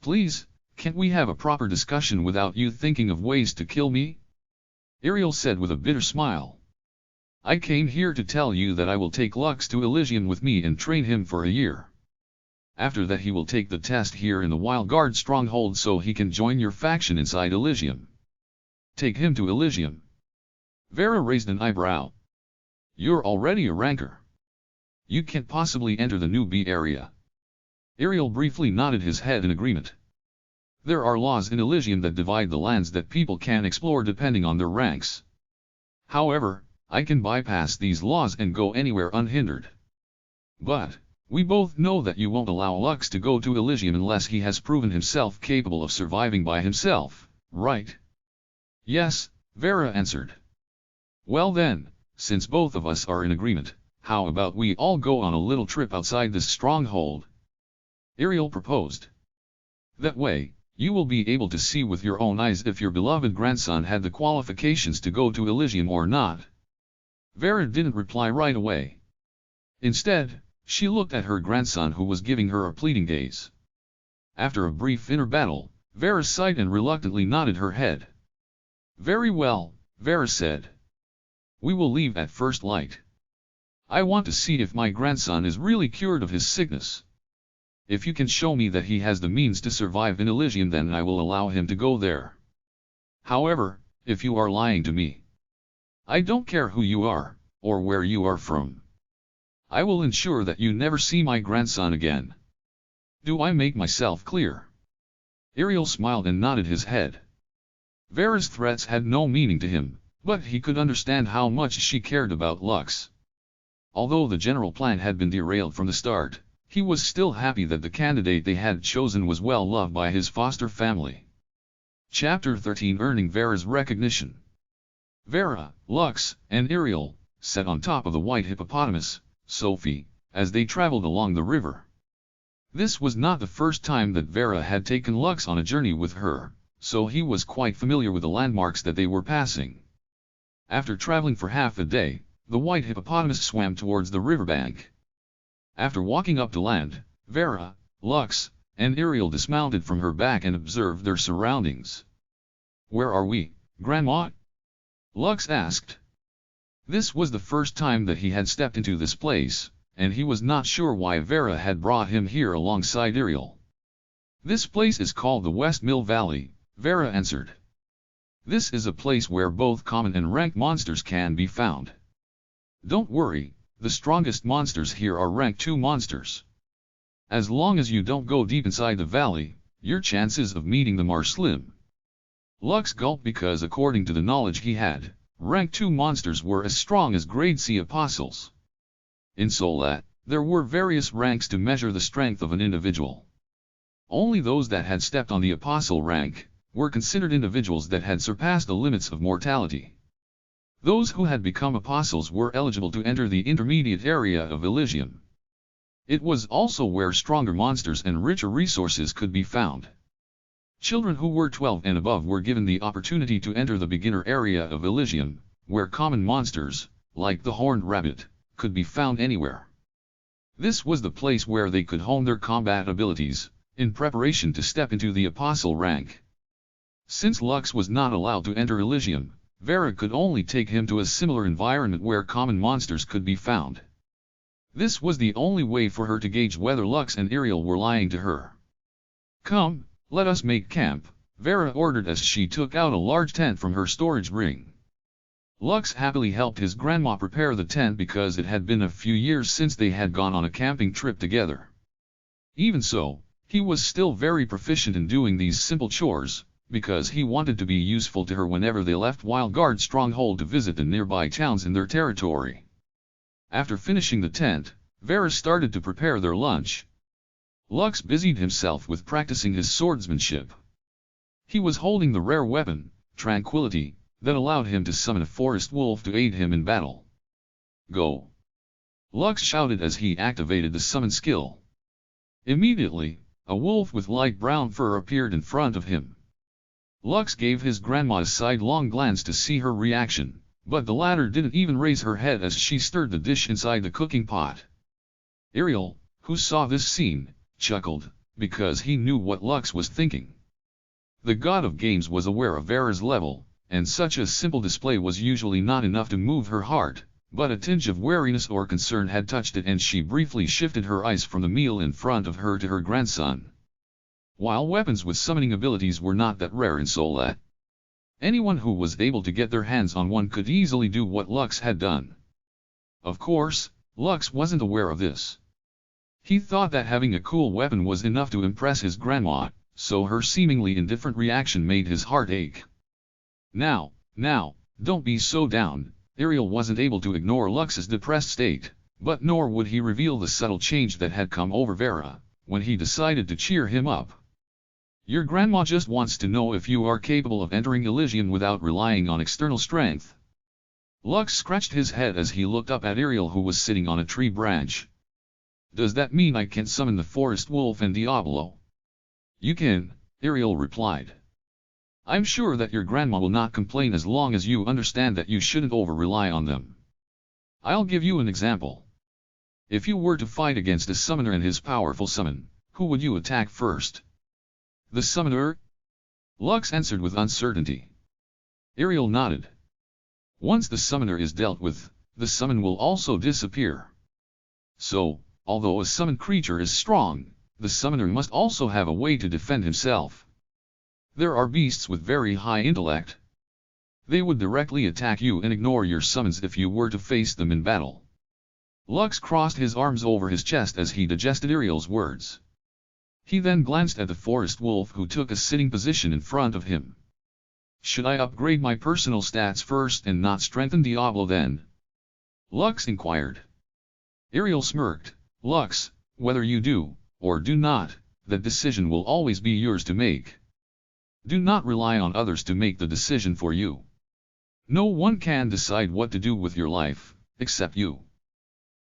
"Please, can't we have a proper discussion without you thinking of ways to kill me?" Ariel said with a bitter smile. "I came here to tell you that I will take Lux to Elysium with me and train him for a year. After that he will take the test here in the Wild Guard stronghold so he can join your faction inside Elysium." "Take him to Elysium?" Vera raised an eyebrow. "You're already a ranker. You can't possibly enter the newbie area." Ariel briefly nodded his head in agreement. "There are laws in Elysium that divide the lands that people can explore depending on their ranks. However, I can bypass these laws and go anywhere unhindered. But, we both know that you won't allow Lux to go to Elysium unless he has proven himself capable of surviving by himself, right?" "Yes," Vera answered. "Well then, since both of us are in agreement, how about we all go on a little trip outside this stronghold?" Ariel proposed. "That way, you will be able to see with your own eyes if your beloved grandson had the qualifications to go to Elysium or not." Vera didn't reply right away. Instead, she looked at her grandson who was giving her a pleading gaze. After a brief inner battle, Vera sighed and reluctantly nodded her head. "Very well," Vera said. "We will leave at first light. I want to see if my grandson is really cured of his sickness. If you can show me that he has the means to survive in Elysium, then I will allow him to go there. However, if you are lying to me, I don't care who you are, or where you are from, I will ensure that you never see my grandson again. Do I make myself clear?" Ariel smiled and nodded his head. Vera's threats had no meaning to him, but he could understand how much she cared about Lux. Although the general plan had been derailed from the start, he was still happy that the candidate they had chosen was well loved by his foster family. Chapter 13, Earning Vera's Recognition. Vera, Lux, and Ariel sat on top of the white hippopotamus, Sophie, as they traveled along the river. This was not the first time that Vera had taken Lux on a journey with her, so he was quite familiar with the landmarks that they were passing. After traveling for half a day, the white hippopotamus swam towards the riverbank. After walking up to land, Vera, Lux, and Ariel dismounted from her back and observed their surroundings. "Where are we, Grandma?" Lux asked. This was the first time that he had stepped into this place, and he was not sure why Vera had brought him here alongside Ariel. "This place is called the West Mill Valley," Vera answered. "This is a place where both common and ranked monsters can be found. Don't worry, the strongest monsters here are rank 2 monsters. As long as you don't go deep inside the valley, your chances of meeting them are slim." Lux gulped because according to the knowledge he had, rank 2 monsters were as strong as grade C apostles. In Solat, there were various ranks to measure the strength of an individual. Only those that had stepped on the apostle rank were considered individuals that had surpassed the limits of mortality. Those who had become apostles were eligible to enter the intermediate area of Elysium. It was also where stronger monsters and richer resources could be found. Children who were 12 and above were given the opportunity to enter the beginner area of Elysium, where common monsters, like the horned rabbit, could be found anywhere. This was the place where they could hone their combat abilities, in preparation to step into the apostle rank. Since Lux was not allowed to enter Elysium, Vera could only take him to a similar environment where common monsters could be found. This was the only way for her to gauge whether Lux and Ariel were lying to her. "Come, let us make camp," Vera ordered as she took out a large tent from her storage ring. Lux happily helped his grandma prepare the tent because it had been a few years since they had gone on a camping trip together. Even so, he was still very proficient in doing these simple chores, because he wanted to be useful to her whenever they left Wild Guard Stronghold to visit the nearby towns in their territory. After finishing the tent, Vera started to prepare their lunch. Lux busied himself with practicing his swordsmanship. He was holding the rare weapon, Tranquility, that allowed him to summon a forest wolf to aid him in battle. "Go!" Lux shouted as he activated the summon skill. Immediately, a wolf with light brown fur appeared in front of him. Lux gave his grandma a sidelong glance to see her reaction, but the latter didn't even raise her head as she stirred the dish inside the cooking pot. Ariel, who saw this scene, chuckled, because he knew what Lux was thinking. The god of games was aware of Vera's level, and such a simple display was usually not enough to move her heart, but a tinge of wariness or concern had touched it, and she briefly shifted her eyes from the meal in front of her to her grandson. While weapons with summoning abilities were not that rare in Solat, anyone who was able to get their hands on one could easily do what Lux had done. Of course, Lux wasn't aware of this. He thought that having a cool weapon was enough to impress his grandma, so her seemingly indifferent reaction made his heart ache. Now, don't be so down. Ariel wasn't able to ignore Lux's depressed state, but nor would he reveal the subtle change that had come over Vera, when he decided to cheer him up. Your grandma just wants to know if you are capable of entering Elyon without relying on external strength. Lux scratched his head as he looked up at Ariel, who was sitting on a tree branch. Does that mean I can summon the forest wolf and Diablo? You can, Ariel replied. I'm sure that your grandma will not complain as long as you understand that you shouldn't over-rely on them. I'll give you an example. If you were to fight against a summoner and his powerful summon, who would you attack first? The summoner? Lux answered with uncertainty. Ariel nodded. Once the summoner is dealt with, the summon will also disappear. So, although a summoned creature is strong, the summoner must also have a way to defend himself. There are beasts with very high intellect. They would directly attack you and ignore your summons if you were to face them in battle. Lux crossed his arms over his chest as he digested Ariel's words. He then glanced at the forest wolf, who took a sitting position in front of him. Should I upgrade my personal stats first and not strengthen Diablo then? Lux inquired. Ariel smirked. Lux, whether you do, or do not, that decision will always be yours to make. Do not rely on others to make the decision for you. No one can decide what to do with your life, except you.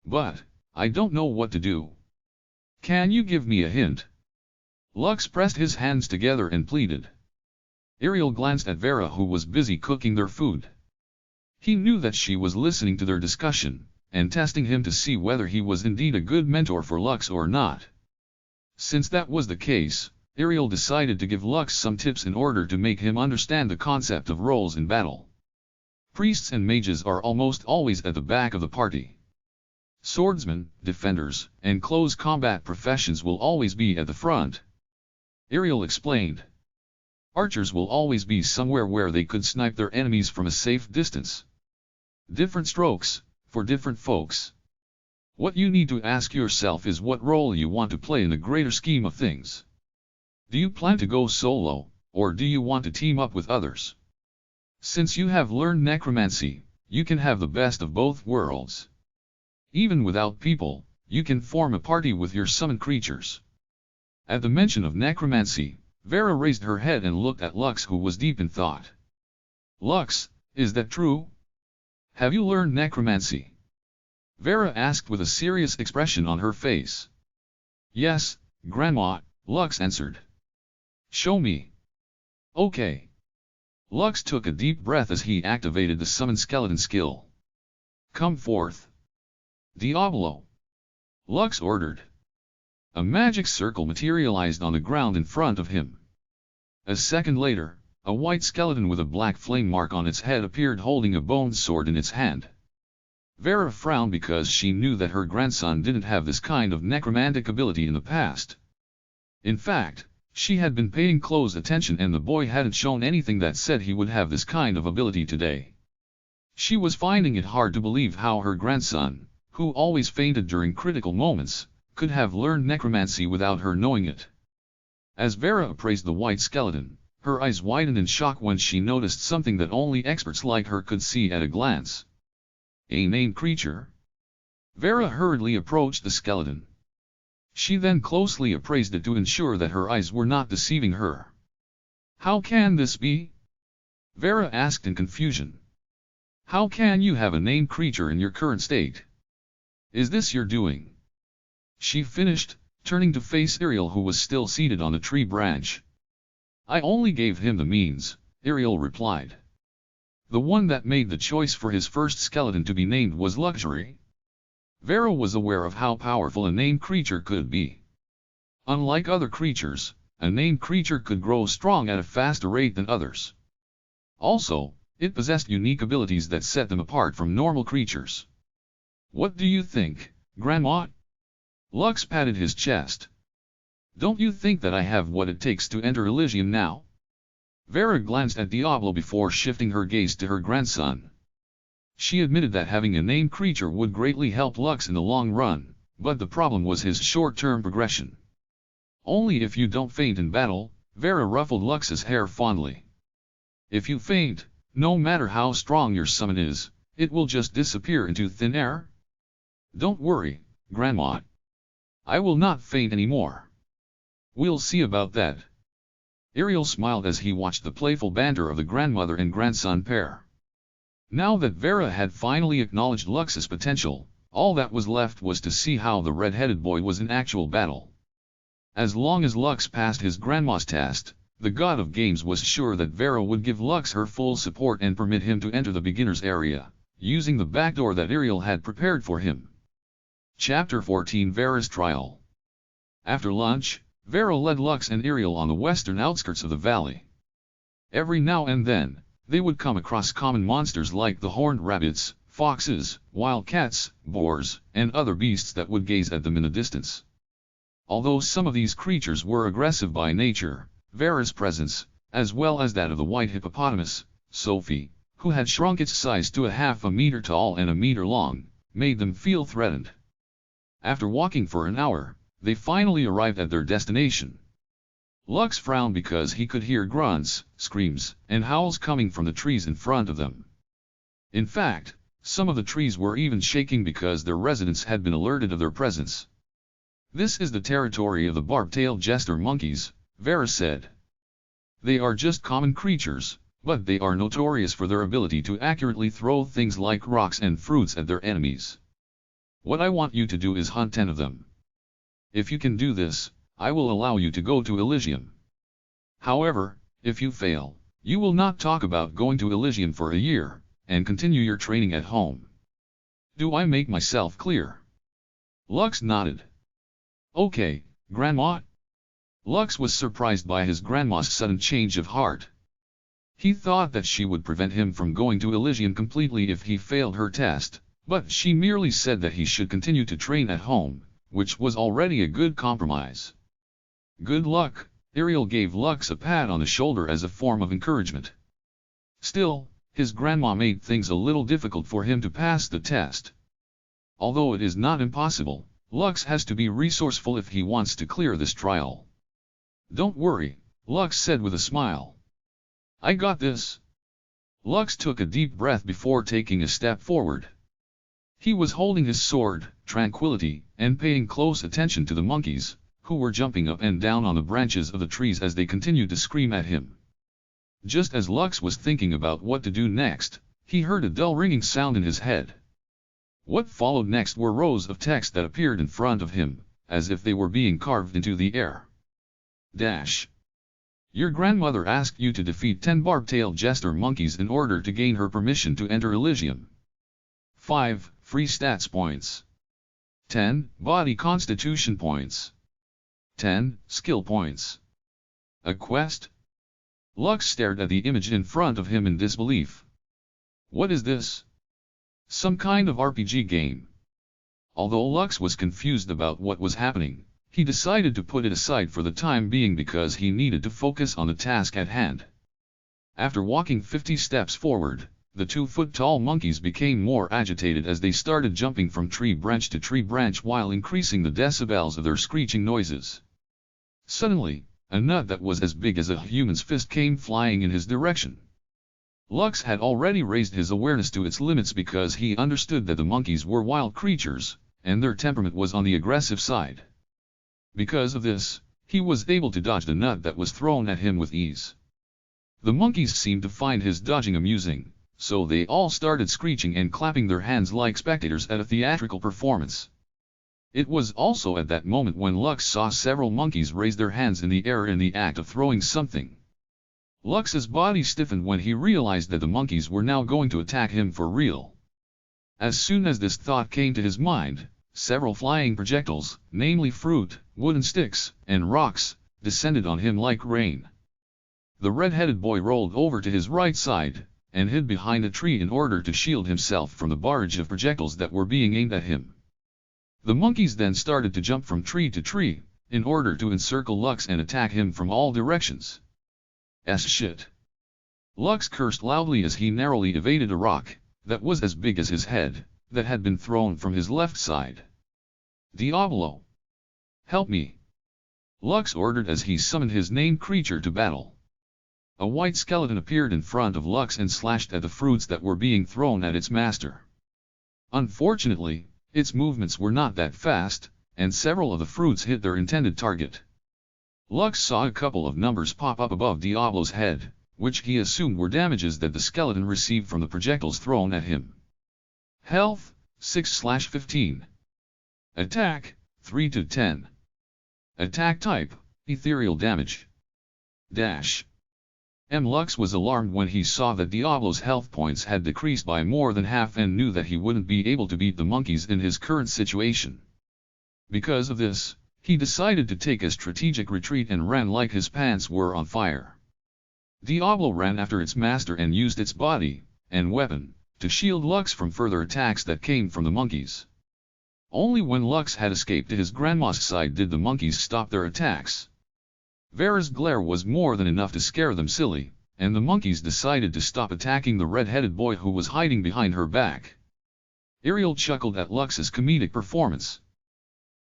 But, I don't know what to do. Can you give me a hint? Lux pressed his hands together and pleaded. Ariel glanced at Vera, who was busy cooking their food. He knew that she was listening to their discussion, and testing him to see whether he was indeed a good mentor for Lux or not. Since that was the case, Ariel decided to give Lux some tips in order to make him understand the concept of roles in battle. Priests and mages are almost always at the back of the party. Swordsmen, defenders, and close combat professions will always be at the front. Ariel explained. Archers will always be somewhere where they could snipe their enemies from a safe distance. Different strokes, for different folks. What you need to ask yourself is what role you want to play in the greater scheme of things. Do you plan to go solo, or do you want to team up with others? Since you have learned necromancy, you can have the best of both worlds. Even without people, you can form a party with your summoned creatures. At the mention of necromancy, Vera raised her head and looked at Lux, who was deep in thought. Lux, is that true? Have you learned necromancy? Vera asked with a serious expression on her face. Yes, Grandma, Lux answered. Show me. Okay. Lux took a deep breath as he activated the summon skeleton skill. Come forth. Diablo. Lux ordered. A magic circle materialized on the ground in front of him. A second later, a white skeleton with a black flame mark on its head appeared, holding a bone sword in its hand. Vera frowned because she knew that her grandson didn't have this kind of necromantic ability in the past. In fact, she had been paying close attention, and the boy hadn't shown anything that said he would have this kind of ability today. She was finding it hard to believe how her grandson, who always fainted during critical moments, could have learned necromancy without her knowing it. As Vera appraised the white skeleton, her eyes widened in shock when she noticed something that only experts like her could see at a glance. A named creature? Vera hurriedly approached the skeleton. She then closely appraised it to ensure that her eyes were not deceiving her. How can this be? Vera asked in confusion. How can you have a named creature in your current state? Is this your doing? She finished, turning to face Ariel, who was still seated on a tree branch. I only gave him the means, Ariel replied. The one that made the choice for his first skeleton to be named was luxury. Vera was aware of how powerful a named creature could be. Unlike other creatures, a named creature could grow strong at a faster rate than others. Also, it possessed unique abilities that set them apart from normal creatures. What do you think, Grandma? Lux patted his chest. Don't you think that I have what it takes to enter Elyon now? Vera glanced at Diablo before shifting her gaze to her grandson. She admitted that having a named creature would greatly help Lux in the long run, but the problem was his short-term progression. Only if you don't faint in battle, Vera ruffled Lux's hair fondly. If you faint, no matter how strong your summon is, it will just disappear into thin air. Don't worry, Grandma. I will not faint anymore. We'll see about that. Ariel smiled as he watched the playful banter of the grandmother and grandson pair. Now that Vera had finally acknowledged Lux's potential, all that was left was to see how the red-headed boy was in actual battle. As long as Lux passed his grandma's test, the god of games was sure that Vera would give Lux her full support and permit him to enter the beginner's area, using the backdoor that Ariel had prepared for him. Chapter 14 Vera's Trial. After lunch, Vera led Lux and Ariel on the western outskirts of the valley. Every now and then, they would come across common monsters like the horned rabbits, foxes, wildcats, boars, and other beasts that would gaze at them in the distance. Although some of these creatures were aggressive by nature, Vera's presence, as well as that of the white hippopotamus, Sophie, who had shrunk its size to 1/2 meter tall and 1 meter long, made them feel threatened. After walking for an hour, they finally arrived at their destination. Lux frowned because he could hear grunts, screams, and howls coming from the trees in front of them. In fact, some of the trees were even shaking because their residents had been alerted of their presence. This is the territory of the barb-tailed jester monkeys, Vera said. They are just common creatures, but they are notorious for their ability to accurately throw things like rocks and fruits at their enemies. What I want you to do is hunt 10 of them. If you can do this, I will allow you to go to Elyon. However, if you fail, you will not talk about going to Elyon for a year, and continue your training at home. Do I make myself clear? Lux nodded. Okay, Grandma. Lux was surprised by his grandma's sudden change of heart. He thought that she would prevent him from going to Elyon completely if he failed her test, but she merely said that he should continue to train at home, which was already a good compromise. Good luck, Ariel gave Lux a pat on the shoulder as a form of encouragement. Still, his grandma made things a little difficult for him to pass the test. Although it is not impossible, Lux has to be resourceful if he wants to clear this trial. Don't worry, Lux said with a smile. I got this. Lux took a deep breath before taking a step forward. He was holding his sword, Tranquility, and paying close attention to the monkeys, who were jumping up and down on the branches of the trees as they continued to scream at him. Just as Lux was thinking about what to do next, he heard a dull ringing sound in his head. What followed next were rows of text that appeared in front of him, as if they were being carved into the air. Dash. Your grandmother asked you to defeat 10 barb-tailed jester monkeys in order to gain her permission to enter Elyon. 5 free stats points. 10 body constitution points. 10 skill points. A quest? Lux stared at the image in front of him in disbelief. What is this? Some kind of RPG game. Although Lux was confused about what was happening, he decided to put it aside for the time being because he needed to focus on the task at hand. After walking 50 steps forward, the 2-foot-tall monkeys became more agitated as they started jumping from tree branch to tree branch while increasing the decibels of their screeching noises. Suddenly, a nut that was as big as a human's fist came flying in his direction. Lux had already raised his awareness to its limits because he understood that the monkeys were wild creatures, and their temperament was on the aggressive side. Because of this, he was able to dodge the nut that was thrown at him with ease. The monkeys seemed to find his dodging amusing, so they all started screeching and clapping their hands like spectators at a theatrical performance. It was also at that moment when Lux saw several monkeys raise their hands in the air in the act of throwing something. Lux's body stiffened when he realized that the monkeys were now going to attack him for real. As soon as this thought came to his mind, several flying projectiles, namely fruit, wooden sticks, and rocks, descended on him like rain. The red-headed boy rolled over to his right side, and hid behind a tree in order to shield himself from the barrage of projectiles that were being aimed at him. The monkeys then started to jump from tree to tree, in order to encircle Lux and attack him from all directions. Shit! Lux cursed loudly as he narrowly evaded a rock, that was as big as his head, that had been thrown from his left side. Diablo! Help me! Lux ordered as he summoned his named creature to battle. A white skeleton appeared in front of Lux and slashed at the fruits that were being thrown at its master. Unfortunately, its movements were not that fast, and several of the fruits hit their intended target. Lux saw a couple of numbers pop up above Diablo's head, which he assumed were damages that the skeleton received from the projectiles thrown at him. Health, 6/15. Attack, 3/10. Attack type, ethereal damage. Lux was alarmed when he saw that Diablo's health points had decreased by more than half and knew that he wouldn't be able to beat the monkeys in his current situation. Because of this, he decided to take a strategic retreat and ran like his pants were on fire. Diablo ran after its master and used its body, and weapon, to shield Lux from further attacks that came from the monkeys. Only when Lux had escaped to his grandma's side did the monkeys stop their attacks. Vera's glare was more than enough to scare them silly, and the monkeys decided to stop attacking the red-headed boy who was hiding behind her back. Ariel chuckled at Lux's comedic performance.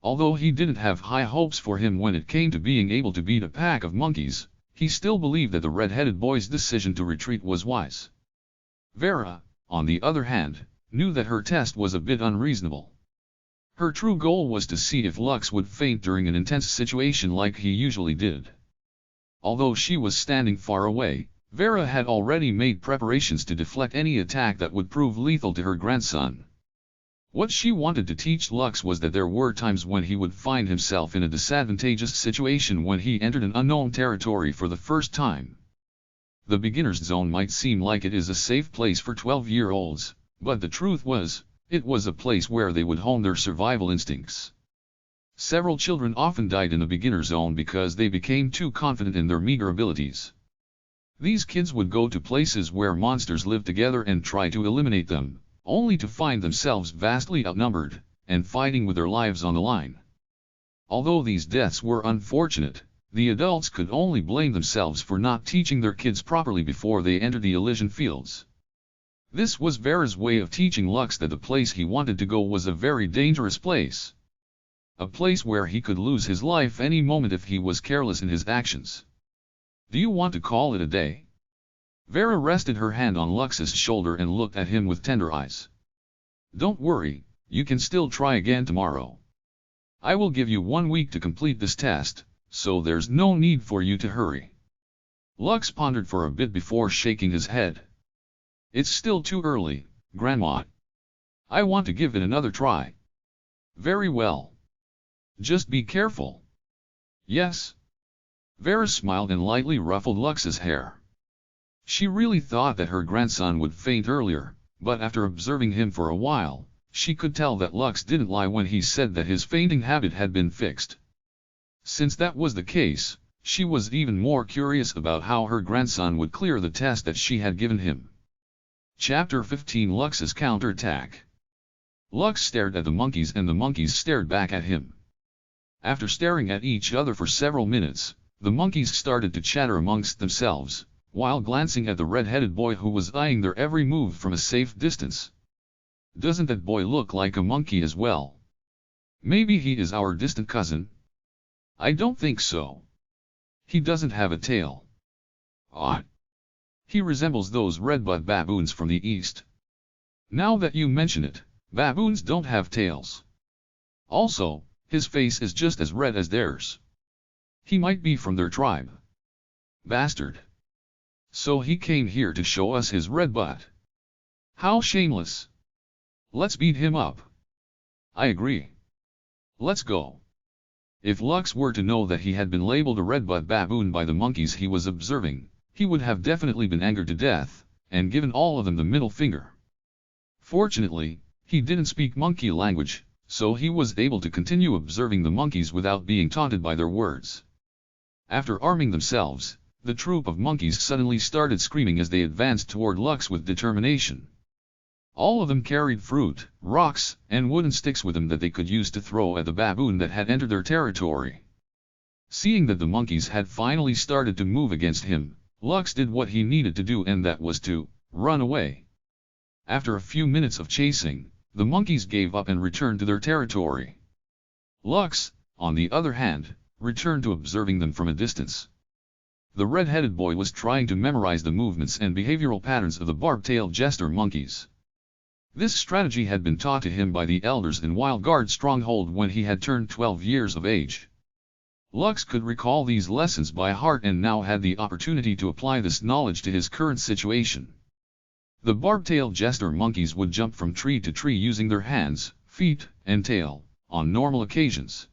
Although he didn't have high hopes for him when it came to being able to beat a pack of monkeys, he still believed that the red-headed boy's decision to retreat was wise. Vera, on the other hand, knew that her test was a bit unreasonable. Her true goal was to see if Lux would faint during an intense situation like he usually did. Although she was standing far away, Vera had already made preparations to deflect any attack that would prove lethal to her grandson. What she wanted to teach Lux was that there were times when he would find himself in a disadvantageous situation when he entered an unknown territory for the first time. The beginner's zone might seem like it is a safe place for 12-year-olds, but the truth was, it was a place where they would hone their survival instincts. Several children often died in the beginner zone because they became too confident in their meager abilities. These kids would go to places where monsters lived together and try to eliminate them, only to find themselves vastly outnumbered, and fighting with their lives on the line. Although these deaths were unfortunate, the adults could only blame themselves for not teaching their kids properly before they entered the Elysian fields. This was Vera's way of teaching Lux that the place he wanted to go was a very dangerous place. A place where he could lose his life any moment if he was careless in his actions. Do you want to call it a day? Vera rested her hand on Lux's shoulder and looked at him with tender eyes. Don't worry, you can still try again tomorrow. I will give you 1 week to complete this test, so there's no need for you to hurry. Lux pondered for a bit before shaking his head. It's still too early, Grandma. I want to give it another try. Very well. Just be careful. Yes. Vera smiled and lightly ruffled Lux's hair. She really thought that her grandson would faint earlier, but after observing him for a while, she could tell that Lux didn't lie when he said that his fainting habit had been fixed. Since that was the case, she was even more curious about how her grandson would clear the test that she had given him. Chapter 15 Lux's Counterattack. Lux stared at the monkeys and the monkeys stared back at him. After staring at each other for several minutes, the monkeys started to chatter amongst themselves, while glancing at the red-headed boy who was eyeing their every move from a safe distance. Doesn't that boy look like a monkey as well? Maybe he is our distant cousin? I don't think so. He doesn't have a tail. Ah. He resembles those red-butt baboons from the east. Now that you mention it, baboons don't have tails. Also, his face is just as red as theirs. He might be from their tribe. Bastard. So he came here to show us his red butt. How shameless. Let's beat him up. I agree. Let's go. If Lux were to know that he had been labeled a red-butt baboon by the monkeys he was observing, he would have definitely been angered to death, and given all of them the middle finger. Fortunately, He didn't speak monkey language, so he was able to continue observing the monkeys without being taunted by their words. After arming themselves, the troop of monkeys suddenly started screaming as they advanced toward Lux with determination. All of them carried fruit, rocks, and wooden sticks with them that they could use to throw at the baboon that had entered their territory. Seeing that the monkeys had finally started to move against him, Lux did what he needed to do, and that was to run away. After a few minutes of chasing, the monkeys gave up and returned to their territory. Lux, on the other hand, returned to observing them from a distance. The red-headed boy was trying to memorize the movements and behavioral patterns of the barb-tailed jester monkeys. This strategy had been taught to him by the elders in Wildguard Stronghold when he had turned 12 years of age. Lux could recall these lessons by heart and now had the opportunity to apply this knowledge to his current situation. The barb-tailed jester monkeys would jump from tree to tree using their hands, feet, and tail, on normal occasions.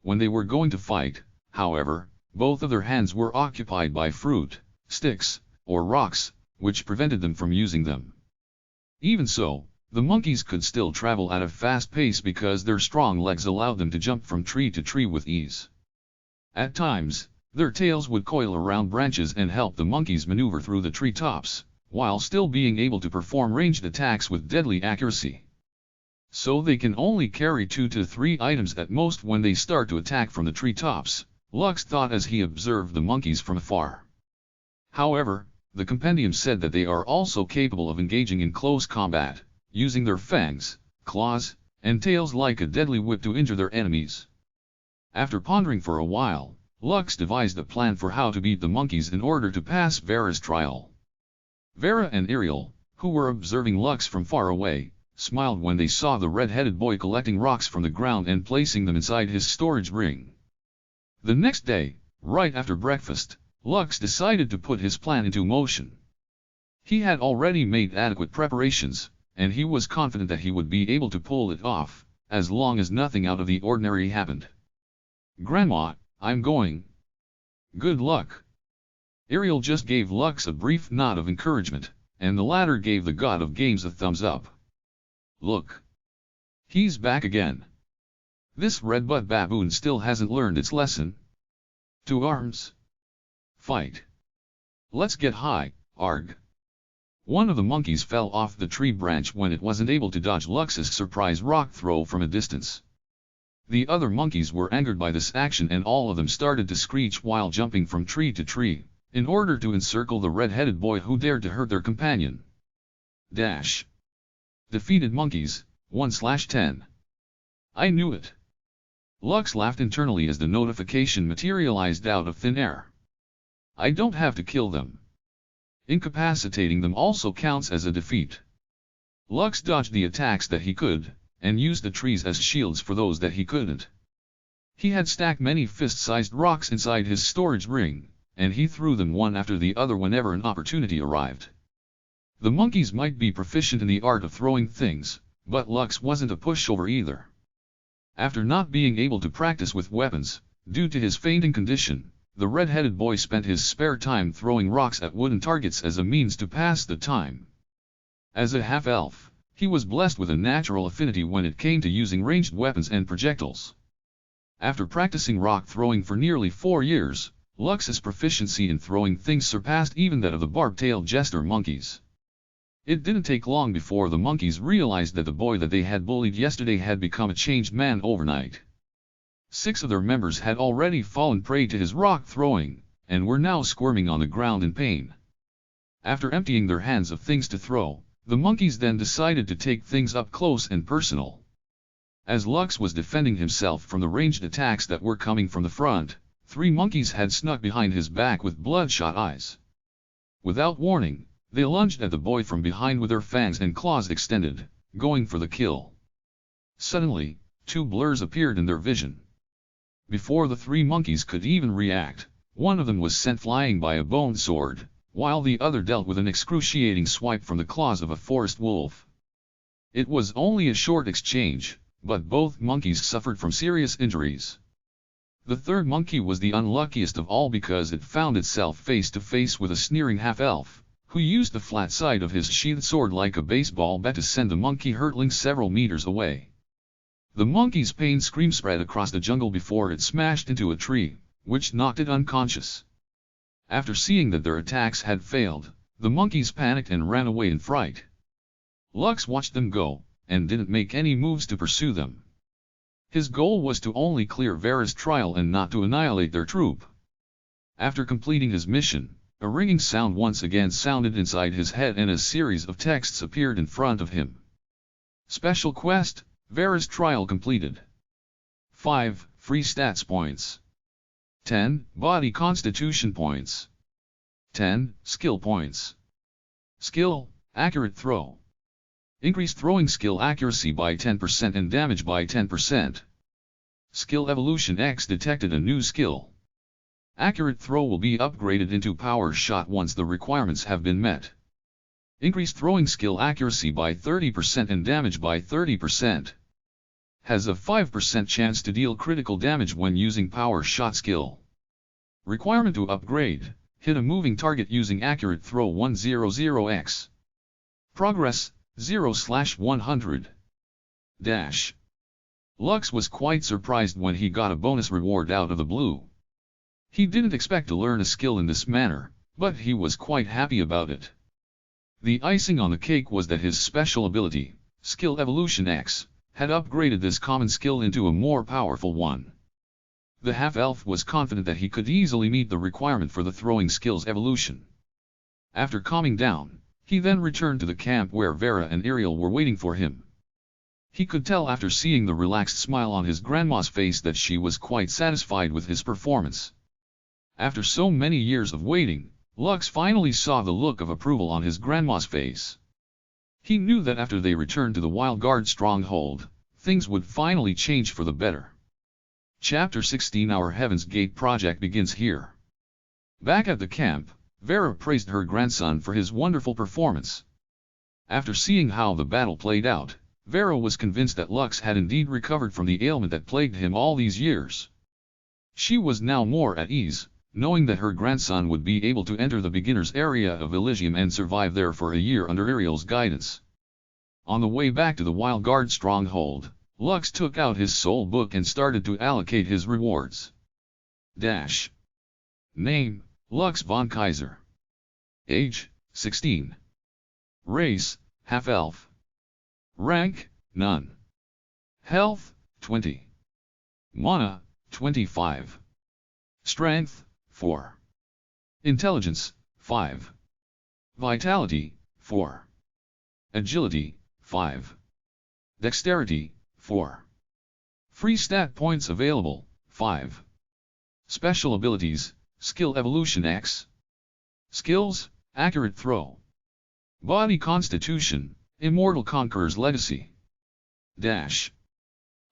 When they were going to fight, however, both of their hands were occupied by fruit, sticks, or rocks, which prevented them from using them. Even so, the monkeys could still travel at a fast pace because their strong legs allowed them to jump from tree to tree with ease. At times, their tails would coil around branches and help the monkeys maneuver through the tree tops, while still being able to perform ranged attacks with deadly accuracy. So they can only carry 2 to 3 items at most when they start to attack from the tree tops, Lux thought as he observed the monkeys from afar. However, the compendium said that they are also capable of engaging in close combat, using their fangs, claws, and tails like a deadly whip to injure their enemies. After pondering for a while, Lux devised a plan for how to beat the monkeys in order to pass Vera's trial. Vera and Ariel, who were observing Lux from far away, smiled when they saw the red-headed boy collecting rocks from the ground and placing them inside his storage ring. The next day, right after breakfast, Lux decided to put his plan into motion. He had already made adequate preparations, and he was confident that he would be able to pull it off, as long as nothing out of the ordinary happened. "Grandma, I'm going." "Good luck." Ariel just gave Lux a brief nod of encouragement, and the latter gave the god of games a thumbs up. "Look. He's back again. This red-butt baboon still hasn't learned its lesson. To arms. Fight. Let's get high, arg." One of the monkeys fell off the tree branch when it wasn't able to dodge Lux's surprise rock throw from a distance. The other monkeys were angered by this action and all of them started to screech while jumping from tree to tree, in order to encircle the red-headed boy who dared to hurt their companion. Dash. Defeated monkeys, 1/10. I knew it. Lux laughed internally as the notification materialized out of thin air. I don't have to kill them. Incapacitating them also counts as a defeat. Lux dodged the attacks that he could, and used the trees as shields for those that he couldn't. He had stacked many fist-sized rocks inside his storage ring, and he threw them one after the other whenever an opportunity arrived. The monkeys might be proficient in the art of throwing things, but Lux wasn't a pushover either. After not being able to practice with weapons, due to his fainting condition, the red-headed boy spent his spare time throwing rocks at wooden targets as a means to pass the time. As a half-elf, he was blessed with a natural affinity when it came to using ranged weapons and projectiles. After practicing rock throwing for nearly 4 years, Lux's proficiency in throwing things surpassed even that of the barb-tailed jester monkeys. It didn't take long before the monkeys realized that the boy that they had bullied yesterday had become a changed man overnight. 6 of their members had already fallen prey to his rock throwing, and were now squirming on the ground in pain. After emptying their hands of things to throw, the monkeys then decided to take things up close and personal. As Lux was defending himself from the ranged attacks that were coming from the front, 3 monkeys had snuck behind his back with bloodshot eyes. Without warning, they lunged at the boy from behind with their fangs and claws extended, going for the kill. Suddenly, 2 blurs appeared in their vision. Before the 3 monkeys could even react, one of them was sent flying by a bone sword, while the other dealt with an excruciating swipe from the claws of a forest wolf. It was only a short exchange, but both monkeys suffered from serious injuries. The third monkey was the unluckiest of all because it found itself face to face with a sneering half-elf, who used the flat side of his sheathed sword like a baseball bat to send the monkey hurtling several meters away. The monkey's pain scream spread across the jungle before it smashed into a tree, which knocked it unconscious. After seeing that their attacks had failed, the monkeys panicked and ran away in fright. Lux watched them go, and didn't make any moves to pursue them. His goal was to only clear Vera's trial and not to annihilate their troop. After completing his mission, a ringing sound once again sounded inside his head and a series of texts appeared in front of him. Special quest, Vera's trial completed. 5 free stats points. 10 body constitution points. 10 skill points. Skill, accurate throw. Increased throwing skill accuracy by 10% and damage by 10%. Skill evolution X detected a new skill. Accurate throw will be upgraded into power shot once the requirements have been met. Increased throwing skill accuracy by 30% and damage by 30%. Has a 5% chance to deal critical damage when using power shot skill. Requirement to upgrade, hit a moving target using accurate throw 100x. Progress, 0/100. Dash. Lux was quite surprised when he got a bonus reward out of the blue. He didn't expect to learn a skill in this manner, but he was quite happy about it. The icing on the cake was that his special ability, Skill Evolution X, had upgraded this common skill into a more powerful one. The half-elf was confident that he could easily meet the requirement for the throwing skill's evolution. After calming down, he then returned to the camp where Vera and Ariel were waiting for him. He could tell after seeing the relaxed smile on his grandma's face that she was quite satisfied with his performance. After so many years of waiting, Lux finally saw the look of approval on his grandma's face. He knew that after they returned to the Wild Guard stronghold, things would finally change for the better. Chapter 16 Our Heaven's Gate project begins here. Back at the camp, Vera praised her grandson for his wonderful performance. After seeing how the battle played out, Vera was convinced that Lux had indeed recovered from the ailment that plagued him all these years. She was now more at ease, knowing that her grandson would be able to enter the beginner's area of Elysium and survive there for a year under Ariel's guidance. On the way back to the Wild Guard stronghold, Lux took out his soul book and started to allocate his rewards. Dash. Name, Lux von Kaiser. Age, 16. Race, half-elf. Rank, none. Health, 20. Mana, 25. Strength, 4. Intelligence, 5. Vitality, 4. Agility, 5. Dexterity, 4. Free stat points available, 5. Special abilities, Skill Evolution X. Skills, Accurate Throw. Body Constitution, Immortal Conqueror's Legacy. Dash.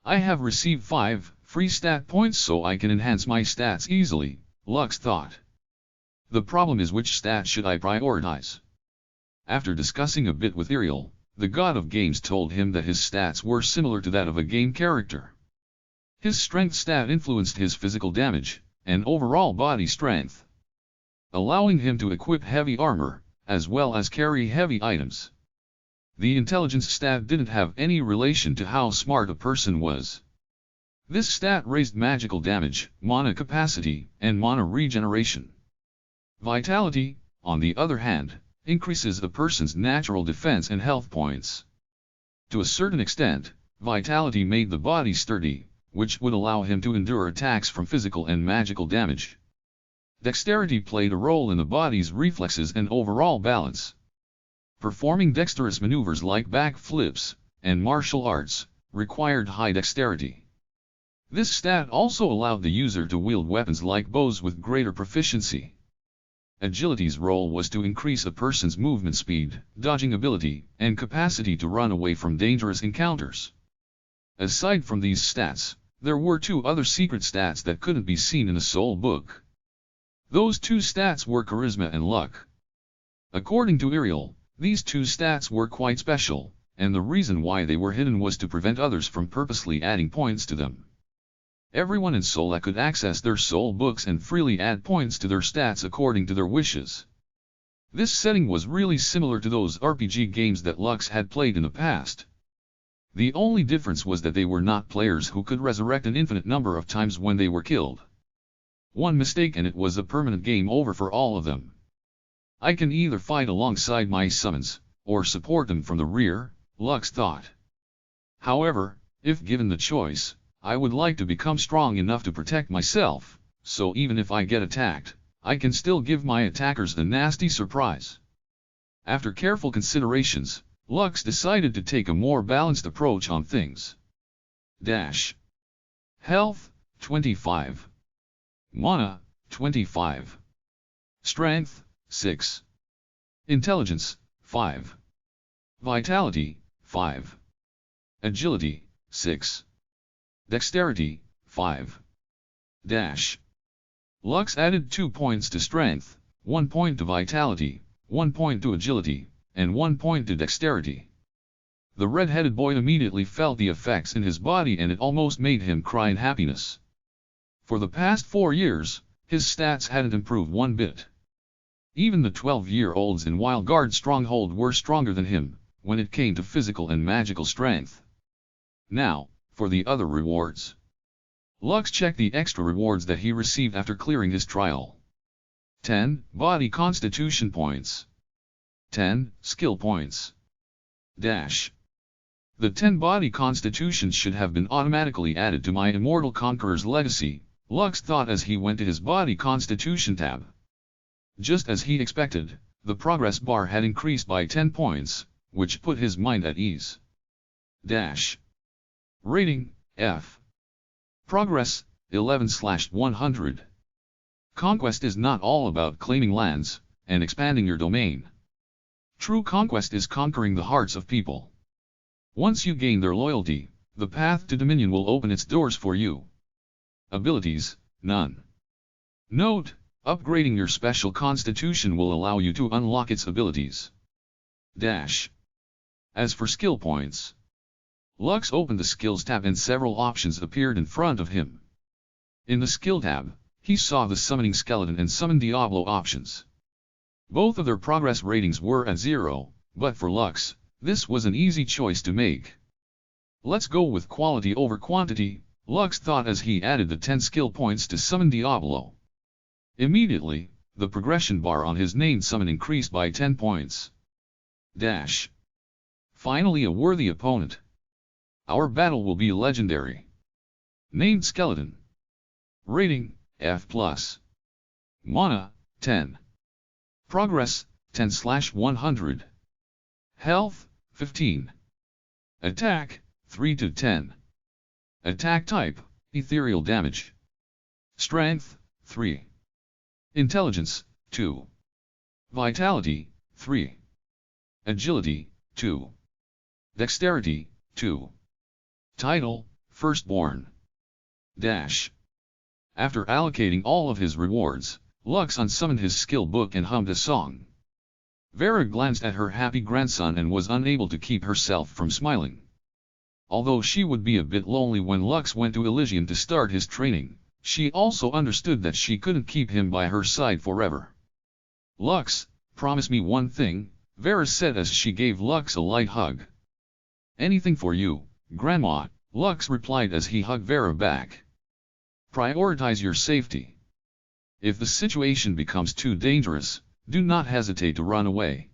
I have received 5 free stat points so I can enhance my stats easily, Lux thought. The problem is which stat should I prioritize? After discussing a bit with Ariel, the god of games told him that his stats were similar to that of a game character. His strength stat influenced his physical damage, and overall body strength, allowing him to equip heavy armor, as well as carry heavy items. The intelligence stat didn't have any relation to how smart a person was. This stat raised magical damage, mana capacity, and mana regeneration. Vitality, on the other hand, increases a person's natural defense and health points. To a certain extent, vitality made the body sturdy, which would allow him to endure attacks from physical and magical damage. Dexterity played a role in the body's reflexes and overall balance. Performing dexterous maneuvers like backflips and martial arts required high dexterity. This stat also allowed the user to wield weapons like bows with greater proficiency. Agility's role was to increase a person's movement speed, dodging ability, and capacity to run away from dangerous encounters. Aside from these stats, there were 2 other secret stats that couldn't be seen in a soul book. Those 2 stats were charisma and luck. According to Ariel, these 2 stats were quite special, and the reason why they were hidden was to prevent others from purposely adding points to them. Everyone in Sola could access their soul books and freely add points to their stats according to their wishes. This setting was really similar to those RPG games that Lux had played in the past. The only difference was that they were not players who could resurrect an infinite number of times when they were killed. One mistake and it was a permanent game over for all of them. I can either fight alongside my summons, or support them from the rear, Lux thought. However, if given the choice, I would like to become strong enough to protect myself, so even if I get attacked, I can still give my attackers a nasty surprise. After careful considerations, Lux decided to take a more balanced approach on things. Health, 25. Mana, 25. Strength, 6. Intelligence, 5. Vitality, 5. Agility, 6. Dexterity, 5. Lux added 2 points to strength, 1 point to vitality, 1 point to agility, and 1 point to dexterity. The red-headed boy immediately felt the effects in his body and it almost made him cry in happiness. For the past 4 years, his stats hadn't improved one bit. Even the 12-year-olds in Wildguard Stronghold were stronger than him, when it came to physical and magical strength. Now, for the other rewards. Lux checked the extra rewards that he received after clearing his trial. 10 Body Constitution Points. 10 Skill Points. The 10 Body Constitutions should have been automatically added to my Immortal Conqueror's Legacy, Lux thought as he went to his Body Constitution tab. Just as he expected, the progress bar had increased by 10 points, which put his mind at ease. Rating, F. Progress, 11/100. Conquest is not all about claiming lands, and expanding your domain. True conquest is conquering the hearts of people. Once you gain their loyalty, the path to dominion will open its doors for you. Abilities, none. Note, upgrading your special constitution will allow you to unlock its abilities. As for skill points, Lux opened the Skills tab and several options appeared in front of him. In the Skill tab, he saw the Summoning Skeleton and Summon Diablo options. Both of their progress ratings were at 0, but for Lux, this was an easy choice to make. Let's go with quality over quantity, Lux thought as he added the 10 skill points to Summon Diablo. Immediately, the progression bar on his named summon increased by 10 points. Finally a worthy opponent. Our battle will be legendary. Named Skeleton. Rating, F+. Mana, 10. Progress, 10/100. Health, 15. Attack, 3 to 10. Attack type, ethereal damage. Strength, 3. Intelligence, 2. Vitality, 3. Agility, 2. Dexterity, 2. Title, Firstborn. After allocating all of his rewards, Lux unsummoned his skill book and hummed a song. Vera glanced at her happy grandson and was unable to keep herself from smiling. Although she would be a bit lonely when Lux went to Elyon to start his training, she also understood that she couldn't keep him by her side forever. Lux, promise me one thing, Vera said as she gave Lux a light hug. Anything for you, Grandma, Lux replied as he hugged Vera back. Prioritize your safety. If the situation becomes too dangerous, do not hesitate to run away.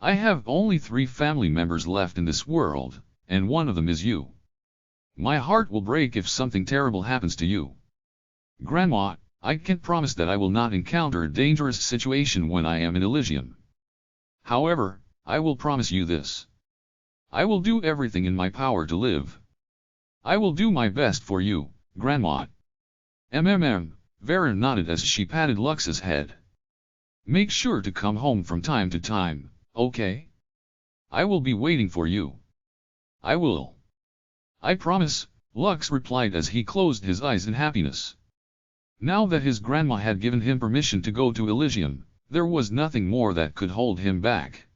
I have only 3 family members left in this world, and one of them is you. My heart will break if something terrible happens to you. Grandma, I can't promise that I will not encounter a dangerous situation when I am in Elyon. However, I will promise you this. I will do everything in my power to live. I will do my best for you, Grandma. Vera nodded as she patted Lux's head. Make sure to come home from time to time, okay? I will be waiting for you. I will. I promise, Lux replied as he closed his eyes in happiness. Now that his grandma had given him permission to go to Elyon, there was nothing more that could hold him back.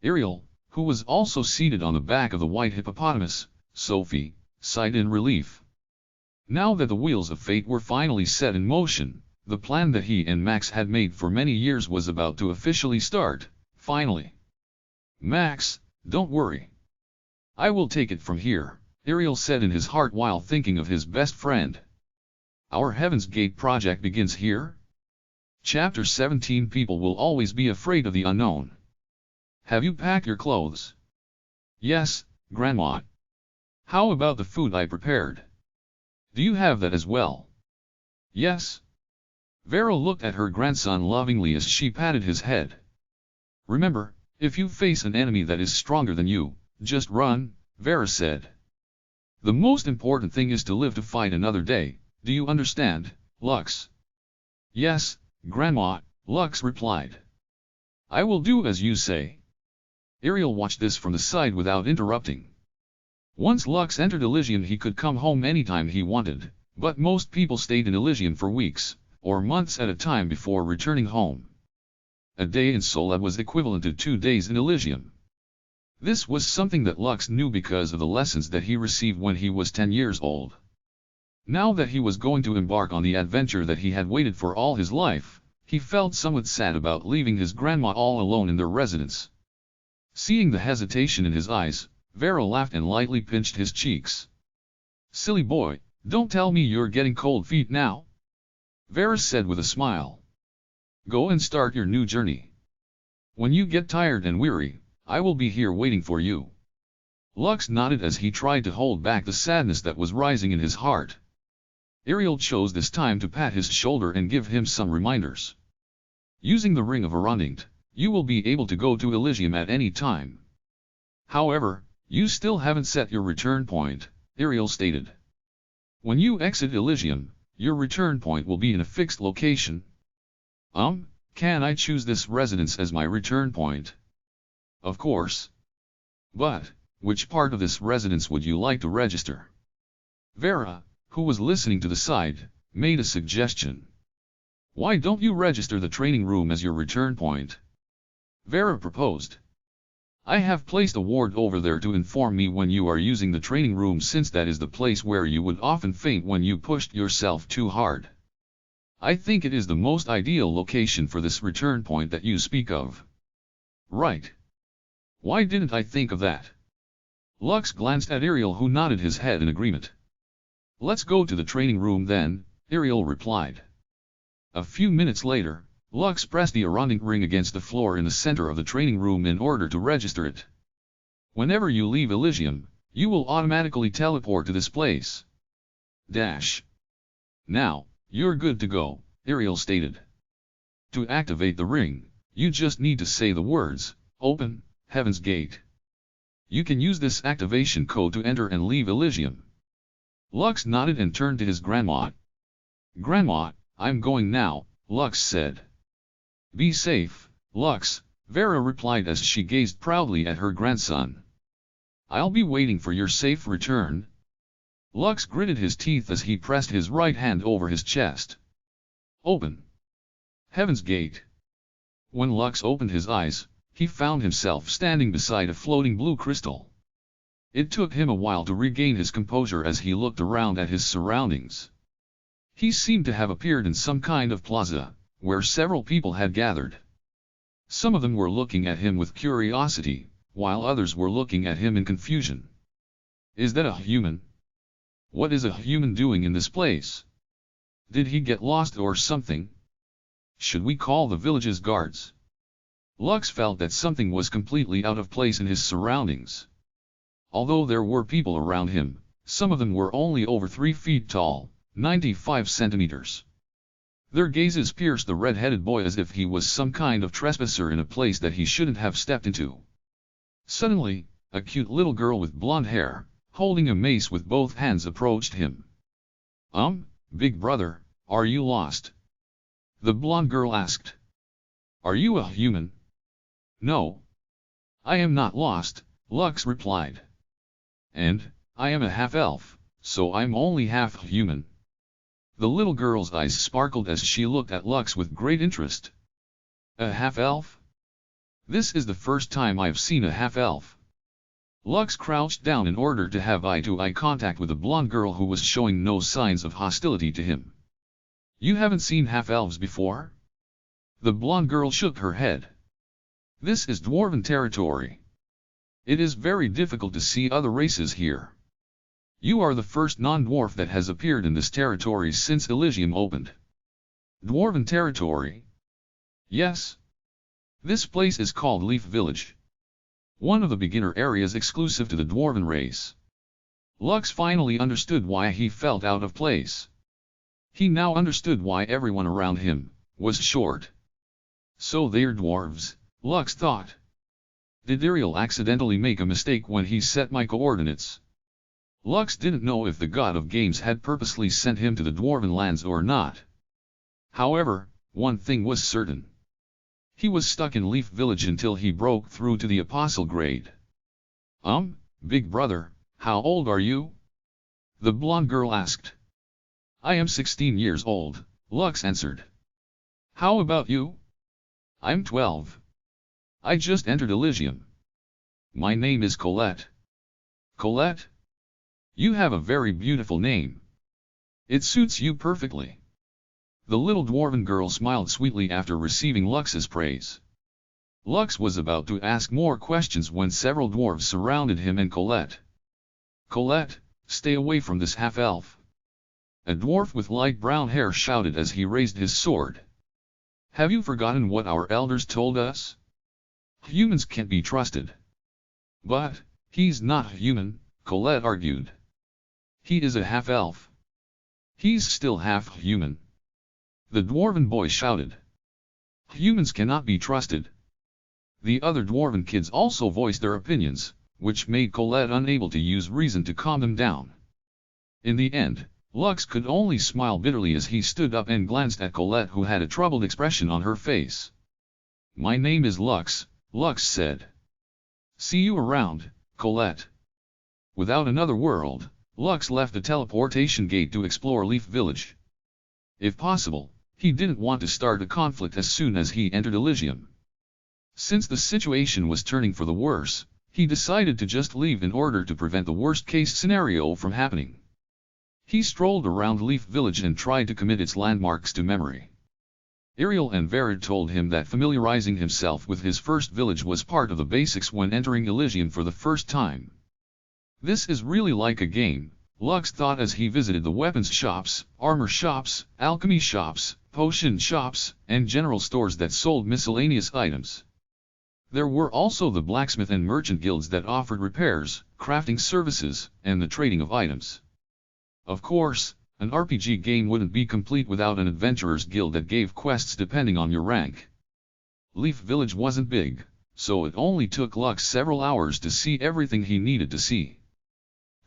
Ariel, who was also seated on the back of the white hippopotamus, Sophie, sighed in relief. Now that the wheels of fate were finally set in motion, the plan that he and Max had made for many years was about to officially start, finally. "Max, don't worry. I will take it from here," Ariel said in his heart while thinking of his best friend. "Our Heaven's Gate project begins here?" Chapter 17. People will always be afraid of the unknown. "Have you packed your clothes?" "Yes, Grandma." "How about the food I prepared? Do you have that as well?" "Yes." Vera looked at her grandson lovingly as she patted his head. "Remember, if you face an enemy that is stronger than you, just run," Vera said. "The most important thing is to live to fight another day, do you understand, Lux?" "Yes, Grandma," Lux replied. "I will do as you say." Ariel watched this from the side without interrupting. Once Lux entered Elyon, he could come home anytime he wanted, but most people stayed in Elyon for weeks, or months at a time before returning home. A day in Solab was equivalent to 2 days in Elyon. This was something that Lux knew because of the lessons that he received when he was 10 years old. Now that he was going to embark on the adventure that he had waited for all his life, he felt somewhat sad about leaving his grandma all alone in their residence. Seeing the hesitation in his eyes, Vera laughed and lightly pinched his cheeks. "Silly boy, don't tell me you're getting cold feet now," Vera said with a smile. "Go and start your new journey. When you get tired and weary, I will be here waiting for you." Lux nodded as he tried to hold back the sadness that was rising in his heart. Ariel chose this time to pat his shoulder and give him some reminders. "Using the Ring of Arondingt, you will be able to go to Elysium at any time. However, you still haven't set your return point," Ariel stated. "When you exit Elysium, your return point will be in a fixed location." Can I choose this residence as my return point?" "Of course. But, which part of this residence would you like to register?" Vera, who was listening to the side, made a suggestion. "Why don't you register the training room as your return point?" Vera proposed. "I have placed a ward over there to inform me when you are using the training room, since that is the place where you would often faint when you pushed yourself too hard. I think it is the most ideal location for this return point that you speak of." "Right. Why didn't I think of that?" Lux glanced at Ariel, who nodded his head in agreement. "Let's go to the training room then," Ariel replied. A few minutes later, Lux pressed the Arondingt ring against the floor in the center of the training room in order to register it. "Whenever you leave Elysium, you will automatically teleport to this place. Now, you're good to go," Ariel stated. "To activate the ring, you just need to say the words, 'Open, Heaven's Gate.' You can use this activation code to enter and leave Elysium." Lux nodded and turned to his grandma. "Grandma, I'm going now," Lux said. "Be safe, Lux," Vera replied as she gazed proudly at her grandson. "I'll be waiting for your safe return." Lux gritted his teeth as he pressed his right hand over his chest. "Open, Heaven's Gate." When Lux opened his eyes, he found himself standing beside a floating blue crystal. It took him a while to regain his composure as he looked around at his surroundings. He seemed to have appeared in some kind of plaza, where several people had gathered. Some of them were looking at him with curiosity, while others were looking at him in confusion. "Is that a human? What is a human doing in this place? Did he get lost or something? Should we call the village's guards?" Lux felt that something was completely out of place in his surroundings. Although there were people around him, some of them were only over 3 feet tall, 95 centimeters. Their gazes pierced the red-headed boy as if he was some kind of trespasser in a place that he shouldn't have stepped into. Suddenly, a cute little girl with blonde hair, holding a mace with both hands, approached him. Big brother, are you lost?" the blonde girl asked. "Are you a human?" "No. I am not lost," Lux replied. "And, I am a half-elf, so I'm only half human." The little girl's eyes sparkled as she looked at Lux with great interest. "A half-elf? This is the first time I've seen a half-elf." Lux crouched down in order to have eye-to-eye contact with the blonde girl who was showing no signs of hostility to him. You haven't seen half-elves before? The blonde girl shook her head. This is dwarven territory. It is very difficult to see other races here. You are the first non-dwarf that has appeared in this territory since Elysium opened. Dwarven territory? Yes. This place is called Leaf Village. One of the beginner areas exclusive to the dwarven race. Lux finally understood why he felt out of place. He now understood why everyone around him was short. So they're dwarves, Lux thought. Did Ariel accidentally make a mistake when he set my coordinates? Lux didn't know if the god of games had purposely sent him to the dwarven lands or not. However, one thing was certain. He was stuck in Leaf Village until he broke through to the apostle grade. Big brother, how old are you? The blonde girl asked. I am 16 years old, Lux answered. How about you? I'm 12. I just entered Elysium. My name is Colette. Colette? You have a very beautiful name. It suits you perfectly. The little dwarven girl smiled sweetly after receiving Lux's praise. Lux was about to ask more questions when several dwarves surrounded him and Colette. Colette, stay away from this half-elf. A dwarf with light brown hair shouted as he raised his sword. Have you forgotten what our elders told us? Humans can't be trusted. But, he's not human, Colette argued. He is a half-elf. He's still half-human. The dwarven boy shouted. Humans cannot be trusted. The other dwarven kids also voiced their opinions, which made Colette unable to use reason to calm them down. In the end, Lux could only smile bitterly as he stood up and glanced at Colette, who had a troubled expression on her face. My name is Lux, Lux said. See you around, Colette. Without another word, Lux left the teleportation gate to explore Leaf Village. If possible, he didn't want to start a conflict as soon as he entered Elysium. Since the situation was turning for the worse, he decided to just leave in order to prevent the worst-case scenario from happening. He strolled around Leaf Village and tried to commit its landmarks to memory. Ariel and Verid told him that familiarizing himself with his first village was part of the basics when entering Elysium for the first time. This is really like a game, Lux thought as he visited the weapons shops, armor shops, alchemy shops, potion shops, and general stores that sold miscellaneous items. There were also the blacksmith and merchant guilds that offered repairs, crafting services, and the trading of items. Of course, an RPG game wouldn't be complete without an adventurer's guild that gave quests depending on your rank. Leaf Village wasn't big, so it only took Lux several hours to see everything he needed to see.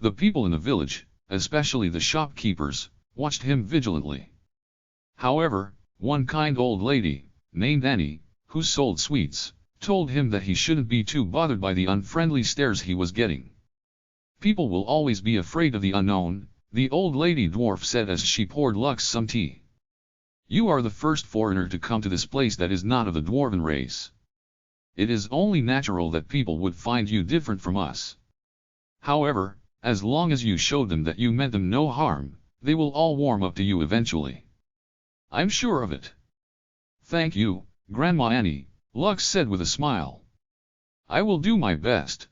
The people in the village, especially the shopkeepers, watched him vigilantly. However, one kind old lady, named Annie, who sold sweets, told him that he shouldn't be too bothered by the unfriendly stares he was getting. People will always be afraid of the unknown, the old lady dwarf said as she poured Lux some tea. You are the first foreigner to come to this place that is not of the dwarven race. It is only natural that people would find you different from us. However, as long as you showed them that you meant them no harm, they will all warm up to you eventually. I'm sure of it. Thank you, Grandma Annie, Lux said with a smile. I will do my best.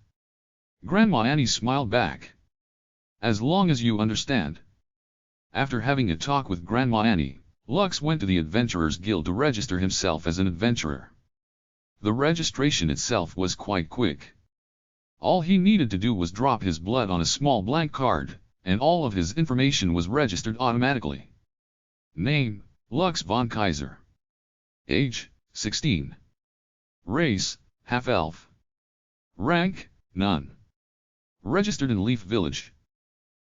Grandma Annie smiled back. As long as you understand. After having a talk with Grandma Annie, Lux went to the Adventurers Guild to register himself as an adventurer. The registration itself was quite quick. All he needed to do was drop his blood on a small blank card, and all of his information was registered automatically. Name, Lux von Kaiser. Age, 16. Race, half-elf. Rank, none. Registered in Leaf Village.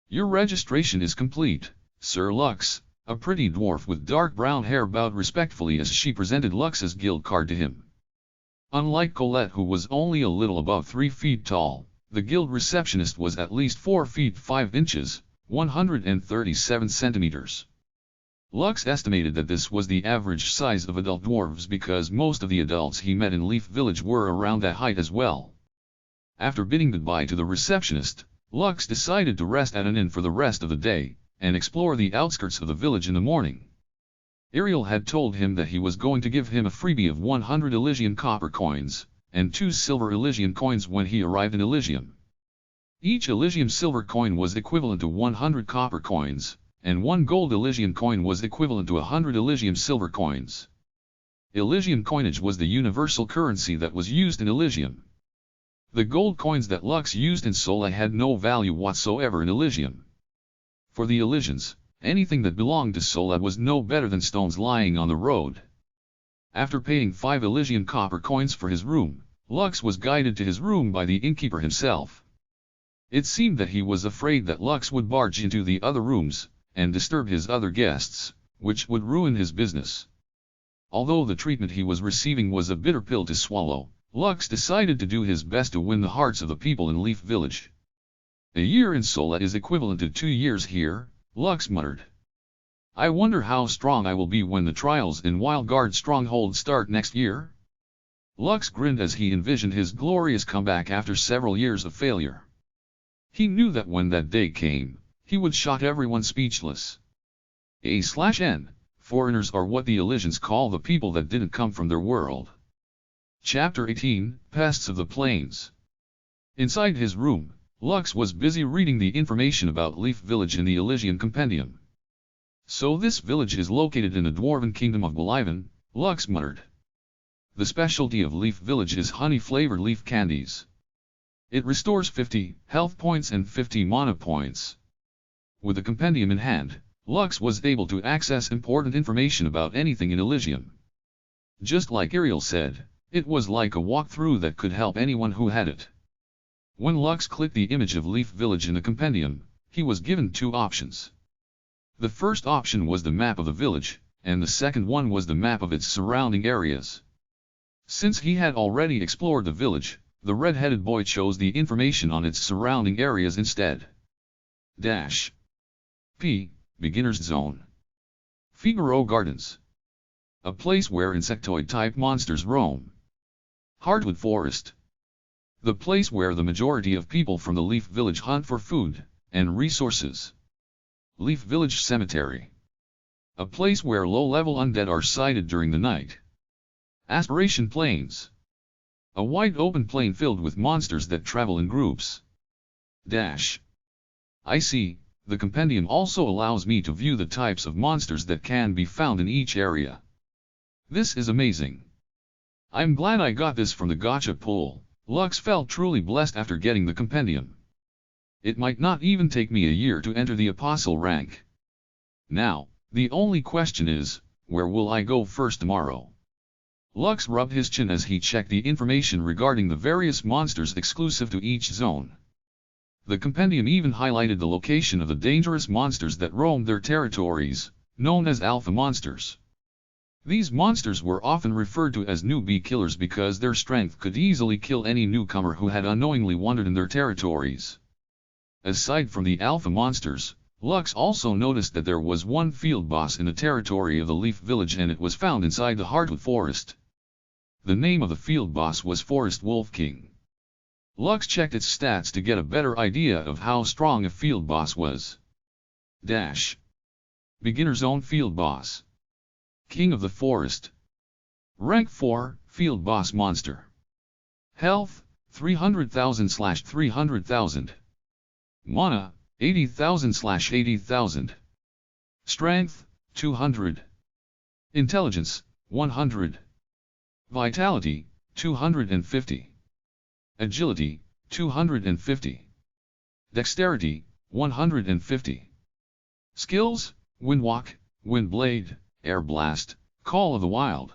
Your registration is complete, Sir Lux, a pretty dwarf with dark brown hair bowed respectfully as she presented Lux's guild card to him. Unlike Colette, who was only a little above 3 feet tall, the guild receptionist was at least 4 feet 5 inches, 137 centimeters. Lux estimated that this was the average size of adult dwarves because most of the adults he met in Leaf Village were around that height as well. After bidding goodbye to the receptionist, Lux decided to rest at an inn for the rest of the day, and explore the outskirts of the village in the morning. Ariel had told him that he was going to give him a freebie of 100 Elyon copper coins, and 2 silver Elyon coins when he arrived in Elysium. Each Elysium silver coin was equivalent to 100 copper coins, and 1 gold Elysium coin was equivalent to 100 Elysium silver coins. Elysium coinage was the universal currency that was used in Elysium. The gold coins that Lux used in Sola had no value whatsoever in Elysium. For the Elysians, anything that belonged to Sola was no better than stones lying on the road. After paying 5 Elysian copper coins for his room, Lux was guided to his room by the innkeeper himself. It seemed that he was afraid that Lux would barge into the other rooms, and disturb his other guests, which would ruin his business. Although the treatment he was receiving was a bitter pill to swallow, Lux decided to do his best to win the hearts of the people in Leaf Village. A year in Sola is equivalent to 2 years here, Lux muttered. I wonder how strong I will be when the trials in Wildguard Stronghold start next year? Lux grinned as he envisioned his glorious comeback after several years of failure. He knew that when that day came, he would shock everyone speechless. A/N, foreigners are what the Elysians call the people that didn't come from their world. Chapter 18, Pests of the Plains. Inside his room, Lux was busy reading the information about Leaf Village in the Elysian Compendium. So this village is located in the Dwarven Kingdom of Beliven, Lux muttered. The specialty of Leaf Village is honey-flavored leaf candies. It restores 50 health points and 50 mana points. With the compendium in hand, Lux was able to access important information about anything in Elysium. Just like Ariel said, it was like a walkthrough that could help anyone who had it. When Lux clicked the image of Leaf Village in the compendium, he was given 2 options. The first option was the map of the village, and the second one was the map of its surrounding areas. Since he had already explored the village, the red-headed boy chose the information on its surrounding areas instead. P. Beginner's Zone. Figaro Gardens. A place where insectoid-type monsters roam. Hardwood Forest. The place where the majority of people from the Leaf Village hunt for food and resources. Leaf Village Cemetery. A place where low-level undead are sighted during the night. Aspiration Plains. A wide open plain filled with monsters that travel in groups. I see, the compendium also allows me to view the types of monsters that can be found in each area. This is amazing. I'm glad I got this from the gacha pool. Lux felt truly blessed after getting the compendium. It might not even take me a year to enter the apostle rank. Now, the only question is, where will I go first tomorrow? Lux rubbed his chin as he checked the information regarding the various monsters exclusive to each zone. The compendium even highlighted the location of the dangerous monsters that roamed their territories, known as alpha monsters. These monsters were often referred to as newbie killers because their strength could easily kill any newcomer who had unknowingly wandered in their territories. Aside from the alpha monsters, Lux also noticed that there was one field boss in the territory of the Leaf Village and it was found inside the Hardwood Forest. The name of the field boss was Forest Wolf King. Lux checked its stats to get a better idea of how strong a field boss was. Beginner Zone Field Boss. King of the Forest. Rank 4, Field Boss Monster. Health, 300,000/300,000. Mana, 80,000/80,000. Strength, 200. Intelligence, 100. Vitality, 250. Agility, 250. Dexterity, 150. Skills, Windwalk, Windblade, Air Blast, Call of the Wild.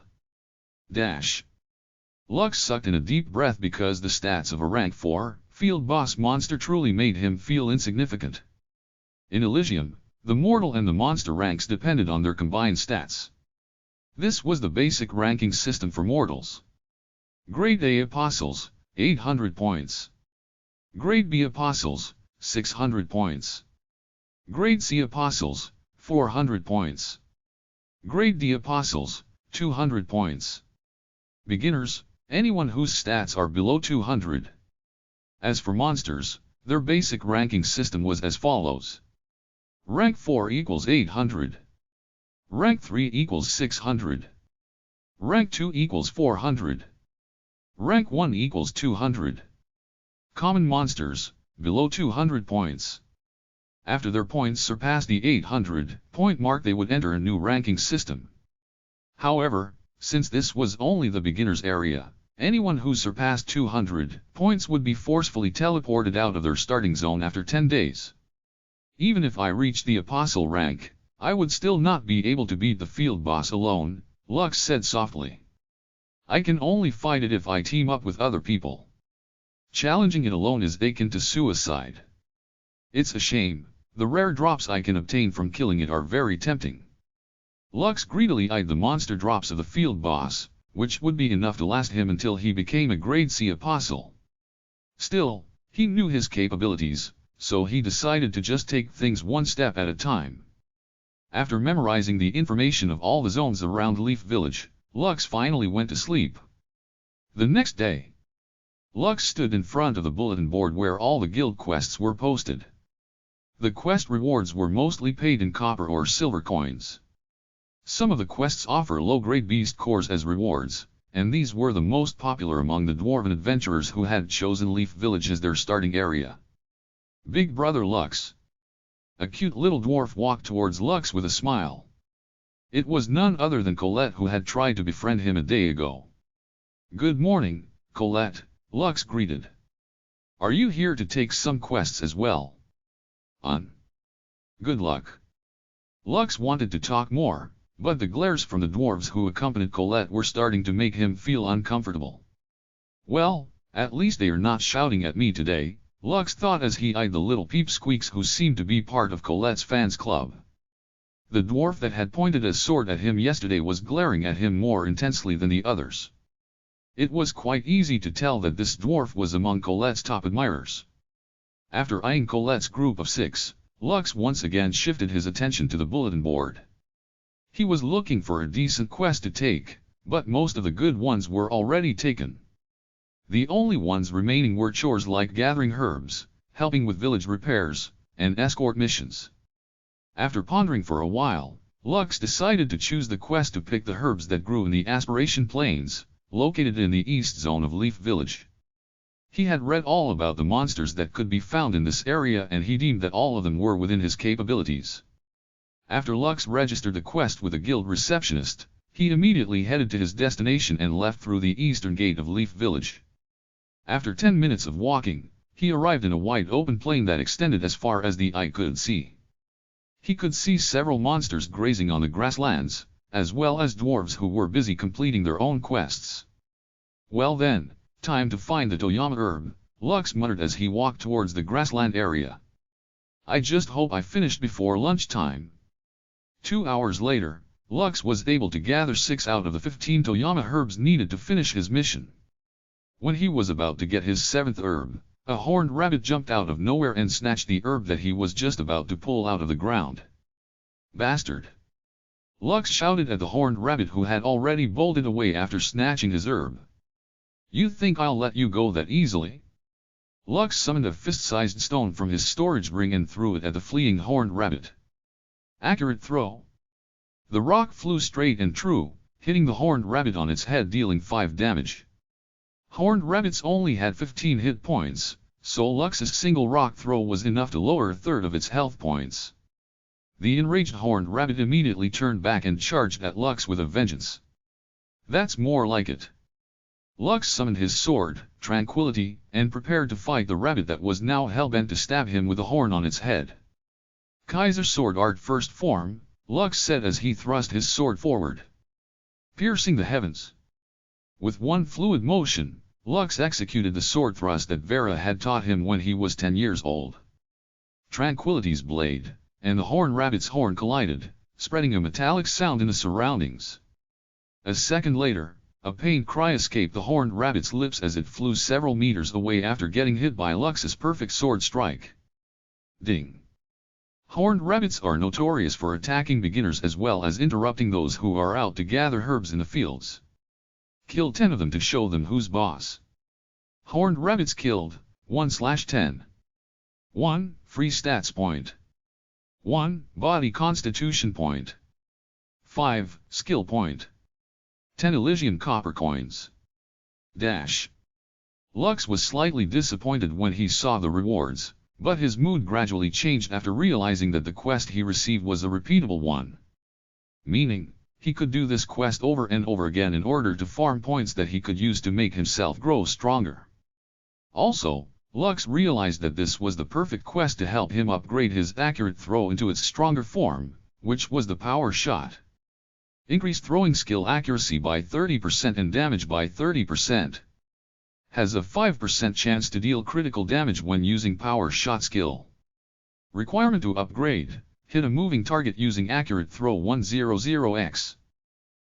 Lux sucked in a deep breath because the stats of a rank 4 field boss monster truly made him feel insignificant. In Elysium, the mortal and the monster ranks depended on their combined stats. This was the basic ranking system for mortals. Grade A Apostles, 800 points. Grade B Apostles, 600 points. Grade C Apostles, 400 points. Grade D Apostles, 200 points. Beginners, anyone whose stats are below 200. As for monsters, their basic ranking system was as follows. Rank 4 equals 800. Rank 3 equals 600. Rank 2 equals 400. Rank 1 equals 200. Common monsters, below 200 points. After their points surpass the 800-point mark they would enter a new ranking system. However, since this was only the beginner's area, anyone who surpassed 200 points would be forcefully teleported out of their starting zone after 10 days. Even if I reached the apostle rank, I would still not be able to beat the field boss alone, Lux said softly. I can only fight it if I team up with other people. Challenging it alone is akin to suicide. It's a shame, the rare drops I can obtain from killing it are very tempting. Lux greedily eyed the monster drops of the field boss, which would be enough to last him until he became a grade C apostle. Still, he knew his capabilities, so he decided to just take things one step at a time. After memorizing the information of all the zones around Leaf Village, Lux finally went to sleep. The next day, Lux stood in front of the bulletin board where all the guild quests were posted. The quest rewards were mostly paid in copper or silver coins. Some of the quests offer low-grade beast cores as rewards, and these were the most popular among the dwarven adventurers who had chosen Leaf Village as their starting area. Big Brother Lux. A cute little dwarf walked towards Lux with a smile. It was none other than Colette who had tried to befriend him a day ago. Good morning, Colette, Lux greeted. Are you here to take some quests as well? Good luck. Lux wanted to talk more, but the glares from the dwarves who accompanied Colette were starting to make him feel uncomfortable. Well, at least they are not shouting at me today, Lux thought as he eyed the little peepsqueaks who seemed to be part of Colette's fans club. The dwarf that had pointed a sword at him yesterday was glaring at him more intensely than the others. It was quite easy to tell that this dwarf was among Colette's top admirers. After eyeing Colette's group of 6, Lux once again shifted his attention to the bulletin board. He was looking for a decent quest to take, but most of the good ones were already taken. The only ones remaining were chores like gathering herbs, helping with village repairs, and escort missions. After pondering for a while, Lux decided to choose the quest to pick the herbs that grew in the Aspiration Plains, located in the east zone of Leaf Village. He had read all about the monsters that could be found in this area and he deemed that all of them were within his capabilities. After Lux registered the quest with a guild receptionist, he immediately headed to his destination and left through the eastern gate of Leaf Village. After 10 minutes of walking, he arrived in a wide open plain that extended as far as the eye could see. He could see several monsters grazing on the grasslands, as well as dwarves who were busy completing their own quests. Well then, time to find the Toyama herb, Lux muttered as he walked towards the grassland area. I just hope I finished before lunchtime. 2 hours later, Lux was able to gather 6 out of the 15 Toyama herbs needed to finish his mission. When he was about to get his 7th herb, a horned rabbit jumped out of nowhere and snatched the herb that he was just about to pull out of the ground. Bastard! Lux shouted at the horned rabbit who had already bolted away after snatching his herb. You think I'll let you go that easily? Lux summoned a fist-sized stone from his storage ring and threw it at the fleeing horned rabbit. Accurate throw. The rock flew straight and true, hitting the horned rabbit on its head dealing 5 damage. Horned rabbits only had 15 hit points, so Lux's single rock throw was enough to lower a third of its health points. The enraged horned rabbit immediately turned back and charged at Lux with a vengeance. That's more like it. Lux summoned his sword, Tranquility, and prepared to fight the rabbit that was now hellbent to stab him with a horn on its head. Kaiser Sword Art First Form, Lux said as he thrust his sword forward, piercing the heavens. With one fluid motion, Lux executed the sword thrust that Vera had taught him when he was 10 years old. Tranquility's blade and the horned rabbit's horn collided, spreading a metallic sound in the surroundings. A second later, a pained cry escaped the horned rabbit's lips as it flew several meters away after getting hit by Lux's perfect sword strike. Ding! Horned rabbits are notorious for attacking beginners as well as interrupting those who are out to gather herbs in the fields. Kill 10 of them to show them who's boss. Horned rabbits killed, 1/10. 1. Free stats point. 1. Body constitution point. 5. Skill point. 10 Elysian copper coins. Lux was slightly disappointed when he saw the rewards, but his mood gradually changed after realizing that the quest he received was a repeatable one. Meaning, he could do this quest over and over again in order to farm points that he could use to make himself grow stronger. Also, Lux realized that this was the perfect quest to help him upgrade his accurate throw into its stronger form, which was the power shot. Increased throwing skill accuracy by 30% and damage by 30%. Has a 5% chance to deal critical damage when using power shot skill. Requirement to upgrade: hit a moving target using accurate throw 100x.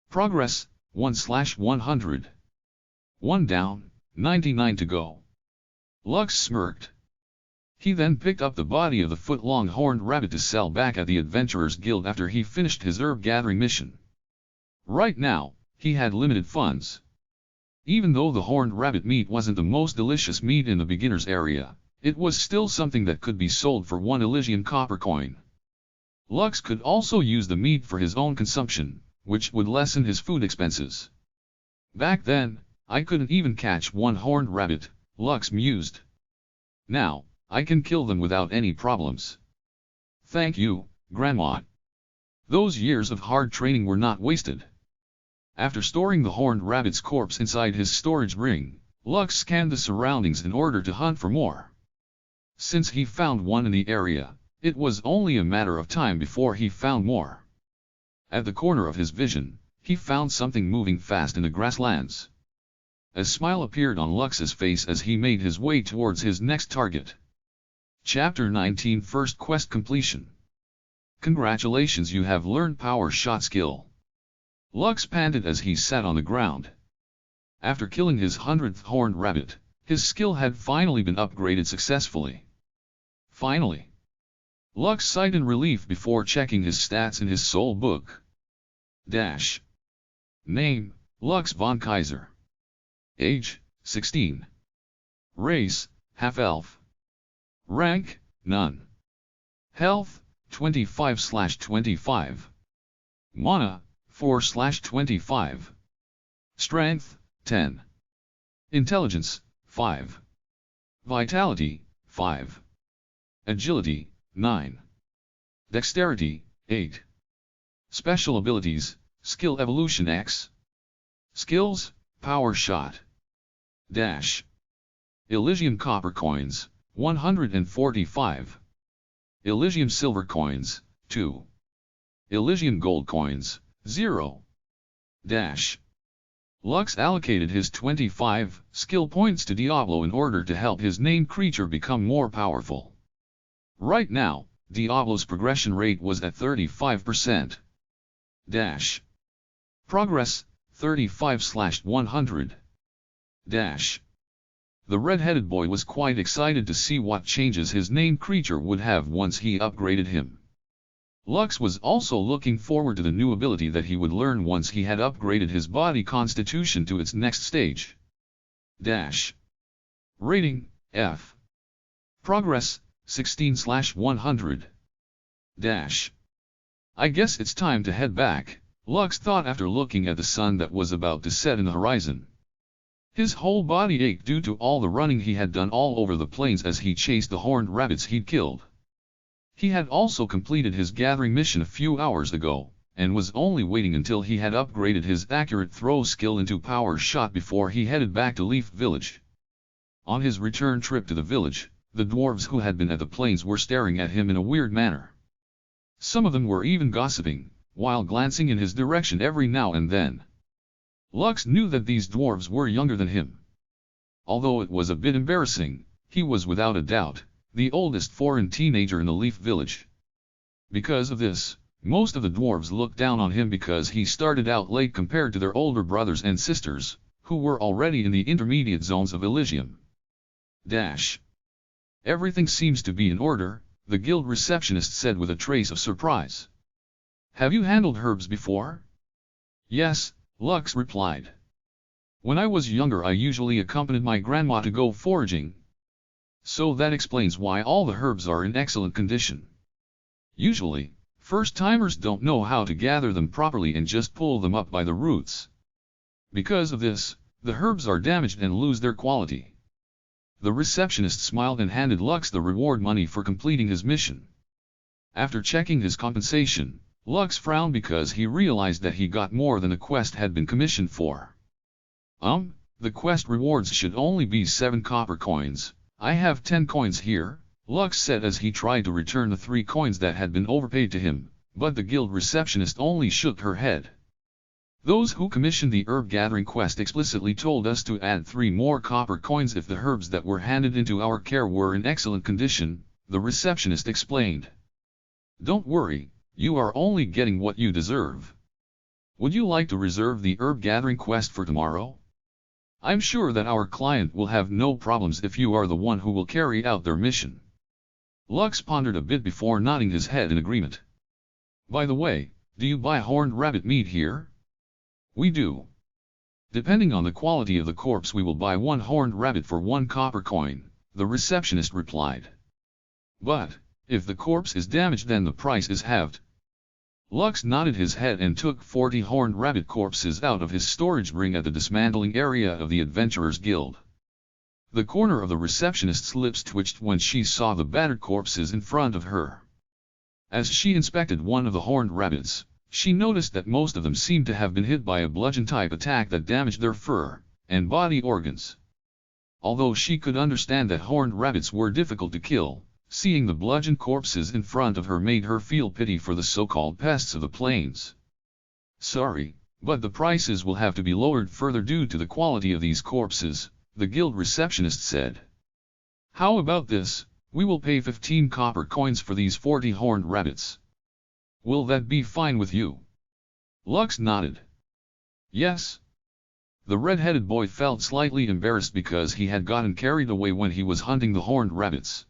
Progress: 1/100. 1 down, 99 to go. Lux smirked. He then picked up the body of the foot-long horned rabbit to sell back at the Adventurers Guild after he finished his herb gathering mission. Right now, he had limited funds. Even though the horned rabbit meat wasn't the most delicious meat in the beginner's area, it was still something that could be sold for 1 Elysian copper coin. Lux could also use the meat for his own consumption, which would lessen his food expenses. Back then, I couldn't even catch one horned rabbit, Lux mused. Now, I can kill them without any problems. Thank you, Grandma. Those years of hard training were not wasted. After storing the horned rabbit's corpse inside his storage ring, Lux scanned the surroundings in order to hunt for more. Since he found one in the area, it was only a matter of time before he found more. At the corner of his vision, he found something moving fast in the grasslands. A smile appeared on Lux's face as he made his way towards his next target. Chapter 19 First Quest Completion. Congratulations, you have learned power shot skill. Lux panted as he sat on the ground. After killing his 100th horned rabbit, his skill had finally been upgraded successfully. Finally. Lux sighed in relief before checking his stats in his soul book. Name: Lux von Kaiser. Age: 16. Race: half-elf. Rank: none. Health: 25/25. Mana: 4/25. Strength: 10. Intelligence: 5. Vitality: 5. Agility: 9. Dexterity: 8. Special abilities: Skill Evolution X. Skills: Power Shot. Elysian Copper Coins, 145. Elysian Silver Coins, 2. Elysian Gold Coins, 0. Lux allocated his 25 skill points to Diablo in order to help his named creature become more powerful. Right now, Diablo's progression rate was at 35%. Progress: 35/100. The red-headed boy was quite excited to see what changes his named creature would have once he upgraded him. Lux was also looking forward to the new ability that he would learn once he had upgraded his body constitution to its next stage. Rating: F. Progress: 16/100. I guess it's time to head back, Lux thought after looking at the sun that was about to set in the horizon. His whole body ached due to all the running he had done all over the plains as he chased the horned rabbits he'd killed. He had also completed his gathering mission a few hours ago, and was only waiting until he had upgraded his accurate throw skill into power shot before he headed back to Leaf Village. On his return trip to the village, the dwarves who had been at the plains were staring at him in a weird manner. Some of them were even gossiping, while glancing in his direction every now and then. Lux knew that these dwarves were younger than him. Although it was a bit embarrassing, he was without a doubt the oldest foreign teenager in the Leaf Village. Because of this, most of the dwarves looked down on him because he started out late compared to their older brothers and sisters, who were already in the intermediate zones of Elysium. Everything seems to be in order, the guild receptionist said with a trace of surprise. Have you handled herbs before? Yes, Lux replied. When I was younger I usually accompanied my grandma to go foraging. So that explains why all the herbs are in excellent condition. Usually, First-timers don't know how to gather them properly and just pull them up by the roots. Because of this, the herbs are damaged and lose their quality. The receptionist smiled and handed Lux the reward money for completing his mission. After checking his compensation, Lux frowned because he realized that he got more than the quest had been commissioned for. The quest rewards should only be 7 copper coins. I have 10 coins here, Lux said as he tried to return the 3 coins that had been overpaid to him, but the guild receptionist only shook her head. Those who commissioned the herb gathering quest explicitly told us to add 3 more copper coins if the herbs that were handed into our care were in excellent condition, the receptionist explained. Don't worry, you are only getting what you deserve. Would you like to reserve the herb gathering quest for tomorrow? I'm sure that our client will have no problems if you are the one who will carry out their mission. Lux pondered a bit before nodding his head in agreement. By the way, do you buy horned rabbit meat here? We do. Depending on the quality of the corpse we will buy 1 horned rabbit for 1 copper coin, the receptionist replied. But, if the corpse is damaged then the price is halved. Lux nodded his head and took 40 horned rabbit corpses out of his storage ring at the dismantling area of the Adventurers Guild. The corner of the receptionist's lips twitched when she saw the battered corpses in front of her. As she inspected one of the horned rabbits, she noticed that most of them seemed to have been hit by a bludgeon-type attack that damaged their fur and body organs. Although she could understand that horned rabbits were difficult to kill, seeing the bludgeoned corpses in front of her made her feel pity for the so-called pests of the plains. Sorry, but the prices will have to be lowered further due to the quality of these corpses, the guild receptionist said. How about this, we will pay 15 copper coins for these 40 horned rabbits. Will that be fine with you? Lux nodded. Yes. The red-headed boy felt slightly embarrassed because he had gotten carried away when he was hunting the horned rabbits.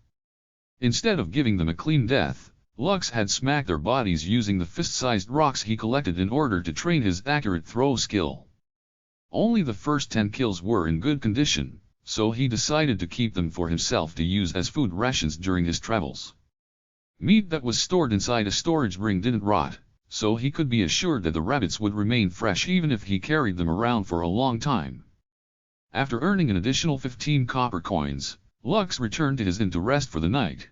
Instead of giving them a clean death, Lux had smacked their bodies using the fist-sized rocks he collected in order to train his accurate throw skill. Only the first 10 kills were in good condition, so he decided to keep them for himself to use as food rations during his travels. Meat that was stored inside a storage ring didn't rot, so he could be assured that the rabbits would remain fresh even if he carried them around for a long time. After earning an additional 15 copper coins, Lux returned to his inn to rest for the night.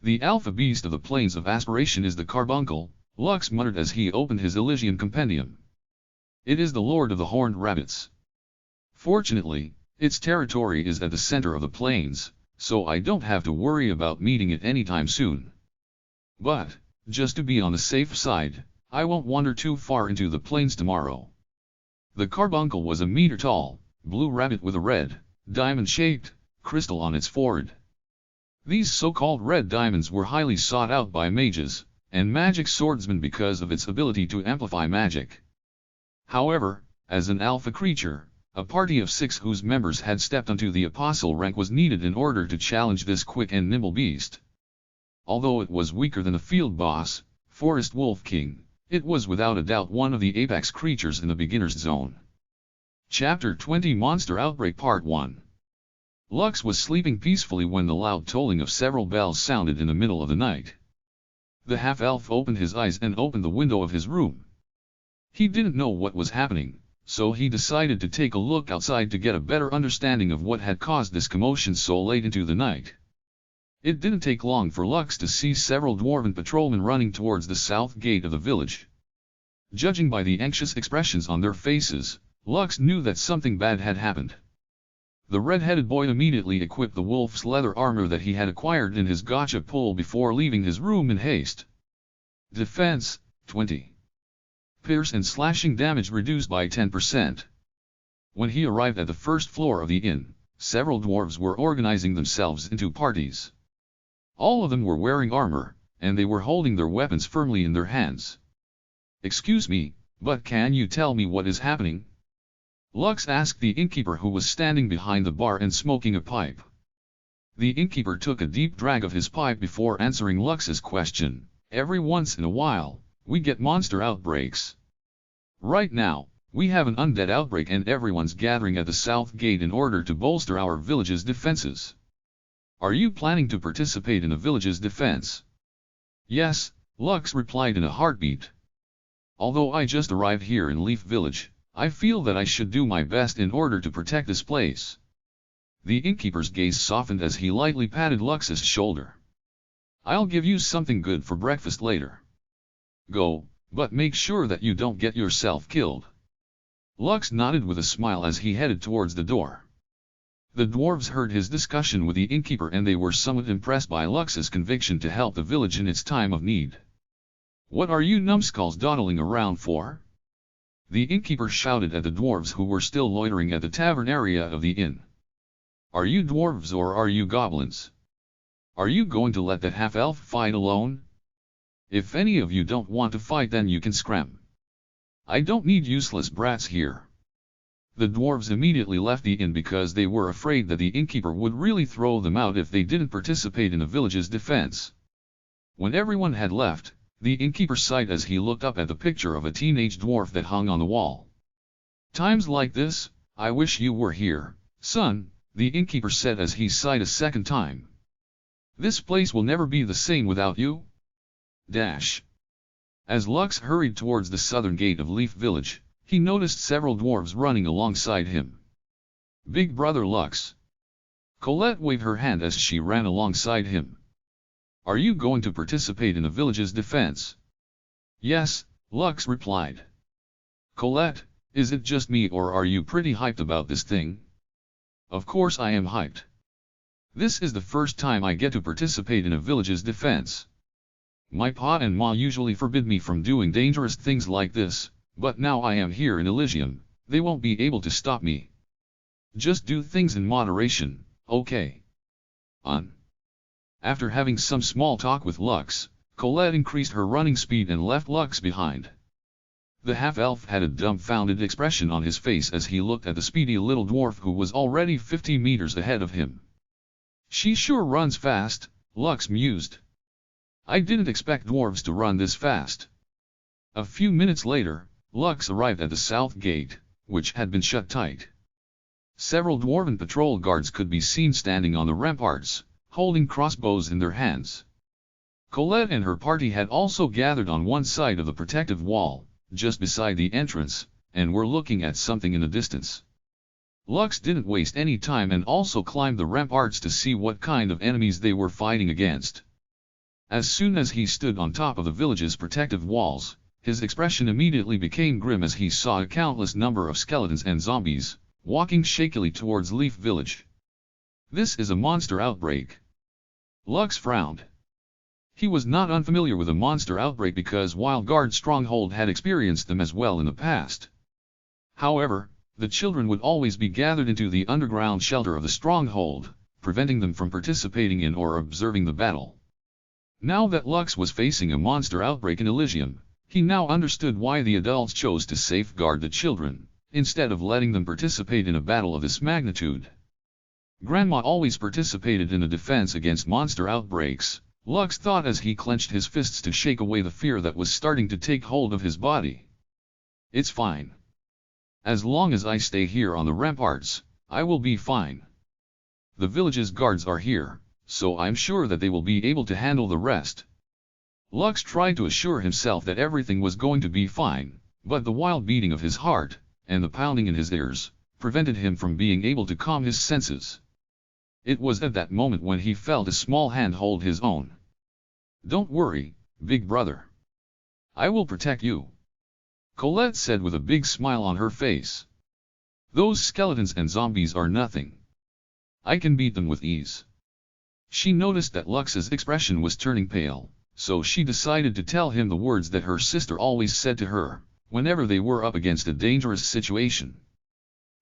The alpha beast of the plains of aspiration is the carbuncle, Lux muttered as he opened his Elysian compendium. It is the lord of the horned rabbits. Fortunately, its territory is at the center of the plains, so I don't have to worry about meeting it anytime soon. But, just to be on the safe side, I won't wander too far into the plains tomorrow. The carbuncle was a meter tall, blue rabbit with a red, diamond-shaped, crystal on its forehead. These so-called red diamonds were highly sought out by mages and magic swordsmen because of its ability to amplify magic. However, as an alpha creature, a party of 6 whose members had stepped onto the apostle rank was needed in order to challenge this quick and nimble beast. Although it was weaker than the field boss, Forest Wolf King, it was without a doubt one of the apex creatures in the beginner's zone. Chapter 20 Monster Outbreak Part 1. Lux was sleeping peacefully when the loud tolling of several bells sounded in the middle of the night. The half-elf opened his eyes and opened the window of his room. He didn't know what was happening, so he decided to take a look outside to get a better understanding of what had caused this commotion so late into the night. It didn't take long for Lux to see several dwarven patrolmen running towards the south gate of the village. Judging by the anxious expressions on their faces, Lux knew that something bad had happened. The red-headed boy immediately equipped the wolf's leather armor that he had acquired in his gotcha pull before leaving his room in haste. Defense, 20. Pierce and slashing damage reduced by 10%. When he arrived at the first floor of the inn, several dwarves were organizing themselves into parties. All of them were wearing armor, and they were holding their weapons firmly in their hands. Excuse me, but can you tell me what is happening? Lux asked the innkeeper who was standing behind the bar and smoking a pipe. The innkeeper took a deep drag of his pipe before answering Lux's question. Every once in a while, we get monster outbreaks. Right now, we have an undead outbreak and everyone's gathering at the south gate in order to bolster our village's defenses. Are you planning to participate in the village's defense? Yes, Lux replied in a heartbeat. Although I just arrived here in Leaf Village, I feel that I should do my best in order to protect this place. The innkeeper's gaze softened as he lightly patted Lux's shoulder. I'll give you something good for breakfast later. Go, but make sure that you don't get yourself killed. Lux nodded with a smile as he headed towards the door. The dwarves heard his discussion with the innkeeper and they were somewhat impressed by Lux's conviction to help the village in its time of need. What are you numbskulls dawdling around for? The innkeeper shouted at the dwarves who were still loitering at the tavern area of the inn. Are you dwarves or are you goblins? Are you going to let that half-elf fight alone? If any of you don't want to fight, then you can scram. I don't need useless brats here. The dwarves immediately left the inn because they were afraid that the innkeeper would really throw them out if they didn't participate in the village's defense. When everyone had left, the innkeeper sighed as he looked up at the picture of a teenage dwarf that hung on the wall. Times like this, I wish you were here, son, the innkeeper said as he sighed a second time. This place will never be the same without you. Dash. As Lux hurried towards the southern gate of Leaf Village, he noticed several dwarves running alongside him. Big brother Lux. Colette waved her hand as she ran alongside him. Are you going to participate in the village's defense? Yes, Lux replied. Colette, is it just me or are you pretty hyped about this thing? Of course I am hyped. This is the first time I get to participate in a village's defense. My pa and ma usually forbid me from doing dangerous things like this, but now I am here in Elyon, they won't be able to stop me. Just do things in moderation, okay? After having some small talk with Lux, Colette increased her running speed and left Lux behind. The half-elf had a dumbfounded expression on his face as he looked at the speedy little dwarf who was already 50 meters ahead of him. She sure runs fast, Lux mused. I didn't expect dwarves to run this fast. A few minutes later, Lux arrived at the south gate, which had been shut tight. Several dwarven patrol guards could be seen standing on the ramparts, holding crossbows in their hands. Colette and her party had also gathered on one side of the protective wall, just beside the entrance, and were looking at something in the distance. Lux didn't waste any time and also climbed the ramparts to see what kind of enemies they were fighting against. As soon as he stood on top of the village's protective walls, his expression immediately became grim as he saw a countless number of skeletons and zombies, walking shakily towards Leaf Village. This is a monster outbreak. Lux frowned. He was not unfamiliar with a monster outbreak because Wild Guard Stronghold had experienced them as well in the past. However, the children would always be gathered into the underground shelter of the stronghold, preventing them from participating in or observing the battle. Now that Lux was facing a monster outbreak in Elyon, he now understood why the adults chose to safeguard the children, instead of letting them participate in a battle of this magnitude. Grandma always participated in the defense against monster outbreaks, Lux thought as he clenched his fists to shake away the fear that was starting to take hold of his body. It's fine. As long as I stay here on the ramparts, I will be fine. The village's guards are here, so I'm sure that they will be able to handle the rest. Lux tried to assure himself that everything was going to be fine, but the wild beating of his heart, and the pounding in his ears, prevented him from being able to calm his senses. It was at that moment when he felt a small hand hold his own. Don't worry, big brother. I will protect you, Colette said with a big smile on her face. Those skeletons and zombies are nothing. I can beat them with ease. She noticed that Lux's expression was turning pale, so she decided to tell him the words that her sister always said to her, whenever they were up against a dangerous situation.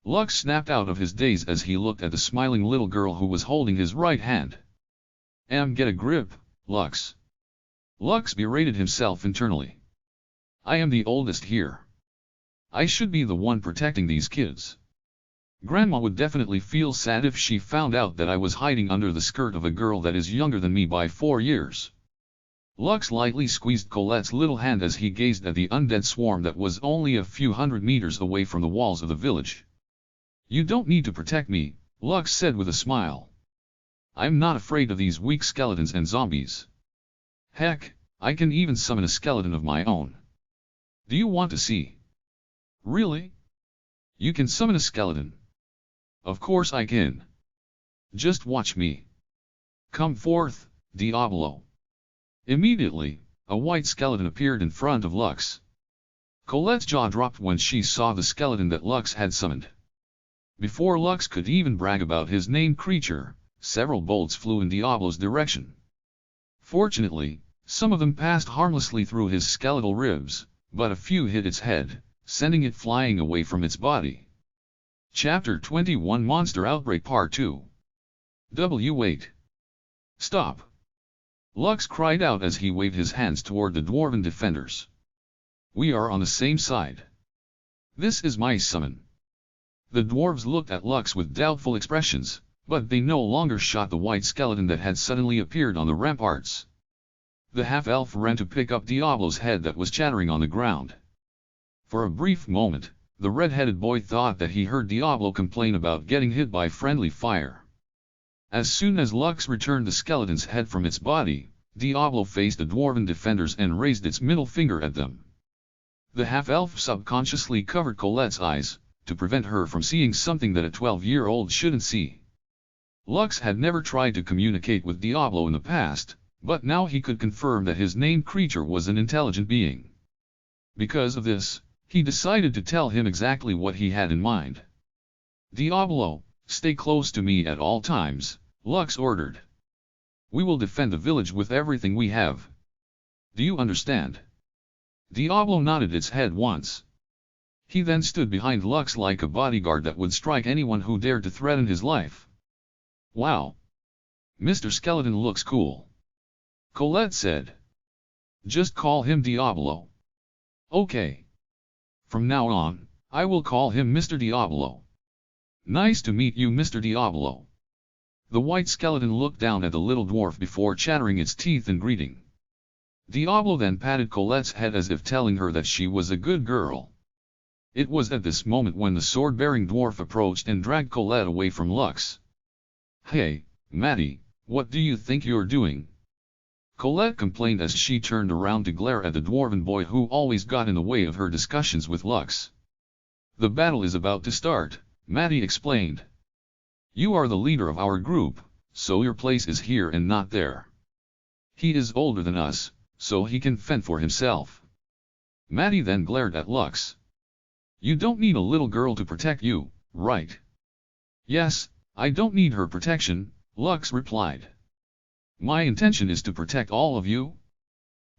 Lux snapped out of his daze as he looked at the smiling little girl who was holding his right hand. Get a grip, Lux. Lux berated himself internally. I am the oldest here. I should be the one protecting these kids. Grandma would definitely feel sad if she found out that I was hiding under the skirt of a girl that is younger than me by 4 years. Lux lightly squeezed Colette's little hand as he gazed at the undead swarm that was only a few hundred meters away from the walls of the village. You don't need to protect me, Lux said with a smile. I'm not afraid of these weak skeletons and zombies. Heck, I can even summon a skeleton of my own. Do you want to see? Really? You can summon a skeleton? Of course I can. Just watch me. Come forth, Diablo. Immediately, a white skeleton appeared in front of Lux. Colette's jaw dropped when she saw the skeleton that Lux had summoned. Before Lux could even brag about his named creature, several bolts flew in Diablo's direction. Fortunately, some of them passed harmlessly through his skeletal ribs, but a few hit its head, sending it flying away from its body. Chapter 21 Monster Outbreak Part 2. Wait. Stop. Lux cried out as he waved his hands toward the dwarven defenders. We are on the same side. This is my summon. The dwarves looked at Lux with doubtful expressions, but they no longer shot the white skeleton that had suddenly appeared on the ramparts. The half-elf ran to pick up Diablo's head that was chattering on the ground. For a brief moment, the red-headed boy thought that he heard Diablo complain about getting hit by friendly fire. As soon as Lux returned the skeleton's head from its body, Diablo faced the dwarven defenders and raised its middle finger at them. The half-elf subconsciously covered Colette's eyes, to prevent her from seeing something that a 12-year-old shouldn't see. Lux had never tried to communicate with Diablo in the past, but now he could confirm that his named creature was an intelligent being. Because of this, he decided to tell him exactly what he had in mind. Diablo, stay close to me at all times, Lux ordered. We will defend the village with everything we have. Do you understand? Diablo nodded its head once. He then stood behind Lux like a bodyguard that would strike anyone who dared to threaten his life. Wow. Mr. Skeleton looks cool. Colette said. Just call him Diablo. Okay. From now on, I will call him Mr. Diablo. Nice to meet you, Mr. Diablo. The white skeleton looked down at the little dwarf before chattering its teeth in greeting. Diablo then patted Colette's head as if telling her that she was a good girl. It was at this moment when the sword-bearing dwarf approached and dragged Colette away from Lux. Hey, Maddie, what do you think you're doing? Colette complained as she turned around to glare at the dwarven boy who always got in the way of her discussions with Lux. The battle is about to start, Maddie explained. You are the leader of our group, so your place is here and not there. He is older than us, so he can fend for himself. Maddie then glared at Lux. You don't need a little girl to protect you, right? Yes, I don't need her protection, Lux replied. My intention is to protect all of you.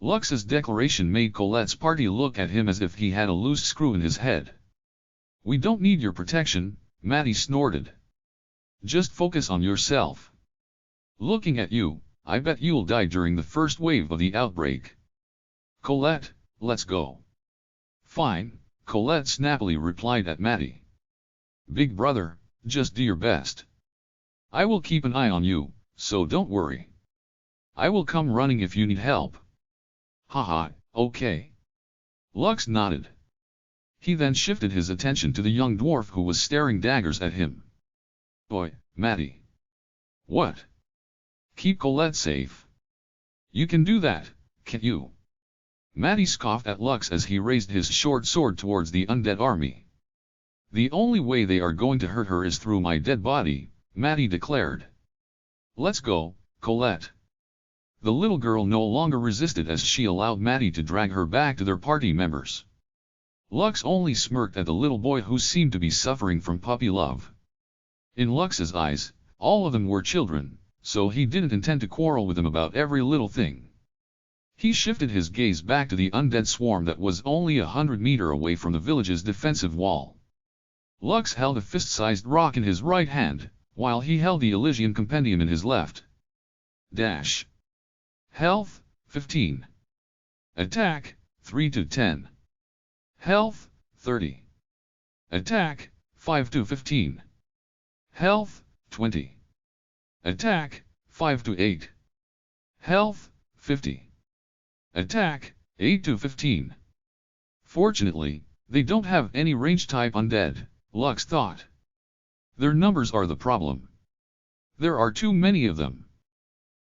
Lux's declaration made Colette's party look at him as if he had a loose screw in his head. We don't need your protection, Maddie snorted. Just focus on yourself. Looking at you, I bet you'll die during the first wave of the outbreak. Colette, let's go. Fine, Colette snappily replied at Maddie. Big brother, just do your best. I will keep an eye on you, so don't worry. I will come running if you need help. Haha, okay. Lux nodded. He then shifted his attention to the young dwarf who was staring daggers at him. Boy, Maddie. What? Keep Colette safe. You can do that, can't you? Maddie scoffed at Lux as he raised his short sword towards the undead army. The only way they are going to hurt her is through my dead body, Maddie declared. Let's go, Colette. The little girl no longer resisted as she allowed Maddie to drag her back to their party members. Lux only smirked at the little boy who seemed to be suffering from puppy love. In Lux's eyes, all of them were children, so he didn't intend to quarrel with them about every little thing. He shifted his gaze back to the undead swarm that was only 100 meters away from the village's defensive wall. Lux held a fist-sized rock in his right hand, while he held the Elyon compendium in his left. Dash. Health, 15. Attack, 3 to 10. Health, 30. Attack, 5 to 15. Health, 20. Attack, 5 to 8. Health, 50. Attack, 8 to 15. Fortunately, they don't have any range-type undead, Lux thought. Their numbers are the problem. There are too many of them.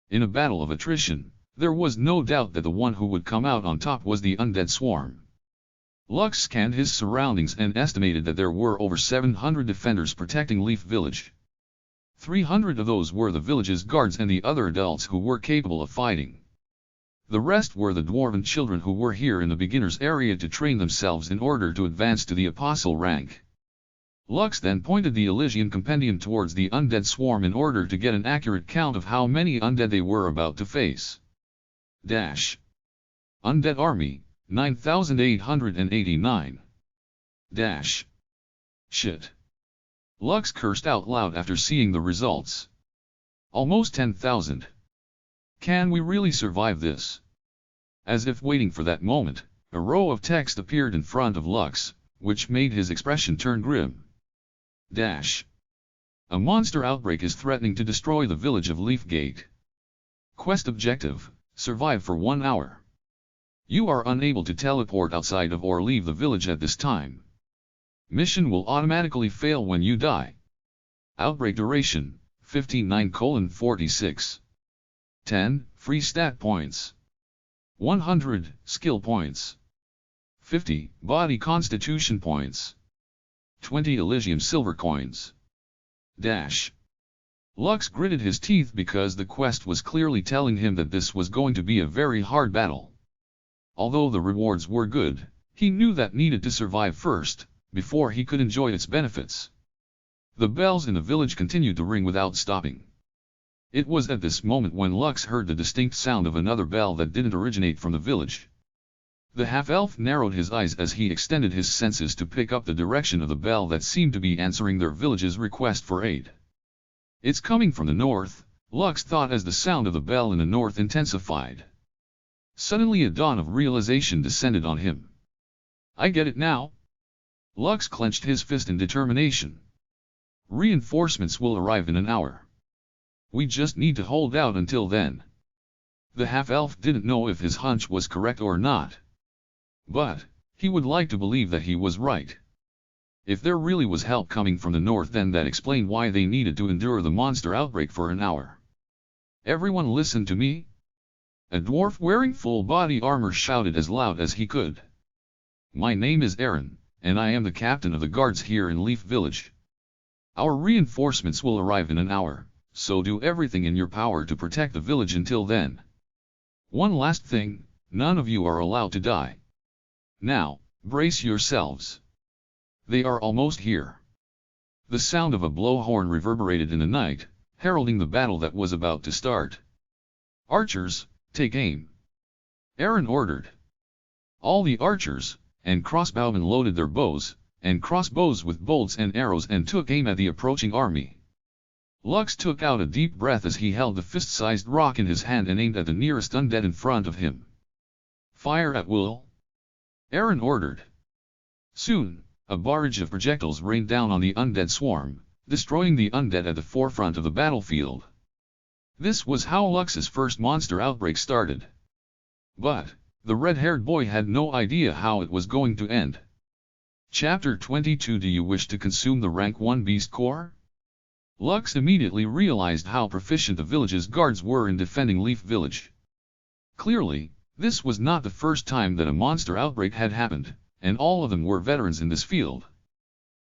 In a battle of attrition, There was no doubt that the one who would come out on top was the undead swarm. Lux scanned his surroundings and estimated that there were over 700 defenders protecting Leaf Village. 300 of those were the village's guards and the other adults who were capable of fighting. The rest were the dwarven children who were here in the beginner's area to train themselves in order to advance to the apostle rank. Lux then pointed the Elyon compendium towards the undead swarm in order to get an accurate count of how many undead they were about to face. Undead army, 9,889. Shit. Lux cursed out loud after seeing the results. Almost 10,000. Can we really survive this? As if waiting for that moment, a row of text appeared in front of Lux, which made his expression turn grim. A monster outbreak is threatening to destroy the village of Leafgate. Quest objective, survive for 1 hour. You are unable to teleport outside of or leave the village at this time. Mission will automatically fail when you die. Outbreak duration, 59:46. 10 free stat points. 100 skill points. 50 body constitution points. 20 Elysium silver coins. Lux gritted his teeth because the quest was clearly telling him that this was going to be a very hard battle. Although the rewards were good, he knew that needed to survive first, before he could enjoy its benefits. The bells in the village continued to ring without stopping. It was at this moment when Lux heard the distinct sound of another bell that didn't originate from the village. The half-elf narrowed his eyes as he extended his senses to pick up the direction of the bell that seemed to be answering their village's request for aid. It's coming from the north, Lux thought as the sound of the bell in the north intensified. Suddenly a dawn of realization descended on him. I get it now. Lux clenched his fist in determination. Reinforcements will arrive in an hour. We just need to hold out until then. The half-elf didn't know if his hunch was correct or not. But, he would like to believe that he was right. If there really was help coming from the north, then that explained why they needed to endure the monster outbreak for an hour. Everyone listen to me? A dwarf wearing full body armor shouted as loud as he could. My name is Aaron, and I am the captain of the guards here in Leaf Village. Our reinforcements will arrive in an hour, so do everything in your power to protect the village until then. One last thing, none of you are allowed to die. Now, brace yourselves. They are almost here. The sound of a blowhorn reverberated in the night, heralding the battle that was about to start. Archers, take aim. Aaron ordered. All the archers and crossbowmen loaded their bows and crossbows with bolts and arrows and took aim at the approaching army. Lux took out a deep breath as he held the fist-sized rock in his hand and aimed at the nearest undead in front of him. Fire at will. Aaron ordered. Soon, a barrage of projectiles rained down on the undead swarm, destroying the undead at the forefront of the battlefield. This was how Lux's first monster outbreak started. But, the red-haired boy had no idea how it was going to end. Chapter 22. Do you wish to consume the rank 1 beast core? Lux immediately realized how proficient the village's guards were in defending Leaf Village. Clearly, this was not the first time that a monster outbreak had happened, and all of them were veterans in this field.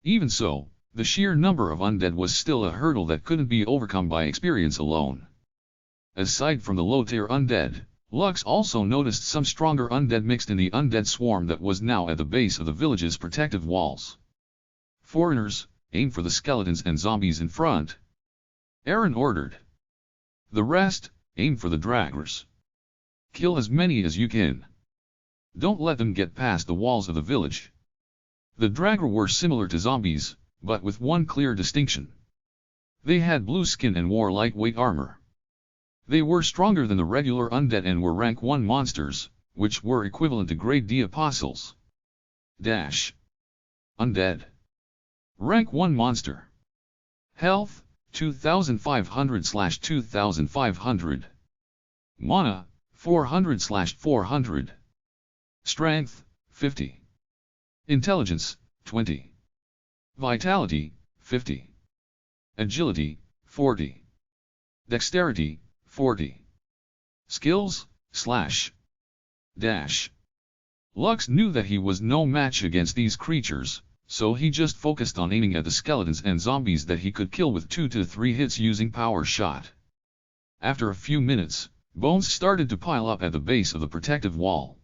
Even so, the sheer number of undead was still a hurdle that couldn't be overcome by experience alone. Aside from the low-tier undead, Lux also noticed some stronger undead mixed in the undead swarm that was now at the base of the village's protective walls. Foreigners, aim for the skeletons and zombies in front. Aaron ordered. The rest, aim for the draggers. Kill as many as you can. Don't let them get past the walls of the village. The dragger were similar to zombies, but with one clear distinction. They had blue skin and wore lightweight armor. They were stronger than the regular undead and were rank 1 monsters, which were equivalent to grade D apostles. Undead. Rank 1 monster. Health, 2500/2500. Mana, 400/400. Strength, 50. Intelligence, 20. Vitality, 50. Agility, 40. Dexterity, 40. Skills, slash, dash. Lux knew that he was no match against these creatures, so he just focused on aiming at the skeletons and zombies that he could kill with 2 to 3 hits using power shot. After a few minutes, bones started to pile up at the base of the protective wall.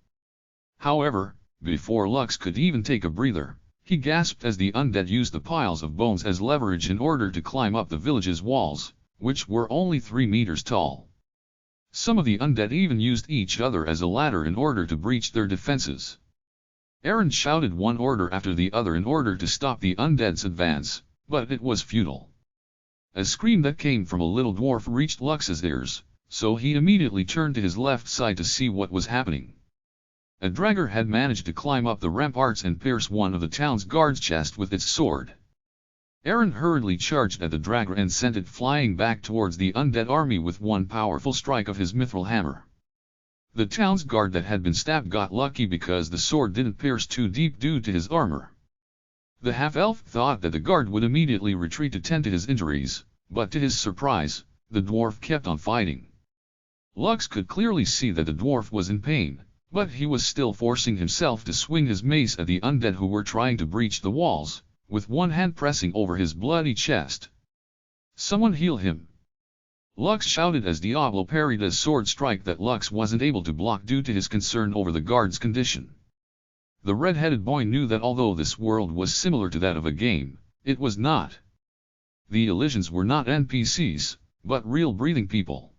However, before Lux could even take a breather, he gasped as the undead used the piles of bones as leverage in order to climb up the village's walls, which were only 3 meters tall. Some of the undead even used each other as a ladder in order to breach their defenses. Aaron shouted one order after the other in order to stop the undead's advance, but it was futile. A scream that came from a little dwarf reached Lux's ears, so he immediately turned to his left side to see what was happening. A dragger had managed to climb up the ramparts and pierce one of the town's guards' chest with its sword. Aaron hurriedly charged at the dragger and sent it flying back towards the undead army with one powerful strike of his mithril hammer. The town's guard that had been stabbed got lucky because the sword didn't pierce too deep due to his armor. The half-elf thought that the guard would immediately retreat to tend to his injuries, but to his surprise, the dwarf kept on fighting. Lux could clearly see that the dwarf was in pain, but he was still forcing himself to swing his mace at the undead who were trying to breach the walls, with one hand pressing over his bloody chest. "Someone heal him!" Lux shouted as Diablo parried a sword strike that Lux wasn't able to block due to his concern over the guard's condition. The red-headed boy knew that although this world was similar to that of a game, it was not. The Elysians were not NPCs, but real breathing people.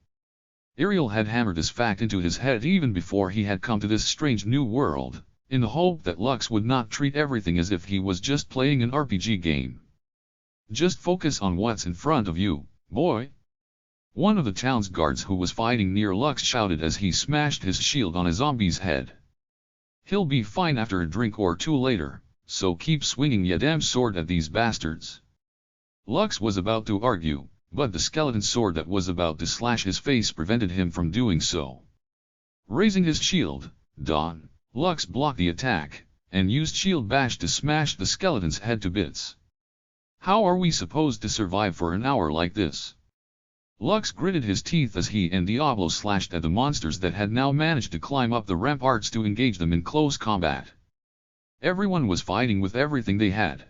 Ariel had hammered this fact into his head even before he had come to this strange new world, in the hope that Lux would not treat everything as if he was just playing an RPG game. "Just focus on what's in front of you, boy," one of the town's guards who was fighting near Lux shouted as he smashed his shield on a zombie's head. "He'll be fine after a drink or two later, so keep swinging ya damn sword at these bastards." Lux was about to argue, but the skeleton sword that was about to slash his face prevented him from doing so. Raising his shield, Lux blocked the attack, and used shield bash to smash the skeleton's head to bits. "How are we supposed to survive for an hour like this?" Lux gritted his teeth as he and Diablo slashed at the monsters that had now managed to climb up the ramparts to engage them in close combat. Everyone was fighting with everything they had.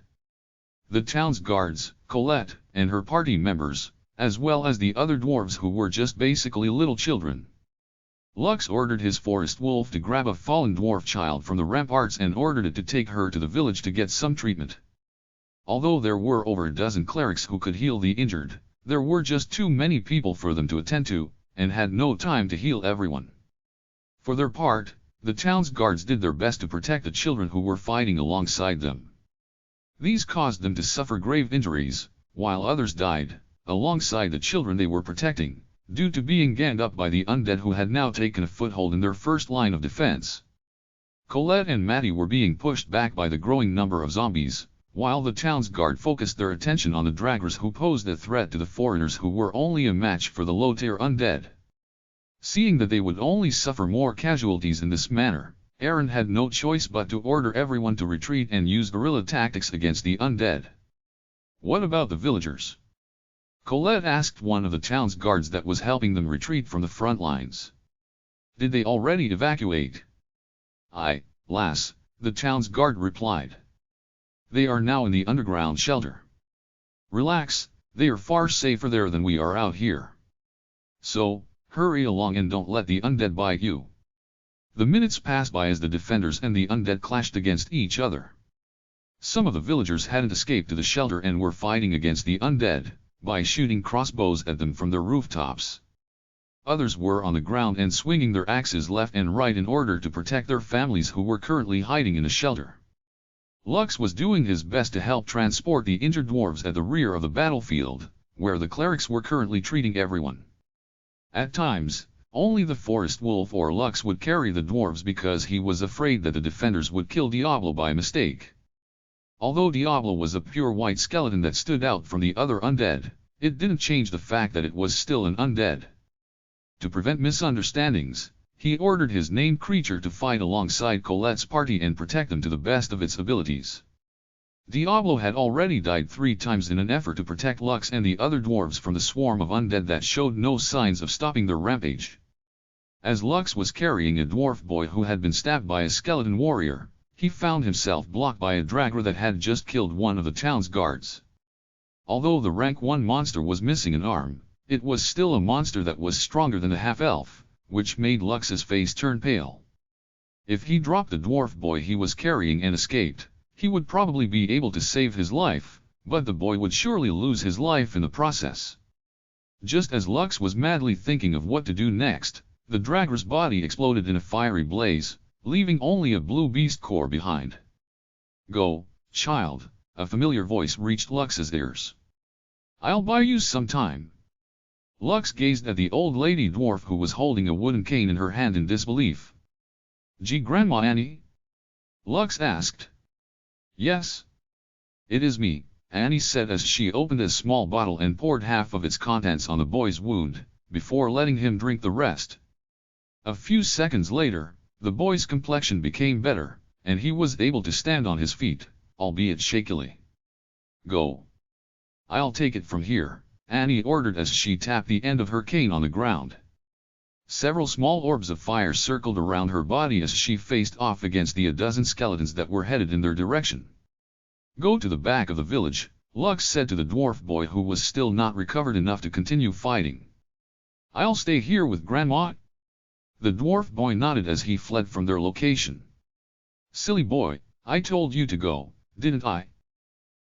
The town's guards, Colette, and her party members, as well as the other dwarves who were just basically little children. Lux ordered his forest wolf to grab a fallen dwarf child from the ramparts and ordered it to take her to the village to get some treatment. Although there were over a dozen clerics who could heal the injured, there were just too many people for them to attend to, and had no time to heal everyone. For their part, the town's guards did their best to protect the children who were fighting alongside them. These caused them to suffer grave injuries, while others died, alongside the children they were protecting, due to being ganged up by the undead who had now taken a foothold in their first line of defense. Colette and Maddie were being pushed back by the growing number of zombies, while the town's guard focused their attention on the draggers who posed a threat to the foreigners who were only a match for the low-tier undead. Seeing that they would only suffer more casualties in this manner, Aaron had no choice but to order everyone to retreat and use guerrilla tactics against the undead. "What about the villagers?" Colette asked one of the town's guards that was helping them retreat from the front lines. "Did they already evacuate?" "Aye, lass," the town's guard replied. "They are now in the underground shelter. Relax, they are far safer there than we are out here. So, hurry along and don't let the undead bite you." The minutes passed by as the defenders and the undead clashed against each other. Some of the villagers hadn't escaped to the shelter and were fighting against the undead, by shooting crossbows at them from their rooftops. Others were on the ground and swinging their axes left and right in order to protect their families who were currently hiding in the shelter. Lux was doing his best to help transport the injured dwarves at the rear of the battlefield, where the clerics were currently treating everyone. At times, only the forest wolf or Lux would carry the dwarves because he was afraid that the defenders would kill Diablo by mistake. Although Diablo was a pure white skeleton that stood out from the other undead, it didn't change the fact that it was still an undead. To prevent misunderstandings, he ordered his named creature to fight alongside Colette's party and protect them to the best of its abilities. Diablo had already died 3 times in an effort to protect Lux and the other dwarves from the swarm of undead that showed no signs of stopping their rampage. As Lux was carrying a dwarf boy who had been stabbed by a skeleton warrior, he found himself blocked by a dragger that had just killed one of the town's guards. Although the rank 1 monster was missing an arm, it was still a monster that was stronger than the half-elf, which made Lux's face turn pale. If he dropped the dwarf boy he was carrying and escaped, he would probably be able to save his life, but the boy would surely lose his life in the process. Just as Lux was madly thinking of what to do next, the dragger's body exploded in a fiery blaze, leaving only a blue beast core behind. "Go, child," a familiar voice reached Lux's ears. "I'll buy you some time." Lux gazed at the old lady dwarf who was holding a wooden cane in her hand in disbelief. "Grandma Annie?" Lux asked. "Yes. It is me," Annie said as she opened a small bottle and poured half of its contents on the boy's wound, before letting him drink the rest. A few seconds later, the boy's complexion became better, and he was able to stand on his feet, albeit shakily. "Go. I'll take it from here," Annie ordered as she tapped the end of her cane on the ground. Several small orbs of fire circled around her body as she faced off against a dozen skeletons that were headed in their direction. "Go to the back of the village," Lux said to the dwarf boy who was still not recovered enough to continue fighting. "I'll stay here with Grandma." The dwarf boy nodded as he fled from their location. "Silly boy, I told you to go, didn't I?"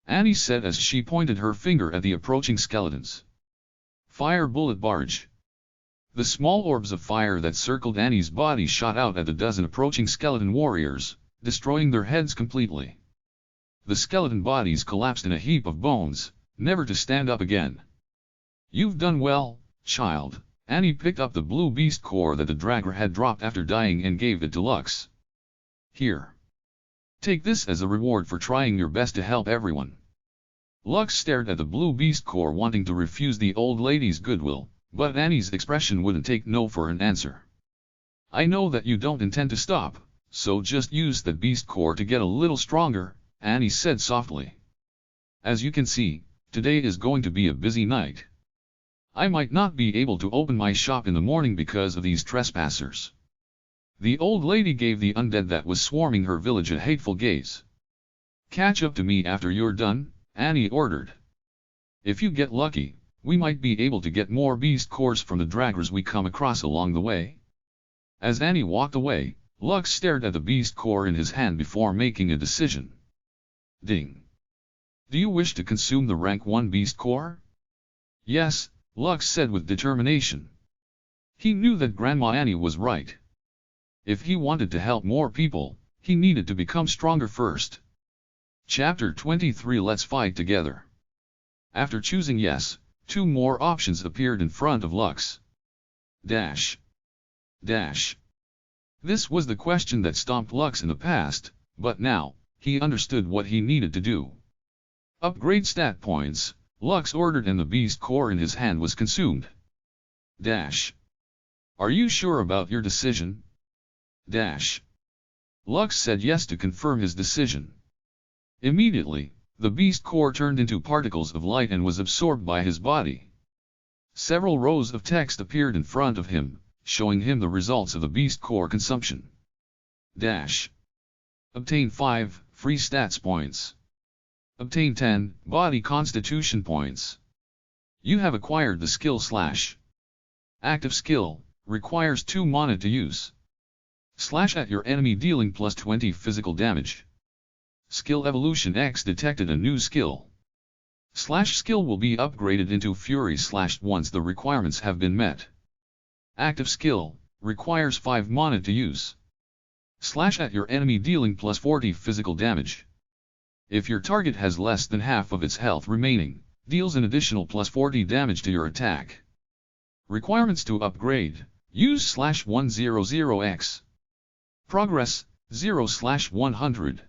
Annie said as she pointed her finger at the approaching skeletons. "Fire bullet barge." The small orbs of fire that circled Annie's body shot out at the dozen approaching skeleton warriors, destroying their heads completely. The skeleton bodies collapsed in a heap of bones, never to stand up again. "You've done well, child." Annie picked up the blue beast core that the dragger had dropped after dying and gave it to Lux. "Here. Take this as a reward for trying your best to help everyone." Lux stared at the blue beast core wanting to refuse the old lady's goodwill, but Annie's expression wouldn't take no for an answer. "I know that you don't intend to stop, so just use that beast core to get a little stronger," Annie said softly. "As you can see, today is going to be a busy night. I might not be able to open my shop in the morning because of these trespassers." The old lady gave the undead that was swarming her village a hateful gaze. "Catch up to me after you're done," Annie ordered. "If you get lucky, we might be able to get more beast cores from the draggers we come across along the way." As Annie walked away, Lux stared at the beast core in his hand before making a decision. Ding. "Do you wish to consume the rank 1 beast core?" "Yes," Lux said with determination. He knew that Grandma Annie was right. If he wanted to help more people, he needed to become stronger first. Chapter 23 Let's Fight Together. After choosing yes, 2 more options appeared in front of Lux. Dash. This was the question that stomped Lux in the past, but now, he understood what he needed to do. Upgrade stat points, Lux ordered and the beast core in his hand was consumed. Dash. "Are you sure about your decision?" Dash. Lux said yes to confirm his decision. Immediately, the beast core turned into particles of light and was absorbed by his body. Several rows of text appeared in front of him, showing him the results of the beast core consumption. Dash. Obtain 5 free stats points. Obtain 10 body constitution points. You have acquired the skill / active skill, requires 2 mana to use. / at your enemy dealing plus 20 physical damage. Skill evolution X detected a new skill. / skill will be upgraded into Fury / once the requirements have been met. Active skill, requires 5 mana to use. / at your enemy dealing plus 40 physical damage. If your target has less than half of its health remaining, deals an additional plus 40 damage to your attack. Requirements to upgrade, use /100X. Progress, 0/100.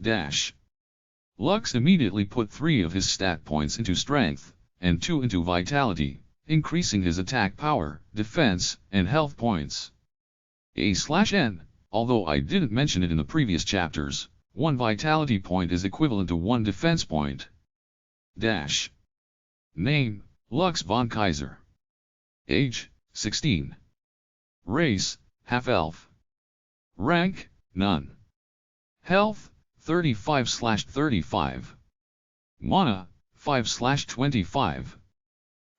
Dash. Lux immediately put 3 of his stat points into strength, and 2 into vitality, increasing his attack power, defense, and health points. A/N, although I didn't mention it in the previous chapters, 1 vitality point is equivalent to 1 defense point. Dash. Name, Lux von Kaiser. Age, 16. Race, half-elf. Rank, none. Health, 35/35. Mana, 5/25.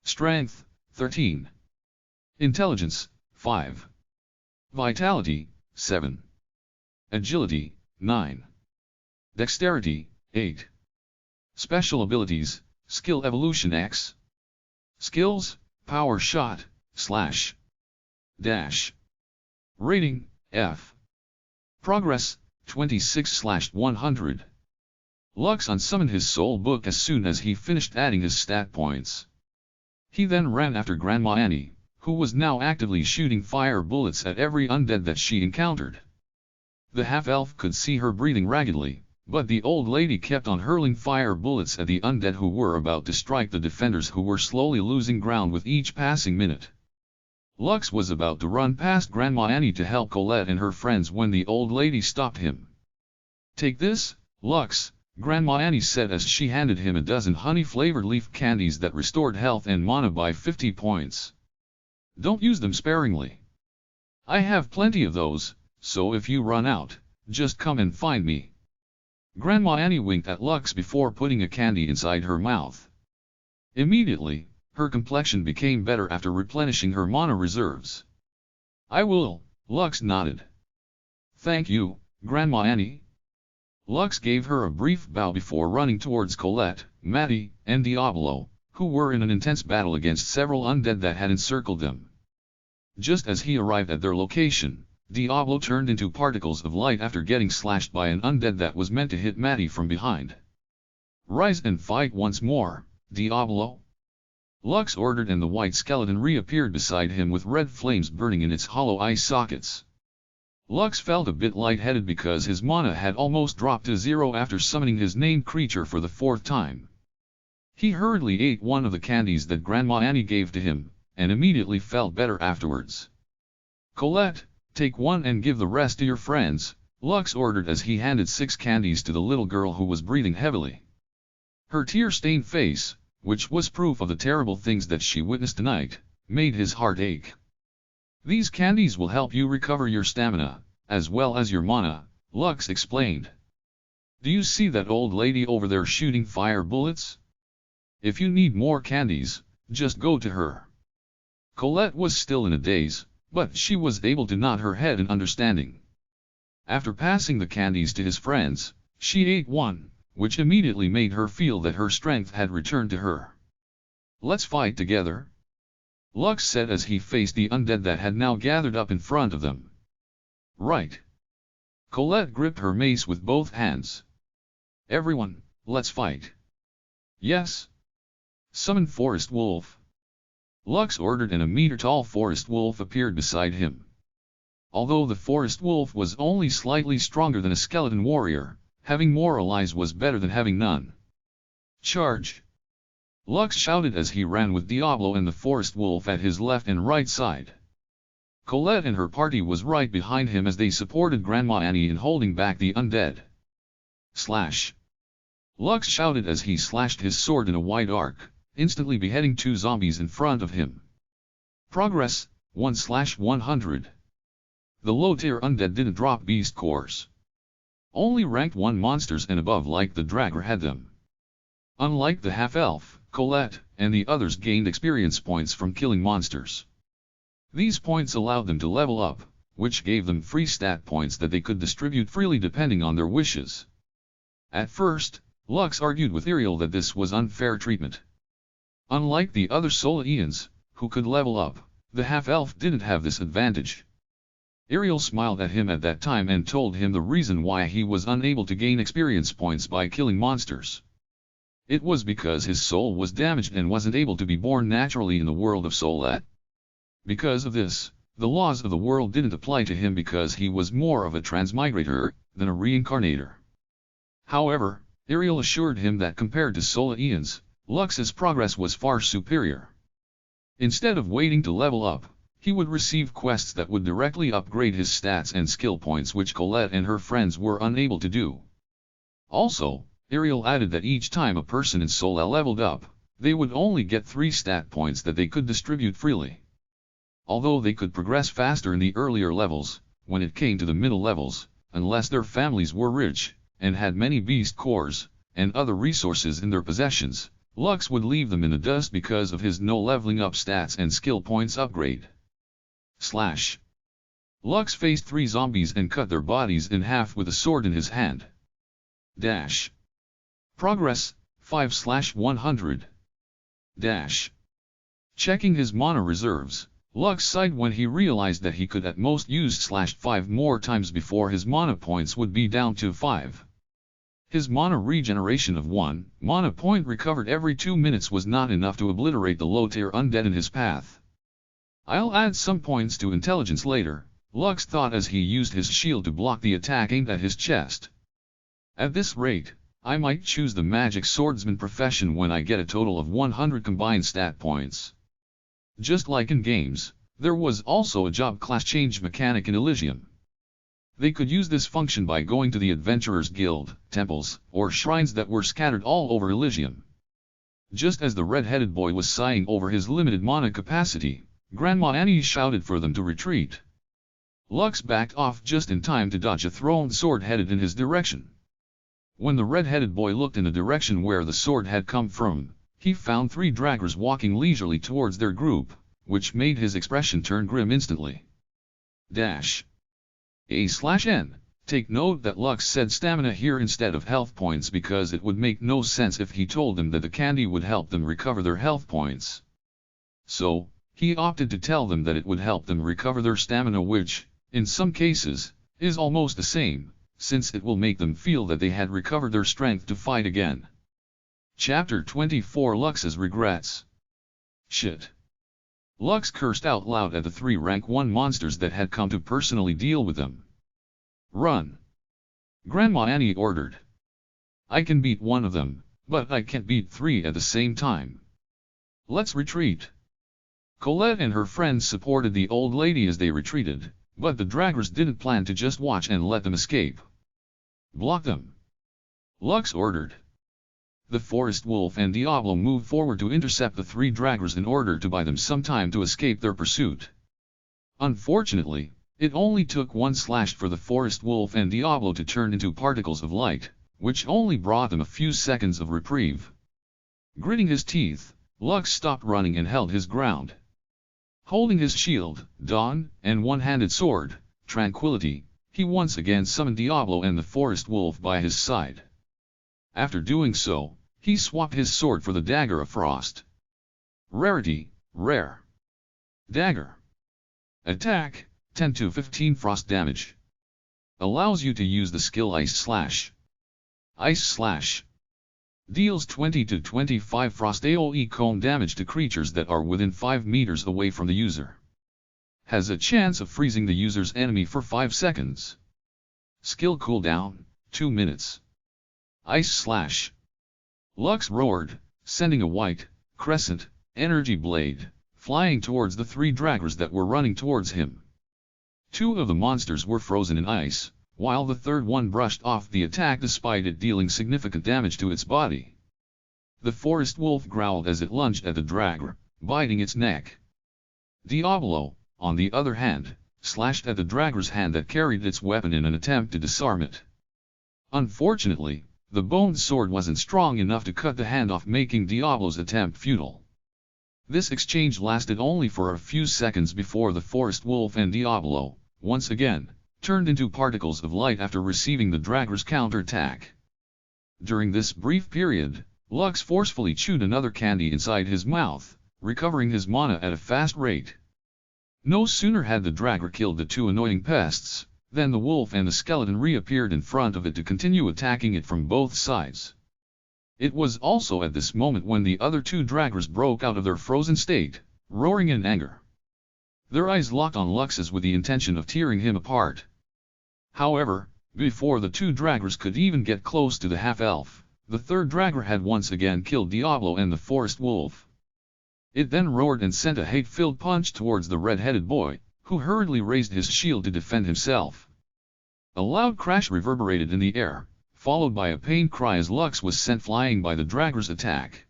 Strength, 13. Intelligence, 5. Vitality, 7. Agility, 9. Dexterity, 8. Special abilities, Skill Evolution X. Skills, Power Shot, Slash. Dash. Rating, F. Progress, 26/100. Lux unsummoned his soul book as soon as he finished adding his stat points. He then ran after Grandma Annie, who was now actively shooting fire bullets at every undead that she encountered. The half-elf could see her breathing raggedly, but the old lady kept on hurling fire bullets at the undead who were about to strike the defenders who were slowly losing ground with each passing minute. Lux was about to run past Grandma Annie to help Colette and her friends when the old lady stopped him. "Take this, Lux," Grandma Annie said as she handed him a dozen honey-flavored leaf candies that restored health and mana by 50 points. "Don't use them sparingly. I have plenty of those, so if you run out, just come and find me." Grandma Annie winked at Lux before putting a candy inside her mouth. Immediately, her complexion became better after replenishing her mana reserves. "I will," Lux nodded. "Thank you, Grandma Annie." Lux gave her a brief bow before running towards Colette, Matty, and Diablo, who were in an intense battle against several undead that had encircled them. Just as he arrived at their location, Diablo turned into particles of light after getting slashed by an undead that was meant to hit Matty from behind. "Rise and fight once more, Diablo," Lux ordered, and the white skeleton reappeared beside him with red flames burning in its hollow eye sockets. Lux felt a bit lightheaded because his mana had almost dropped to 0 after summoning his named creature for the 4th time. He hurriedly ate one of the candies that Grandma Annie gave to him, and immediately felt better afterwards. "Colette, take one and give the rest to your friends," Lux ordered as he handed 6 candies to the little girl who was breathing heavily. Her tear-stained face, which was proof of the terrible things that she witnessed tonight, made his heart ache. "These candies will help you recover your stamina, as well as your mana," Lux explained. "Do you see that old lady over there shooting fire bullets? If you need more candies, just go to her." Colette was still in a daze, but she was able to nod her head in understanding. After passing the candies to his friends, she ate one, which immediately made her feel that her strength had returned to her. "Let's fight together," Lux said as he faced the undead that had now gathered up in front of them. "Right." Colette gripped her mace with both hands. "Everyone, let's fight." "Yes." "Summon Forest Wolf," Lux ordered, and a meter-tall Forest Wolf appeared beside him. Although the Forest Wolf was only slightly stronger than a skeleton warrior, having more allies was better than having none. "Charge!" Lux shouted as he ran with Diablo and the Forest Wolf at his left and right side. Colette and her party was right behind him as they supported Grandma Annie in holding back the undead. Slash! Lux shouted as he slashed his sword in a wide arc, instantly beheading 2 zombies in front of him. Progress, 1/100. The low-tier undead didn't drop beast cores. Only ranked 1 monsters and above like the Dragger had them. Unlike the half-elf, Colette, and the others gained experience points from killing monsters. These points allowed them to level up, which gave them free stat points that they could distribute freely depending on their wishes. At first, Lux argued with Ariel that this was unfair treatment. Unlike the other Solaeans, who could level up, the half-elf didn't have this advantage. Ariel smiled at him at that time and told him the reason why he was unable to gain experience points by killing monsters. It was because his soul was damaged and wasn't able to be born naturally in the world of Solat. Because of this, the laws of the world didn't apply to him because he was more of a transmigrator than a reincarnator. However, Ariel assured him that compared to Solaeans, Lux's progress was far superior. Instead of waiting to level up, he would receive quests that would directly upgrade his stats and skill points, which Colette and her friends were unable to do. Also, Ariel added that each time a person in Sola leveled up, they would only get 3 stat points that they could distribute freely. although they could progress faster in the earlier levels. When it came to the middle levels, unless their families were rich, and had many beast cores, and other resources in their possessions, Lux would leave them in the dust because of his no leveling up stats and skill points upgrade. Lux faced 3 zombies and cut their bodies in half with a sword in his hand. Progress, 5/100. Checking his mana reserves, Lux sighed when he realized that he could at most use /5 more times before his mana points would be down to 5. His mana regeneration of 1 mana point recovered every 2 minutes was not enough to obliterate the low-tier undead in his path. "I'll add some points to intelligence later," Lux thought as he used his shield to block the attack aimed at his chest. "At this rate, I might choose the magic swordsman profession when I get a total of 100 combined stat points." Just like in games, there was also a job class change mechanic in Elyon. They could use this function by going to the Adventurers Guild, temples, or shrines that were scattered all over Elyon. Just as the red-headed boy was sighing over his limited mana capacity, Grandma Annie shouted for them to retreat. Lux backed off just in time to dodge a thrown sword headed in his direction. When the red-headed boy looked in the direction where the sword had come from, he found 3 draggers walking leisurely towards their group, which made his expression turn grim instantly. A/N. Take note that Lux said stamina here instead of health points because it would make no sense if he told them that the candy would help them recover their health points. So, he opted to tell them that it would help them recover their stamina, which, in some cases, is almost the same, since it will make them feel that they had recovered their strength to fight again. Chapter 24 Lux's Regrets. Shit. Lux cursed out loud at the 3 rank 1 monsters that had come to personally deal with them. "Run!" Grandma Annie ordered. "I can beat 1 of them, but I can't beat 3 at the same time. Let's retreat." Colette and her friends supported the old lady as they retreated, but the draggers didn't plan to just watch and let them escape. "Block them!" Lux ordered. The forest wolf and Diablo moved forward to intercept the 3 draggers in order to buy them some time to escape their pursuit. Unfortunately, it only took 1 slash for the forest wolf and Diablo to turn into particles of light, which only brought them a few seconds of reprieve. Gritting his teeth, Lux stopped running and held his ground. Holding his shield, Dawn, and one-handed sword, Tranquility, he once again summoned Diablo and the forest wolf by his side. After doing so, he swapped his sword for the Dagger of Frost. Rarity, Rare. Dagger. Attack, 10 to 15 frost damage. Allows you to use the skill Ice Slash. Ice Slash. Deals 20 to 25 frost AoE cone damage to creatures that are within 5 meters away from the user. Has a chance of freezing the user's enemy for 5 seconds. Skill cooldown, 2 minutes. Ice Slash. Lux roared, sending a white, crescent, energy blade, flying towards the 3 draggers that were running towards him. 2 of the monsters were frozen in ice, while the third one brushed off the attack despite it dealing significant damage to its body. The forest wolf growled as it lunged at the dragger, biting its neck. Diablo, on the other hand, slashed at the dragger's hand that carried its weapon in an attempt to disarm it. Unfortunately, the boned sword wasn't strong enough to cut the hand off, making Diablo's attempt futile. This exchange lasted only for a few seconds before the forest wolf and Diablo, once again, turned into particles of light after receiving the dragger's counterattack. During this brief period, Lux forcefully chewed another candy inside his mouth, recovering his mana at a fast rate. No sooner had the dragger killed the 2 annoying pests, than the wolf and the skeleton reappeared in front of it to continue attacking it from both sides. It was also at this moment when the other 2 draggers broke out of their frozen state, roaring in anger. Their eyes locked on Lux's with the intention of tearing him apart. However, before the 2 draggers could even get close to the half-elf, the third dragger had once again killed Diablo and the forest wolf. It then roared and sent a hate-filled punch towards the red-headed boy, who hurriedly raised his shield to defend himself. A loud crash reverberated in the air, followed by a pain cry as Lux was sent flying by the dragger's attack.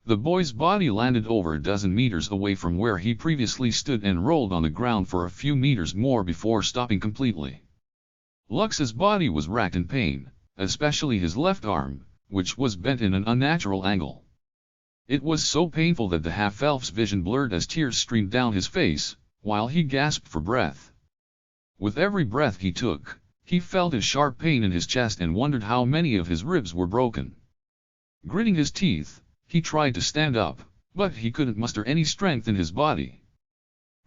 The boy's body landed over a dozen meters away from where he previously stood and rolled on the ground for a few meters more before stopping completely. Lux's body was racked in pain, especially his left arm, which was bent in an unnatural angle. It was so painful that the half-elf's vision blurred as tears streamed down his face, while he gasped for breath. With every breath he took, he felt a sharp pain in his chest and wondered how many of his ribs were broken. Gritting his teeth, he tried to stand up, but he couldn't muster any strength in his body.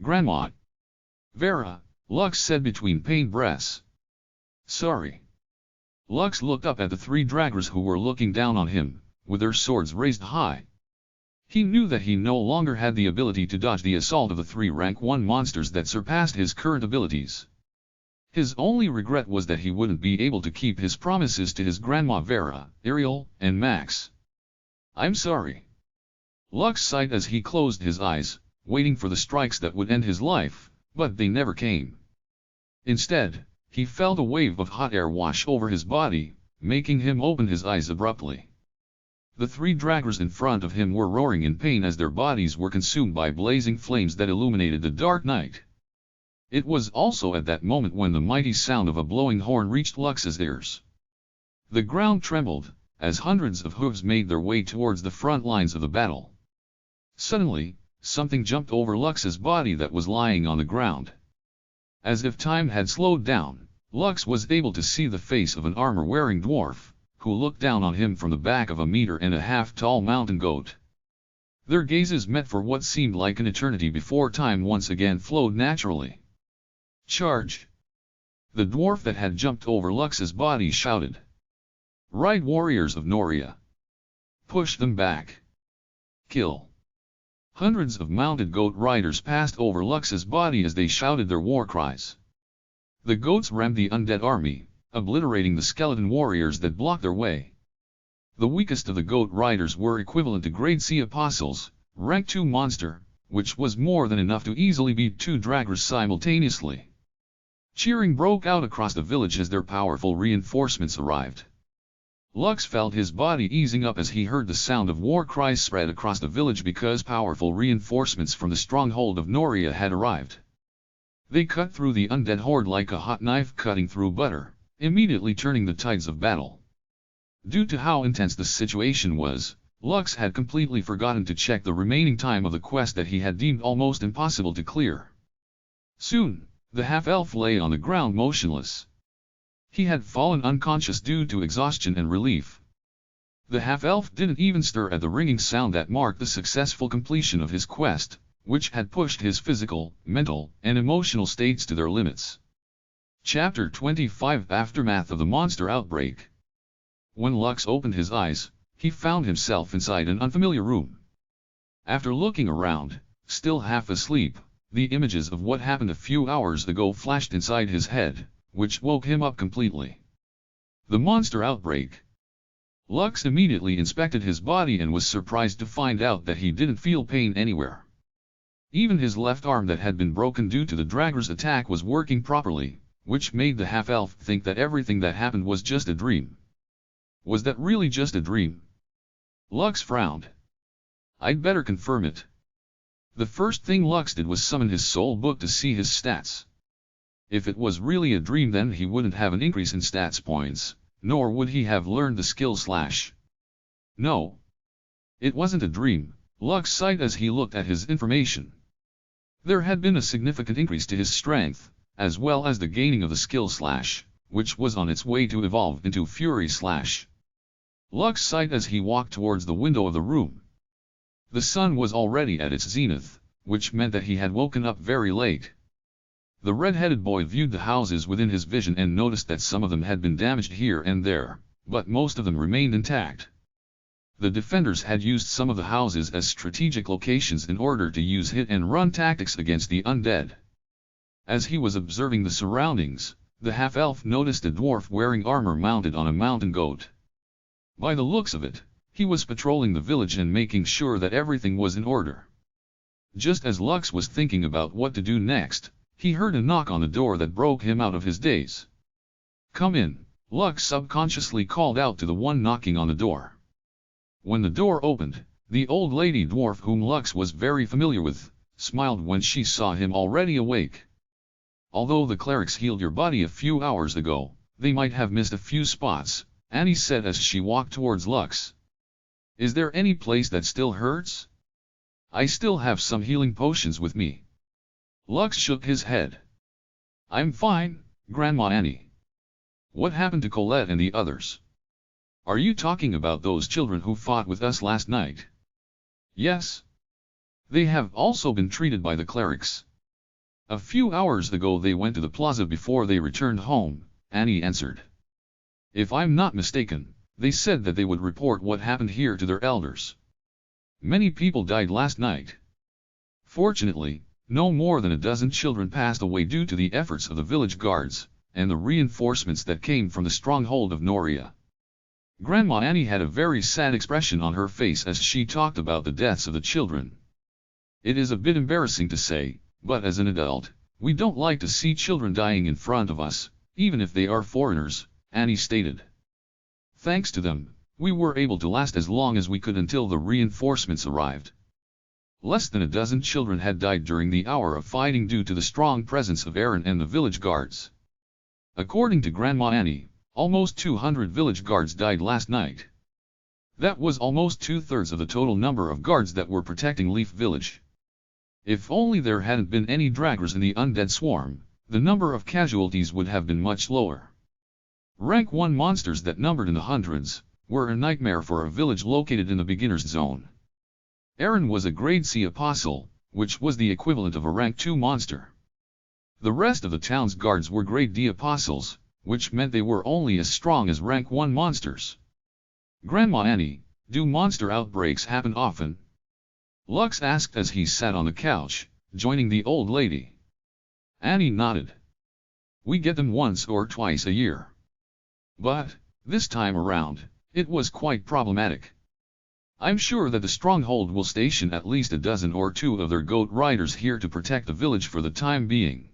"Grandma! Vera," Lux said between pained breaths. "Sorry." Lux looked up at the three draggers who were looking down on him, with their swords raised high. He knew that he no longer had the ability to dodge the assault of the three rank 1 monsters that surpassed his current abilities. His only regret was that he wouldn't be able to keep his promises to his grandma Vera, Ariel, and Max. "I'm sorry." Lux sighed as he closed his eyes, waiting for the strikes that would end his life, but they never came. Instead, he felt a wave of hot air wash over his body, making him open his eyes abruptly. The three draggers in front of him were roaring in pain as their bodies were consumed by blazing flames that illuminated the dark night. It was also at that moment when the mighty sound of a blowing horn reached Lux's ears. The ground trembled, as hundreds of hooves made their way towards the front lines of the battle. Suddenly, something jumped over Lux's body that was lying on the ground. As if time had slowed down, Lux was able to see the face of an armor-wearing dwarf, who looked down on him from the back of a 1.5-meter tall mountain goat. Their gazes met for what seemed like an eternity before time once again flowed naturally. "Charge!" The dwarf that had jumped over Lux's body shouted. "Ride, warriors of Noria! Push them back! Kill!" Hundreds of mounted goat riders passed over Lux's body as they shouted their war cries. The goats rammed the undead army, obliterating the skeleton warriors that blocked their way. The weakest of the goat riders were equivalent to grade C apostles, rank 2 monster, which was more than enough to easily beat 2 draggers simultaneously. Cheering broke out across the village as their powerful reinforcements arrived. Lux felt his body easing up as he heard the sound of war cries spread across the village because powerful reinforcements from the stronghold of Noria had arrived. They cut through the undead horde like a hot knife cutting through butter, immediately turning the tides of battle. Due to how intense the situation was, Lux had completely forgotten to check the remaining time of the quest that he had deemed almost impossible to clear. Soon, the half-elf lay on the ground motionless. He had fallen unconscious due to exhaustion and relief. The half-elf didn't even stir at the ringing sound that marked the successful completion of his quest, which had pushed his physical, mental, and emotional states to their limits. Chapter 25 Aftermath of the Monster Outbreak. When Lux opened his eyes, he found himself inside an unfamiliar room. After looking around, still half asleep, the images of what happened a few hours ago flashed inside his head, which woke him up completely. The monster outbreak. Lux immediately inspected his body and was surprised to find out that he didn't feel pain anywhere. Even his left arm that had been broken due to the dragger's attack was working properly, which made the half-elf think that everything that happened was just a dream. Was that really just a dream? Lux frowned. I'd better confirm it. The first thing Lux did was summon his soul book to see his stats. If it was really a dream, then he wouldn't have an increase in stats points, nor would he have learned the skill slash. No. It wasn't a dream, Lux sighed as he looked at his information. There had been a significant increase to his strength, as well as the gaining of the skill slash, which was on its way to evolve into Fury slash. Lux sighed as he walked towards the window of the room. The sun was already at its zenith, which meant that he had woken up very late. The red-headed boy viewed the houses within his vision and noticed that some of them had been damaged here and there, but most of them remained intact. The defenders had used some of the houses as strategic locations in order to use hit-and-run tactics against the undead. As he was observing the surroundings, the half-elf noticed a dwarf wearing armor mounted on a mountain goat. By the looks of it, he was patrolling the village and making sure that everything was in order. Just as Lux was thinking about what to do next, he heard a knock on the door that broke him out of his daze. "Come in," Lux subconsciously called out to the one knocking on the door. When the door opened, The old lady dwarf whom Lux was very familiar with, smiled when she saw him already awake. Although the clerics healed your body a few hours ago, they might have missed a few spots, Annie said as she walked towards Lux. Is there any place that still hurts? I still have some healing potions with me. Lux shook his head. I'm fine, Grandma Annie. What happened to Colette and the others? Are you talking about those children who fought with us last night? Yes. They have also been treated by the clerics. A few hours ago they went to the plaza before they returned home, Annie answered. If I'm not mistaken, they said that they would report what happened here to their elders. Many people died last night. Fortunately, no more than a dozen children passed away due to the efforts of the village guards, and the reinforcements that came from the stronghold of Noria. Grandma Annie had a very sad expression on her face as she talked about the deaths of the children. It is a bit embarrassing to say, but as an adult, we don't like to see children dying in front of us, even if they are foreigners, Annie stated. Thanks to them, we were able to last as long as we could until the reinforcements arrived. Less than a dozen children had died during the hour of fighting due to the strong presence of Aaron and the village guards. According to Grandma Annie, almost 200 village guards died last night. That was almost 2/3 of the total number of guards that were protecting Leaf Village. If only there hadn't been any draggers in the undead swarm, the number of casualties would have been much lower. Rank 1 monsters that numbered in the hundreds were a nightmare for a village located in the beginner's zone. Aaron was a grade C apostle, which was the equivalent of a rank 2 monster. The rest of the town's guards were grade D apostles, which meant they were only as strong as rank 1 monsters. Grandma Annie, do monster outbreaks happen often? Lux asked as he sat on the couch, joining the old lady. Annie nodded. We get them once or twice a year. But, this time around, it was quite problematic. I'm sure that the stronghold will station at least a dozen or two of their goat riders here to protect the village for the time being.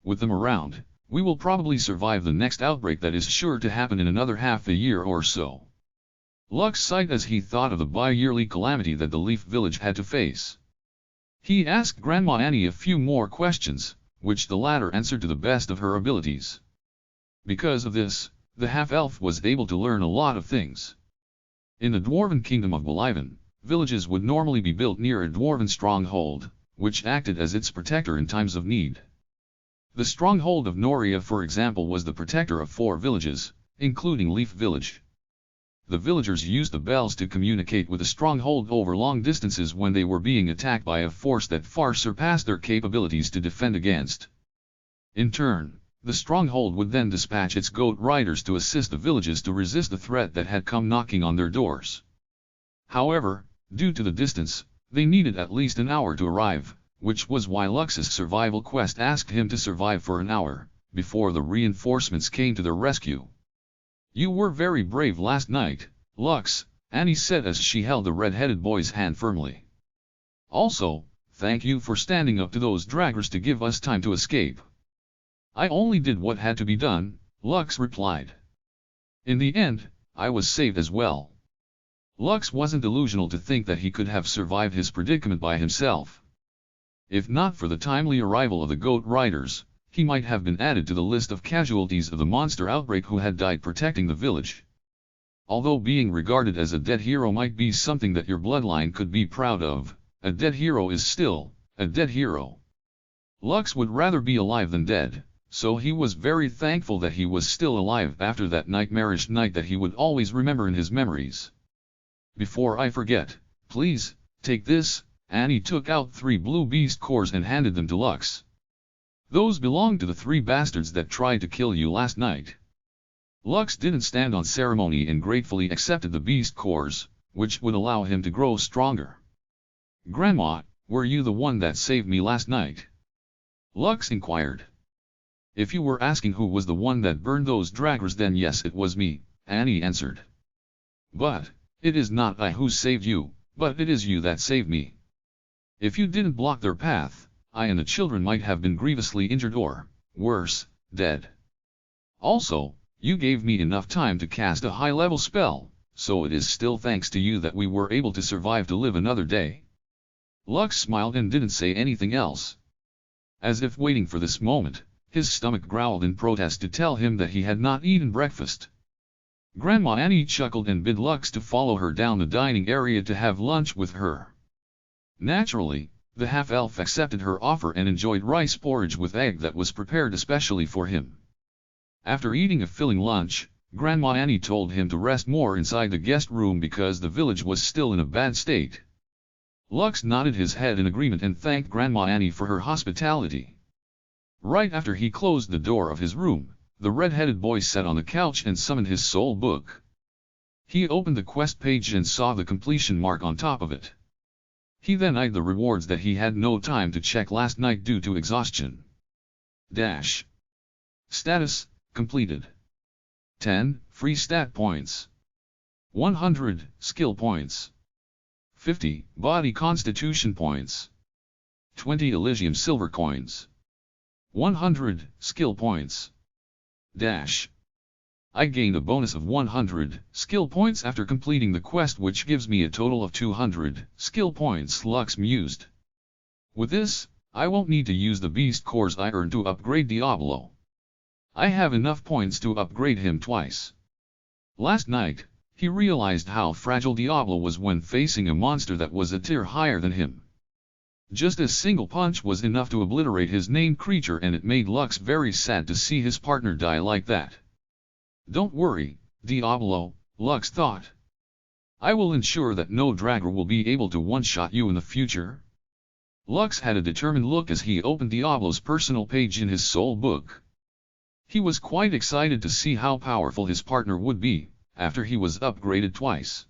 With them around, we will probably survive the next outbreak that is sure to happen in another half a year or so. Lux sighed as he thought of the bi-yearly calamity that the Leaf Village had to face. He asked Grandma Annie a few more questions, which the latter answered to the best of her abilities. Because of this, the half-elf was able to learn a lot of things. In the dwarven kingdom of Beliven, villages would normally be built near a dwarven stronghold, which acted as its protector in times of need. The stronghold of Noria, for example, was the protector of 4 villages, including Leaf Village. The villagers used the bells to communicate with the stronghold over long distances when they were being attacked by a force that far surpassed their capabilities to defend against. In turn, the stronghold would then dispatch its goat riders to assist the villages to resist the threat that had come knocking on their doors. However, due to the distance, they needed at least an hour to arrive, which was why Lux's survival quest asked him to survive for an hour, before the reinforcements came to their rescue. You were very brave last night, Lux, Annie said as she held the red-headed boy's hand firmly. Also, thank you for standing up to those draggers to give us time to escape. I only did what had to be done, Lux replied. In the end, I was saved as well. Lux wasn't delusional to think that he could have survived his predicament by himself. If not for the timely arrival of the goat riders, he might have been added to the list of casualties of the monster outbreak who had died protecting the village. Although being regarded as a dead hero might be something that your bloodline could be proud of, a dead hero is still a dead hero. Lux would rather be alive than dead, so he was very thankful that he was still alive after that nightmarish night that he would always remember in his memories. Before I forget, please, take this. Annie took out 3 blue beast cores and handed them to Lux. Those belonged to the 3 bastards that tried to kill you last night. Lux didn't stand on ceremony and gratefully accepted the beast cores, which would allow him to grow stronger. Grandma, were you the one that saved me last night? Lux inquired. If you were asking who was the one that burned those draggers, then yes, it was me, Annie answered. But, it is not I who saved you, but it is you that saved me. If you didn't block their path, I and the children might have been grievously injured or, worse, dead. Also, you gave me enough time to cast a high-level spell, so it is still thanks to you that we were able to survive to live another day. Lux smiled and didn't say anything else. As if waiting for this moment, his stomach growled in protest to tell him that he had not eaten breakfast. Grandma Annie chuckled and bid Lux to follow her down the dining area to have lunch with her. Naturally, the half-elf accepted her offer and enjoyed rice porridge with egg that was prepared especially for him. After eating a filling lunch, Grandma Annie told him to rest more inside the guest room because the village was still in a bad state. Lux nodded his head in agreement and thanked Grandma Annie for her hospitality. Right after he closed the door of his room, the red-headed boy sat on the couch and summoned his soul book. He opened the quest page and saw the completion mark on top of it. He then eyed the rewards that he had no time to check last night due to exhaustion. Dash. Status, completed. 10, free stat points. 100, skill points. 50, body constitution points. 20 Elysium silver coins. 100, skill points. Dash. I gained a bonus of 100 skill points after completing the quest, which gives me a total of 200 skill points, Lux mused. With this, I won't need to use the beast cores I earned to upgrade Diablo. I have enough points to upgrade him twice. Last night, he realized how fragile Diablo was when facing a monster that was a tier higher than him. Just a single punch was enough to obliterate his named creature, and it made Lux very sad to see his partner die like that. Don't worry, Diablo, Lux thought. I will ensure that no dragger will be able to one-shot you in the future. Lux had a determined look as he opened Diablo's personal page in his soul book. He was quite excited to see how powerful his partner would be, after he was upgraded twice.